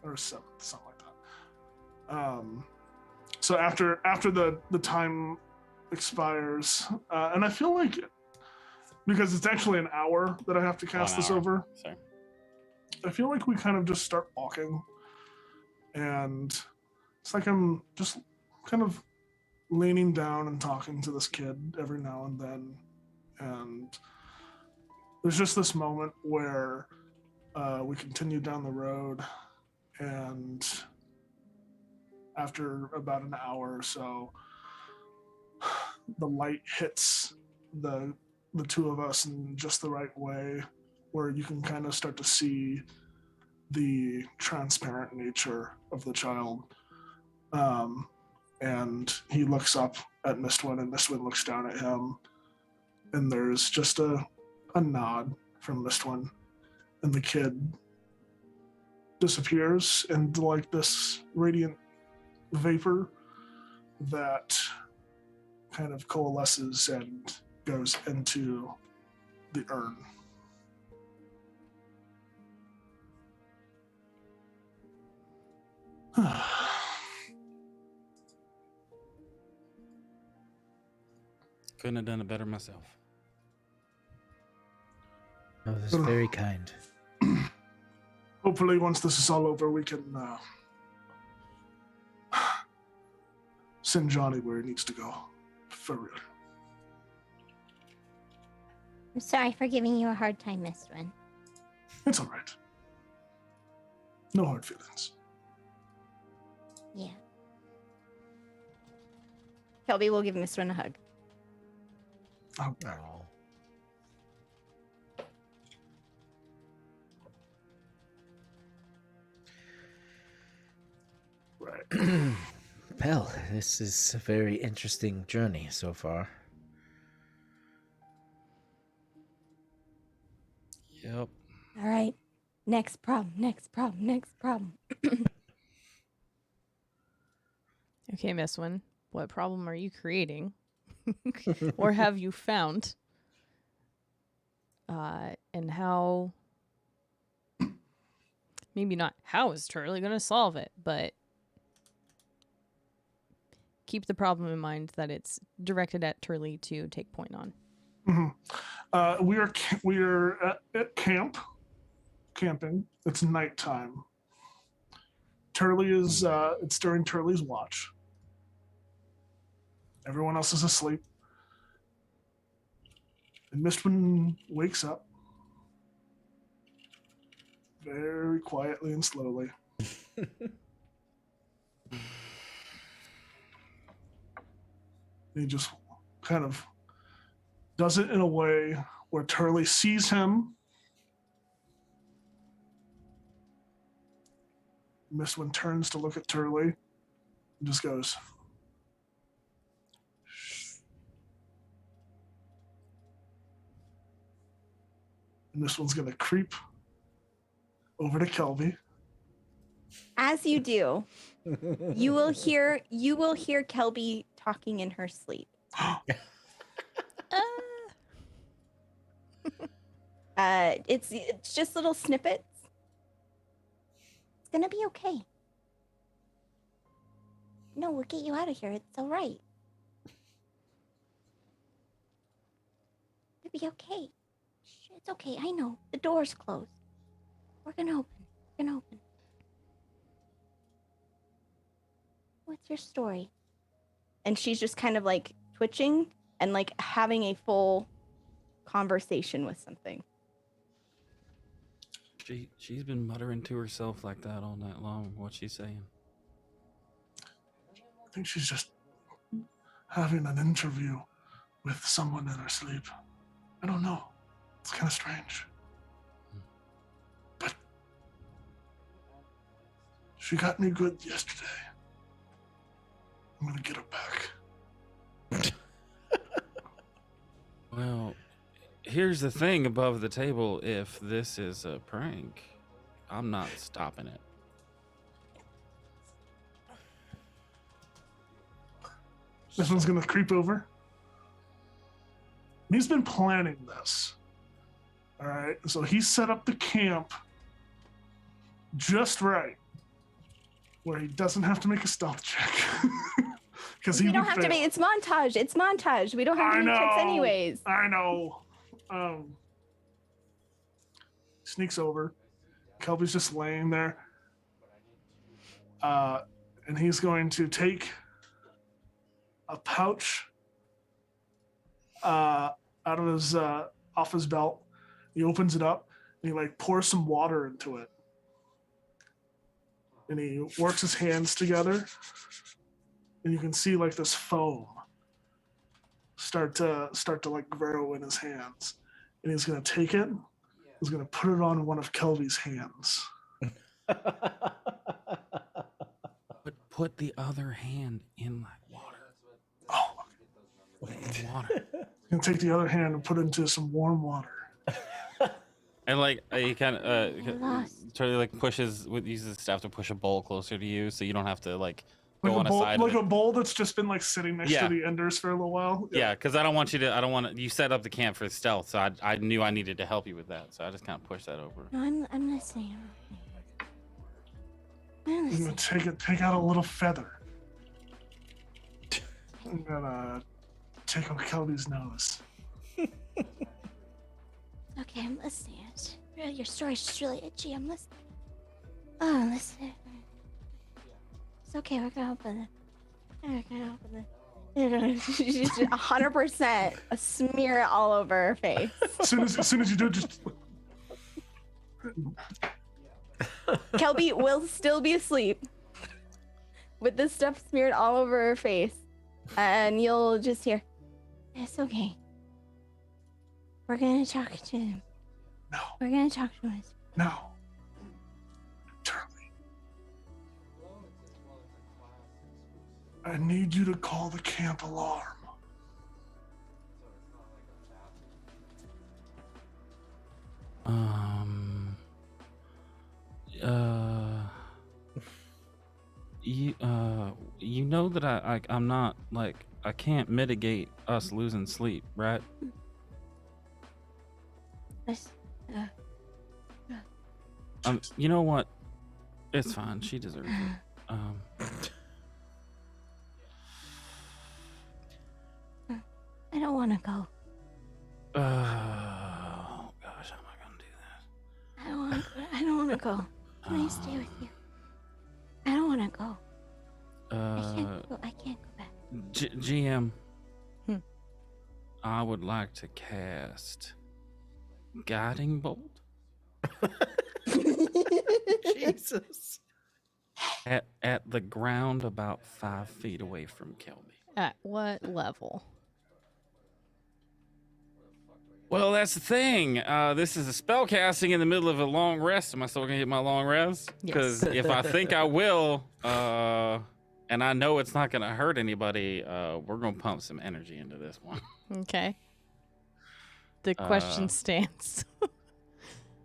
Or something like that. So after the time expires, and I feel like, because it's actually an hour that I have to cast this over, Sorry. I feel like we kind of just start walking, and it's like I'm just kind of leaning down and talking to this kid every now and then, and there's just this moment where we continue down the road, and after about an hour or so, the light hits the two of us in just the right way, where you can kind of start to see the transparent nature of the child. And he looks up at Mistwind, and Mistwind looks down at him, and there's just a nod from Mistwind, and the kid disappears into like this radiant vapor that kind of coalesces and goes into the urn. Couldn't have done it better myself. Oh, that's very kind. Hopefully, once this is all over, we can send Johnny where he needs to go. For real. I'm sorry for giving you a hard time, Mistwind. It's all right. No hard feelings. Yeah. Kelby will give Mistwind a hug. Okay. Oh. Right. Well, this is a very interesting journey so far. Yep. All right. Next problem. Okay, Mistwind. What problem are you creating? Or have you found? And how... Maybe not how is Turley going to solve it, but keep the problem in mind that it's directed at Turley to take point on. Mm-hmm. We are at camping. It's nighttime. Turley is it's during Turley's watch. Everyone else is asleep. And Mistwind wakes up very quietly and slowly. He just kind of does it in a way where Turley sees him. Mistwind turns to look at Turley and just goes, "Shh." And this one's going to creep over to Kelby As you do, you will hear Kelby talking in her sleep. It's just little snippets. It's gonna be okay. No, we'll get you out of here. It's all right. It'll be okay. Shh, it's okay. I know. The door's closed. We're gonna open. What's your story? And she's just kind of like twitching and like having a full conversation with something. She's been muttering to herself like that all night long. What's she saying? I think she's just having an interview with someone in her sleep. I don't know. It's kind of strange. But she got me good yesterday. I'm gonna get her back. Well, here's the thing above the table. If this is a prank, I'm not stopping it. This one's gonna creep over. He's been planning this. All right, so he set up the camp just right, where he doesn't have to make a stealth check. Because We don't have to make it's montage. It's montage. We don't have to make checks anyways. I know. Sneaks over. Kelby's just laying there. And he's going to take a pouch out of his off his belt. He opens it up and he like pours some water into it. And he works his hands together. And you can see like this foam start to like grow in his hands. And he's gonna take it. He's gonna put it on one of Kelby's hands. Put the other hand in that water. Oh, Water. he's gonna take the other hand and put it into some warm water. And like he kind of lost. Charlie like uses his staff to push a bowl closer to you, so you don't have to like Like go a on a bowl, side. like of a it. bowl that's just been like sitting next Yeah. to the enders for a little while. Yeah, because I don't want you to. I don't want to. You set up the camp for stealth, so I knew I needed to help you with that, so I just kind of pushed that over. No, I'm listening. I'm He's gonna listening. take out a little feather. I'm gonna take on Kelby's nose. Okay, I'm listening. Your story's just really itchy. I'm listening. Oh, I'm listening. It's okay. We're gonna open it. We're gonna open it. She's 100% a smear all over her face. As soon as you do it, just Kelby will still be asleep with this stuff smeared all over her face. And you'll just hear, It's okay. We're gonna talk to him. no, We're gonna talk to him. no. Charlie, I need you to call the camp alarm. You know that I'm not like I can't mitigate us losing sleep, right? Let's, You know what? It's fine. She deserves it. I don't want to go. Oh gosh, how am I gonna do that? I don't want to go. Can I stay with you? I don't want to go. I can't go back. GM. Hmm. I would like to cast Guiding Bolt Jesus. at the ground about 5 feet away from Kelby. At what level? Well, that's the thing. This is a spell casting in the middle of a long rest. Am I still gonna get my long rest? Because Yes. if I think I will, and I know it's not gonna hurt anybody, we're gonna pump some energy into this one. Okay. The question stands.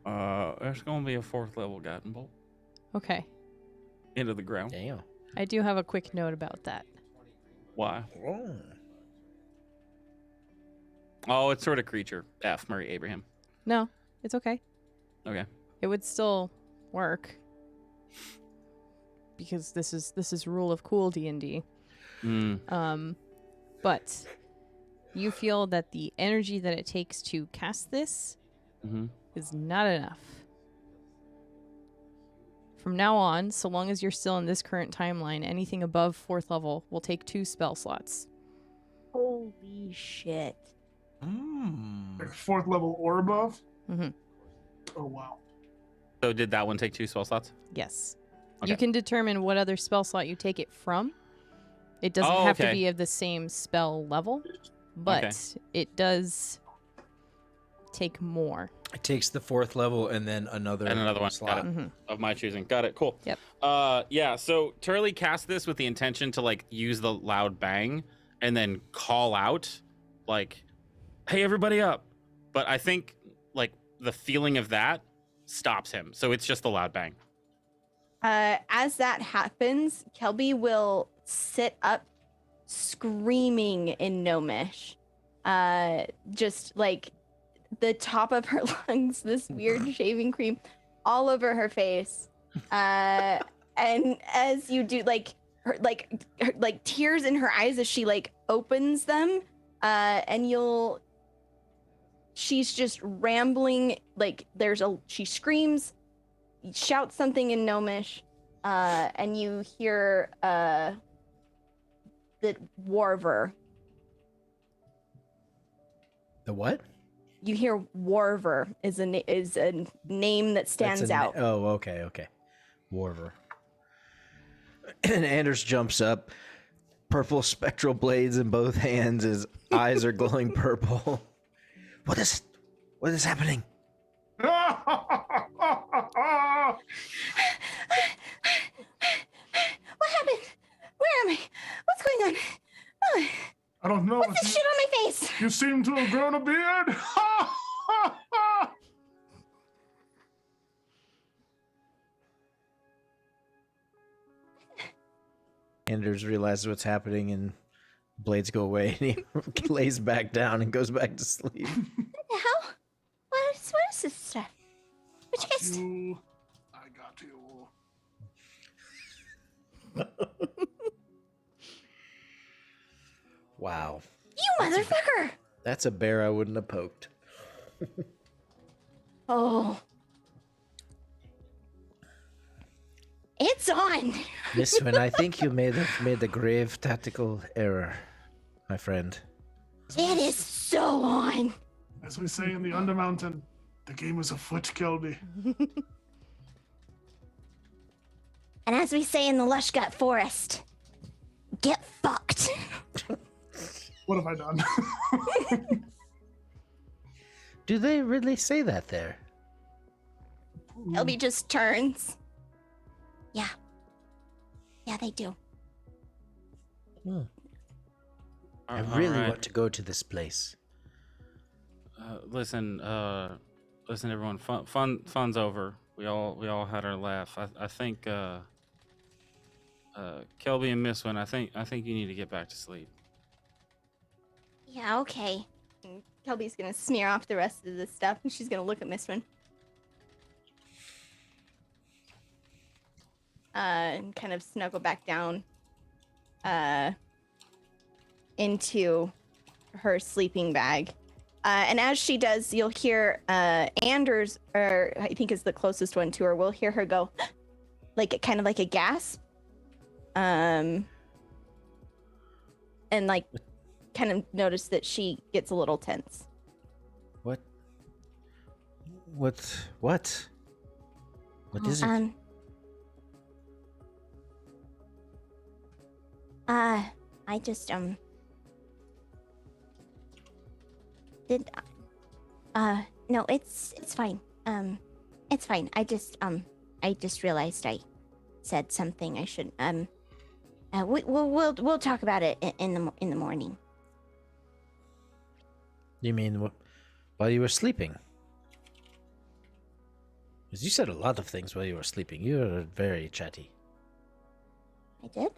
There's gonna be a 4th level guiding bolt. Okay. into the ground. Damn. I do have a quick note about that. Why? Oh. Oh, it's sort of creature. F. Murray Abraham. No, it's okay. Okay. It would still work because this is rule of cool D&D. But you feel that the energy that it takes to cast this is not enough. From now on, so long as you're still in this current timeline, anything above 4th level will take 2 spell slots. Holy shit. Like 4th level or above? Mm-hmm. Oh, wow. So did that one take 2 spell slots? Yes. Okay. You can determine what other spell slot you take it from. It doesn't have to be of the same spell level, but it does take more. It takes the 4th level and then another one slot. Of my choosing. Got it. Cool. Yep. Yeah. So Turley cast this with the intention to like use the loud bang and then call out, like, "Hey, everybody up!" But I think like the feeling of that stops him. So it's just the loud bang. As that happens, Kelby will sit up, screaming in Gnomish, just like the top of her lungs, this weird shaving cream all over her face, and as you do, like her tears in her eyes as she like opens them, and she's just rambling, like she screams, shouts something in Gnomish, and you hear the Warver. The what? You hear Warver is a name that stands out. Oh, okay. Warver. And Anders jumps up, purple spectral blades in both hands. His eyes are glowing purple. What is happening? What happened? Where am I? What's going on? Oh, I don't know. what's this shit on my face? You seem to have grown a beard. Anders realizes what's happening and blades go away and he lays back down and goes back to sleep. What the hell? What is this stuff? Which guy's... I got you. Wow. You motherfucker! That's a bear I wouldn't have poked. Oh. It's on! Mistwin, I think you made a grave tactical error, my friend. It is so on! As we say in the Undermountain, the game is afoot, Kelby. And as we say in the Lushgut Forest, get fucked. What have I done? Do they really say that there? Kelby just turns. Yeah. Yeah, they do. I really want to go to this place. Listen, everyone. Fun's over. We all had our laugh. I think Kelby and Mistwin, I think you need to get back to sleep. Yeah, okay. And Kelby's gonna smear off the rest of the stuff, and she's gonna look at Mistwin. And kind of snuggle back down into her sleeping bag. And as she does, you'll hear Anders, or I think is the closest one to her, will hear her go, like kind of like a gasp. And like kind of notice that she gets a little tense. What is it? I just no, it's fine. It's fine. I just realized I said something I shouldn't. We'll talk about it in the morning. You mean while you were sleeping? Because you said a lot of things while you were sleeping. You were very chatty. I did?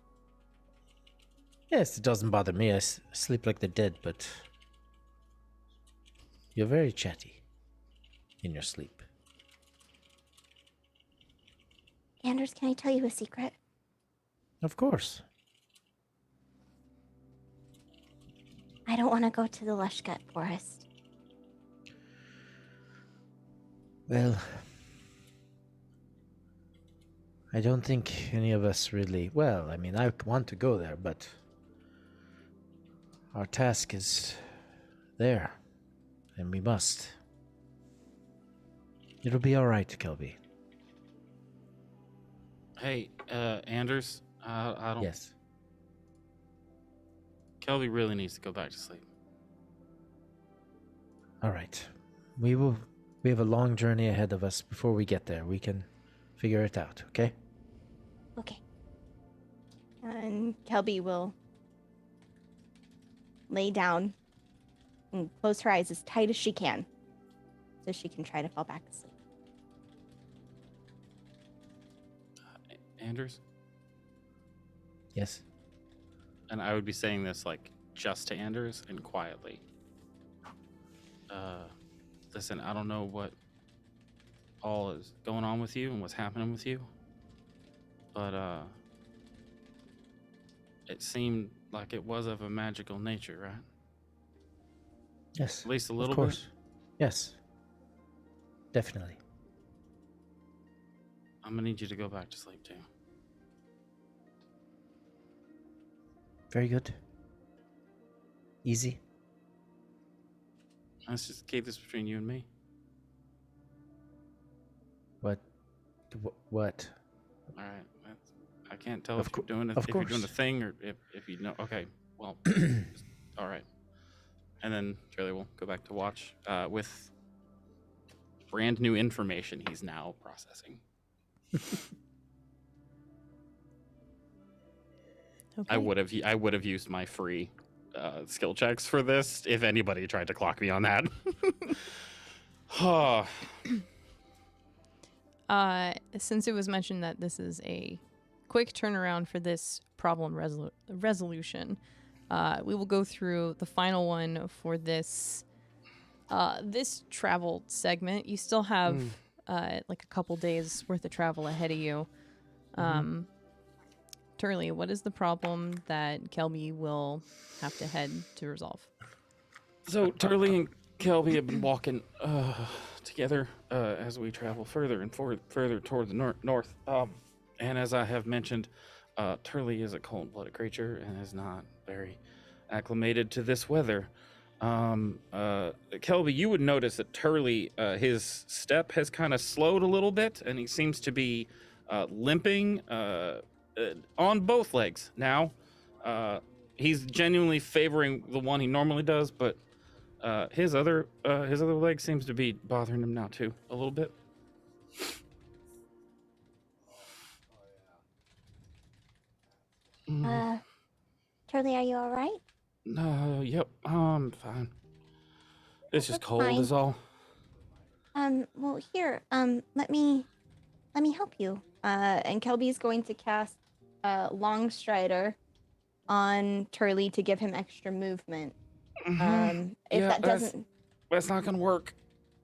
Yes, it doesn't bother me. I sleep like the dead, but you're very chatty in your sleep. Anders, can I tell you a secret? Of course. I don't want to go to the Lushgut Forest. Well, I don't think any of us really... Well, I mean, I want to go there, but our task is there, and we must. It'll be all right, Kelby. Hey, Anders, I don't. Yes. Kelby really needs to go back to sleep. All right. We have a long journey ahead of us. Before we get there, we can figure it out, okay? Okay. And Kelby will lay down and close her eyes as tight as she can so she can try to fall back asleep. Anders? Yes. And I would be saying this like just to Anders and quietly. Listen, I don't know what all is going on with you and what's happening with you, but it seemed like it was of a magical nature, right? Yes. At least a little of course. Yes. Definitely. I'm gonna need you to go back to sleep too. Very good. Easy. Let's just keep this between you and me. What? What? All right. I can't tell Of if you're doing of if you're doing the course. thing or if you know. Okay. Well. All right. And then Charlie will go back to watch with brand new information he's now processing. Okay. I would have used my free skill checks for this if anybody tried to clock me on that. Since it was mentioned that this is a quick turnaround for this problem resolution, we will go through the final one for this this travel segment. You still have like a couple days worth of travel ahead of you. Turley, what is the problem that Kelby will have to head to resolve? So Turley and Kelby have been walking together as we travel further and further toward the north. And as I have mentioned, Turley is a cold-blooded creature and is not very acclimated to this weather. Kelby, you would notice that Turley, his step has kind of slowed a little bit, and he seems to be limping on both legs now. He's genuinely favoring the one he normally does, but his other leg seems to be bothering him now too, a little bit. Charlie, are you all right? Yep, I'm fine. It's just That's cold fine. is all. Well, here, let me help you. And Kelby is going to cast Long Strider on Turley to give him extra movement. If Yeah, that doesn't... That's not gonna work.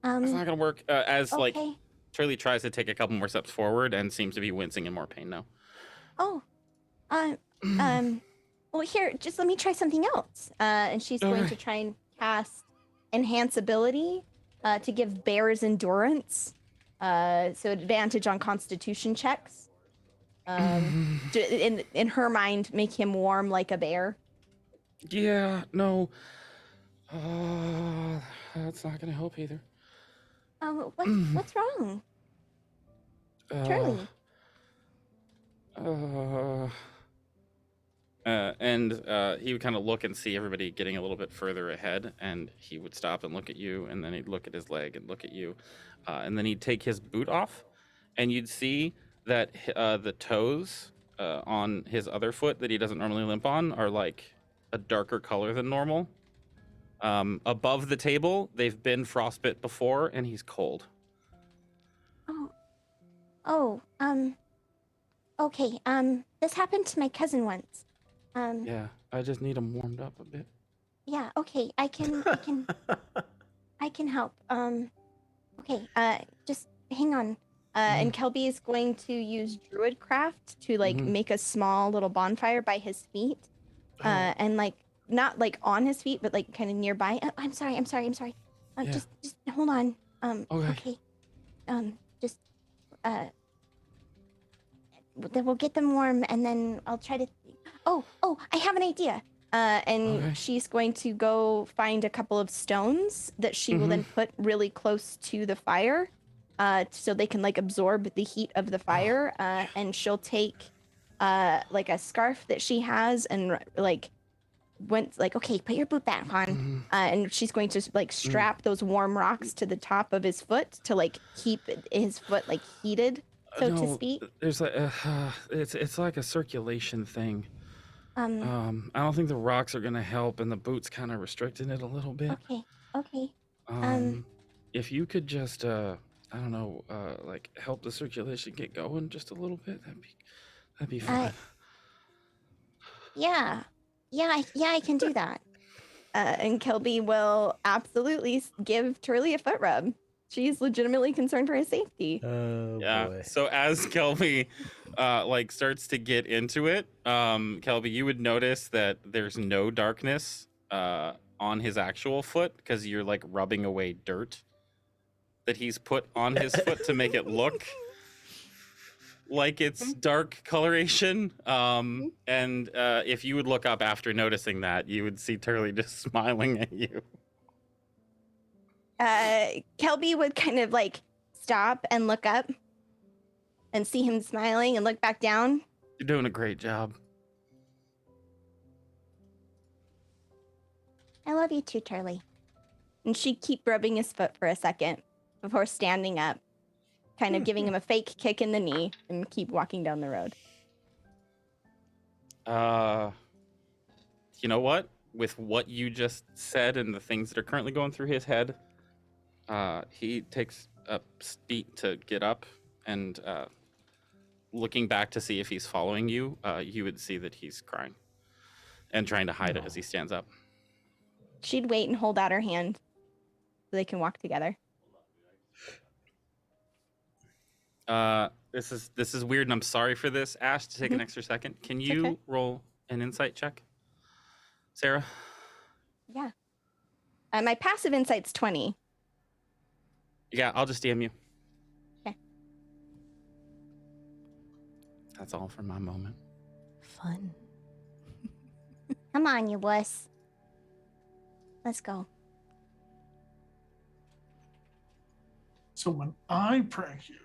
It's not gonna work. As like Okay. Turley tries to take a couple more steps forward and seems to be wincing in more pain now. Oh, Well, here, just let me try something else. And she's going to try and cast Enhance Ability to give bears endurance. So advantage on Constitution checks. To, in her mind, make him warm like a bear. Yeah, no. That's not gonna help either. what's wrong? Turley. He would kind of look and see everybody getting a little bit further ahead, and he would stop and look at you, and then he'd look at his leg and look at you, and then he'd take his boot off, and you'd see that the toes on his other foot that he doesn't normally limp on are like a darker color than normal. Above the table, they've been frostbit before, and he's cold. Okay. This happened to my cousin once. Yeah, I just need them warmed up a bit. Yeah. Okay. I can help. Okay. Just hang on. And Kelby is going to use Druidcraft to like make a small little bonfire by his feet, and like not like on his feet, but like kind of nearby. I'm sorry. Yeah. Just hold on. Okay. Just then we'll get them warm, and then I'll try to. Oh, I have an idea. And she's going to go find a couple of stones that she will then put really close to the fire, so they can like absorb the heat of the fire. And she'll take like a scarf that she has and like went like, okay, put your boot back on. And she's going to like strap those warm rocks to the top of his foot to like keep his foot like heated, so to speak. There's like it's like a circulation thing. I don't think the rocks are gonna help, and the boots kind of restricting it a little bit. Okay. If you could just I don't know, like help the circulation get going just a little bit, that'd be fine. Yeah, I can do that. And Kelby will absolutely give Turley a foot rub. She's legitimately concerned for his safety. Oh Yeah. boy. So as Kelby like starts to get into it, Kelby, you would notice that there's no darkness on his actual foot because you're like rubbing away dirt that he's put on his foot to make it look like it's dark coloration. And if you would look up after noticing that, you would see Turley just smiling at you. Kelby would kind of like stop and look up and see him smiling and look back down. You're doing a great job. I love you too, Turley. And she'd keep rubbing his foot for a second before standing up, kind of giving him a fake kick in the knee, and keep walking down the road. You know what? With what you just said and the things that are currently going through his head, he takes a beat to get up, and looking back to see if he's following you, you would see that he's crying and trying to hide it as he stands up. She'd wait and hold out her hand so they can walk together. This is weird, and I'm sorry for this, Ash, to take an extra second. Can you roll an insight check, Sarah? Yeah. My passive insight's 20. Yeah, I'll just DM you. Okay. That's all for my moment. Fun. Come on, you wuss. Let's go. So when I prank you,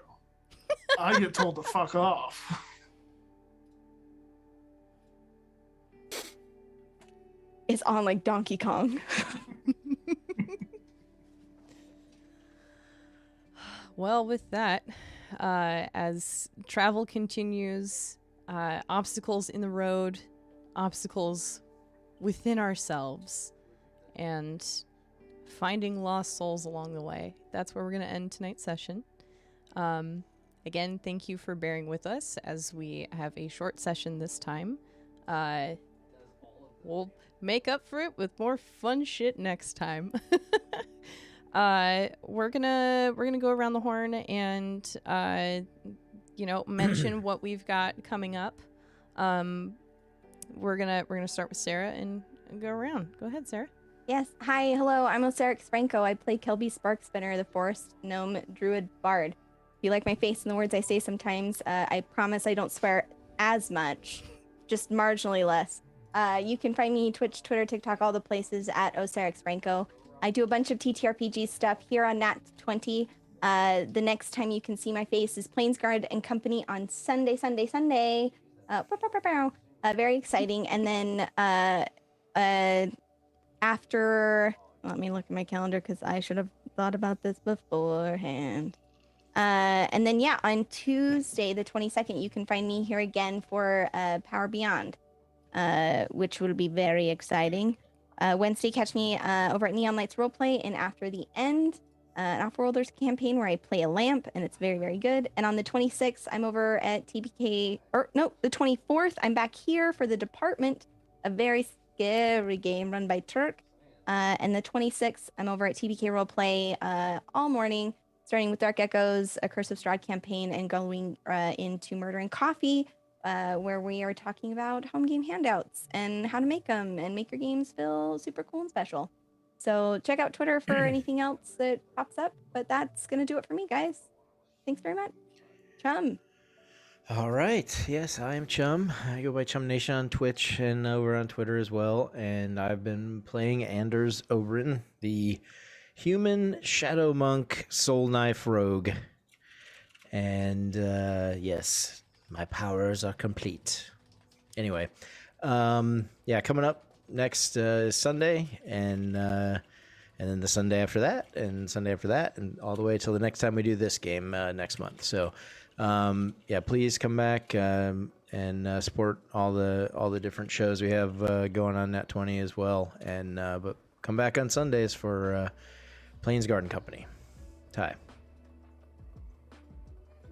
I get told to fuck off. It's on like Donkey Kong. Well, with that, as travel continues, obstacles in the road, obstacles within ourselves, and finding lost souls along the way. That's where we're going to end tonight's session. Again, thank you for bearing with us as we have a short session this time. We'll make up for it with more fun shit next time. We're gonna go around the horn and mention what we've got coming up. We're gonna start with Sarah and go around. Go ahead, Sarah. Yes. Hi. Hello. I'm Oseric Franco. I play Kelby Sparkspinner, the Forest Gnome Druid Bard. If you like my face and the words I say sometimes, I promise I don't swear as much, just marginally less. You can find me Twitch, Twitter, TikTok, all the places at Oseric Franco. I do a bunch of TTRPG stuff here on Nat 20. The next time you can see my face is Plainsguard and Company on Sunday. Very exciting. And then after, let me look at my calendar because I should have thought about this beforehand. And then, yeah, on Tuesday, the 22nd, you can find me here again for Power Beyond, which will be very exciting. Wednesday, catch me over at Neon Lights Roleplay and After the End. an Off-Worlders campaign where I play a lamp, and it's very, very good. And on the 26th, I'm over at TPK, or no, the 24th, I'm back here for The Department, a very scary game run by Turk. And the 26th, I'm over at TPK Roleplay all morning, starting with Dark Echoes, a Curse of Strahd campaign, and going into Murder and Coffee, where we are talking about home game handouts and how to make them and make your games feel super cool and special. So check out Twitter for anything else that pops up. But that's going to do it for me, guys. Thanks very much. Chum. All right. Yes, I am Chum. I go by Chum Nation on Twitch and over on Twitter as well. And I've been playing Anders Oberyn, the human shadow monk soul knife rogue. And yes, my powers are complete. Anyway, yeah, coming up next Sunday, and then the Sunday after that, and Sunday after that, and all the way till the next time we do this game next month. So, yeah, please come back and support all the different shows we have going on Nat 20 as well. And but come back on Sundays for Plains Garden Company. Ty.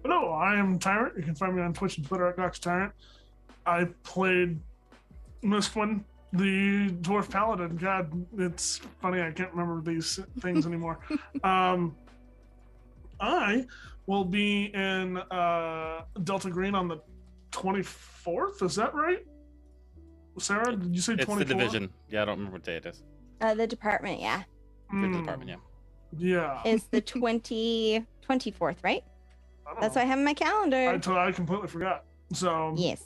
Hello, I am Tyrant. You can find me on Twitch and Twitter at GoxTyrant. I played Mistwin, the Dwarf Paladin. God, it's funny, I can't remember these things anymore. I will be in Delta Green on the 24th. Is that right? Sarah, did you say 24th? It's the division. Yeah, I don't remember what day it is. The department, yeah. The department, yeah. Yeah. It's the 24th, right? That's what I have in my calendar. I completely forgot. So Yes.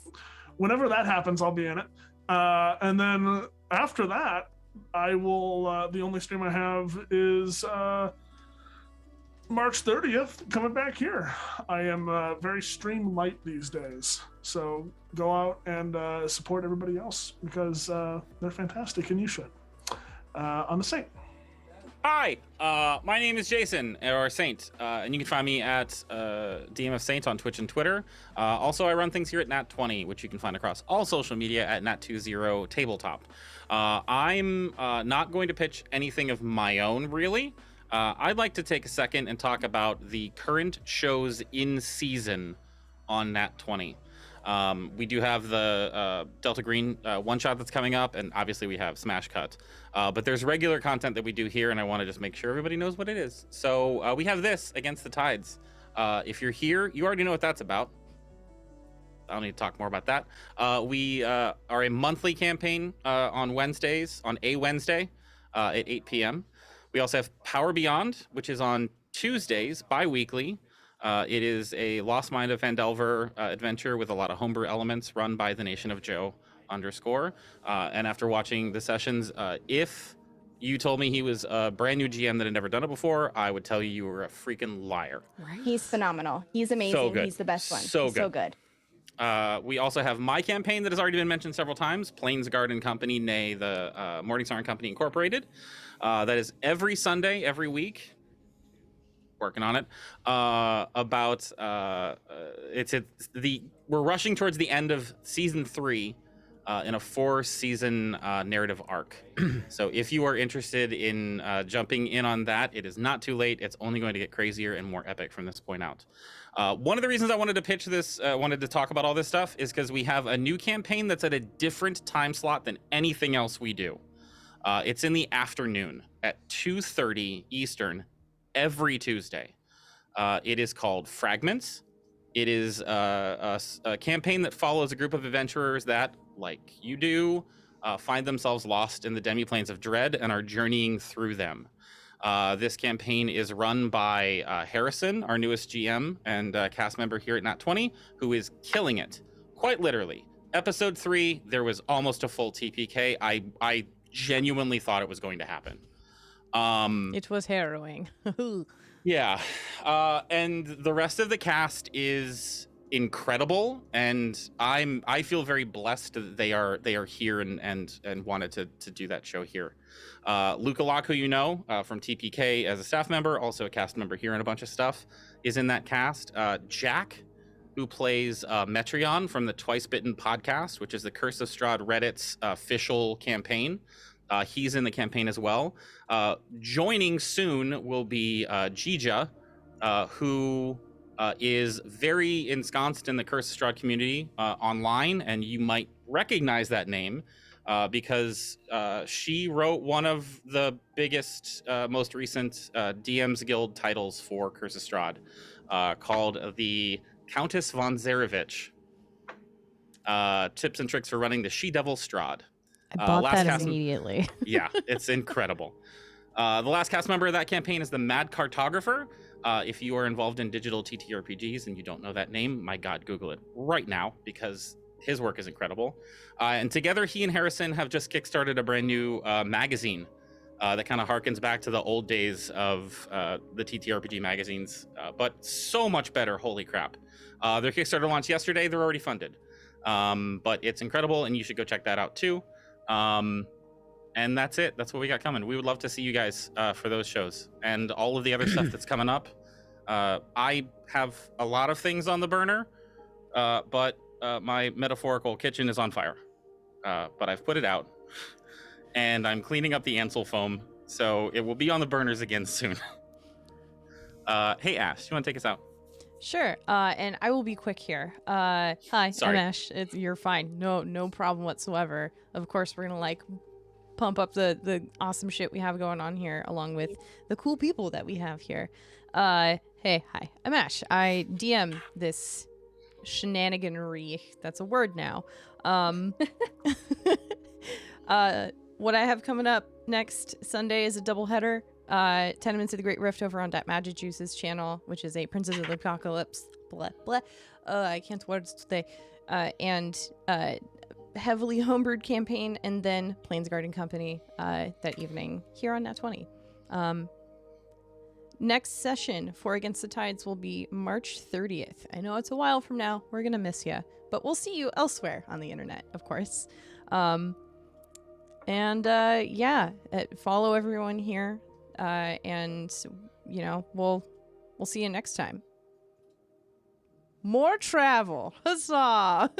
whenever that happens, I'll be in it. And then after that, I will. The only stream I have is March 30th, coming back here. I am very stream light these days, so go out and support everybody else because they're fantastic, and you should. On the Saint. Hi, my name is Jason, or Saint, and you can find me at DMF Saint on Twitch and Twitter. Also, I run things here at Nat20, which you can find across all social media at Nat20 Tabletop. I'm not going to pitch anything of my own, really. I'd like to take a second and talk about the current shows in season on Nat20. We do have the Delta Green one-shot that's coming up, and obviously we have Smash Cut. But there's regular content that we do here, and I want to just make sure everybody knows what it is. So we have this, Against the Tides. If you're here, you already know what that's about. I don't need to talk more about that. We are a monthly campaign on Wednesdays, on a Wednesday at 8 p.m. We also have Power Beyond, which is on Tuesdays, bi-weekly. It is a Lost Mind of Phandelver adventure with a lot of homebrew elements run by the Nation of Joe _. And after watching the sessions, if you told me he was a brand new GM that had never done it before, I would tell you you were a freaking liar. He's phenomenal. He's amazing. So good. He's the best one. So He's good. so good. We also have my campaign that has already been mentioned several times, Plains Garden Company, nay the Morningstar and Company Incorporated. That is every Sunday, every week. Working on it. We're rushing towards the end of season 3 in a 4-season narrative arc. So if you are interested in jumping in on that, it is not too late. It's only going to get crazier and more epic from this point out. One of the reasons I wanted to pitch this, wanted to talk about all this stuff, is because we have a new campaign that's at a different time slot than anything else we do. It's in the afternoon at 2:30 Eastern every Tuesday. It is called Fragments. It is a campaign that follows a group of adventurers that, like you do, find themselves lost in the demiplanes of dread and are journeying through them. This campaign is run by Harrison, our newest GM and cast member here at Nat20, who is killing it, quite literally. Episode 3, there was almost a full TPK. I genuinely thought it was going to happen. It was harrowing. Yeah, and the rest of the cast is incredible, and I feel very blessed that they are here and wanted to do that show here. Luca Locke, who you know from TPK as a staff member, also a cast member here and a bunch of stuff, is in that cast. Jack, who plays Metreon from the Twice Bitten podcast, which is the Curse of Strahd Reddit's official campaign. He's in the campaign as well. Joining soon will be Jija, who is very ensconced in the Curse of Strahd community online, and you might recognize that name because she wrote one of the biggest, most recent DM's Guild titles for Curse of Strahd, called the Countess von Zarevich. Tips and tricks for running the She-Devil Strahd. I bought last that cast- immediately. Yeah, it's incredible. The last cast member of that campaign is the Mad Cartographer. If you are involved in digital TTRPGs and you don't know that name, my God, Google it right now because his work is incredible. And together, he and Harrison have just kickstarted a brand new magazine that kind of harkens back to the old days of the TTRPG magazines, but so much better. Holy crap. Their Kickstarter launched yesterday. They're already funded. But it's incredible, and you should go check that out too. And that's it. That's what we got coming. We would love to see you guys for those shows and all of the other stuff that's coming up. I have a lot of things on the burner, but my metaphorical kitchen is on fire. But I've put it out, and I'm cleaning up the Ansel foam, so it will be on the burners again soon. Hey, Ash, you want to take us out? Sure. And I will be quick here. Hi, Sorry. I'm Ash. You're fine. No problem whatsoever. Of course, we're gonna pump up the awesome shit we have going on here, along with the cool people that we have here. Hey, hi, I'm Ash. I DM this shenaniganery. That's a word now. What I have coming up next Sunday is a doubleheader. Tenements of the Great Rift over on that Magic Juice's channel, which is a Princess of the Apocalypse. Blah blah. I can't words today. And heavily homebrewed campaign, and then Plains Garden Company that evening here on Nat 20. Next session for Against the Tides will be March 30th. I know it's a while from now. We're gonna miss you, but we'll see you elsewhere on the internet, of course. Follow everyone here. And we'll see you next time. More travel. Huzzah.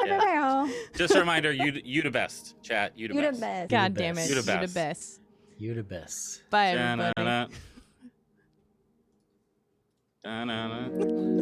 Yeah. Just a reminder, you the best, chat. You the best. God damn it. You the You the best. best. You the best. Bye, everybody. Da-na-na. Da-na-na.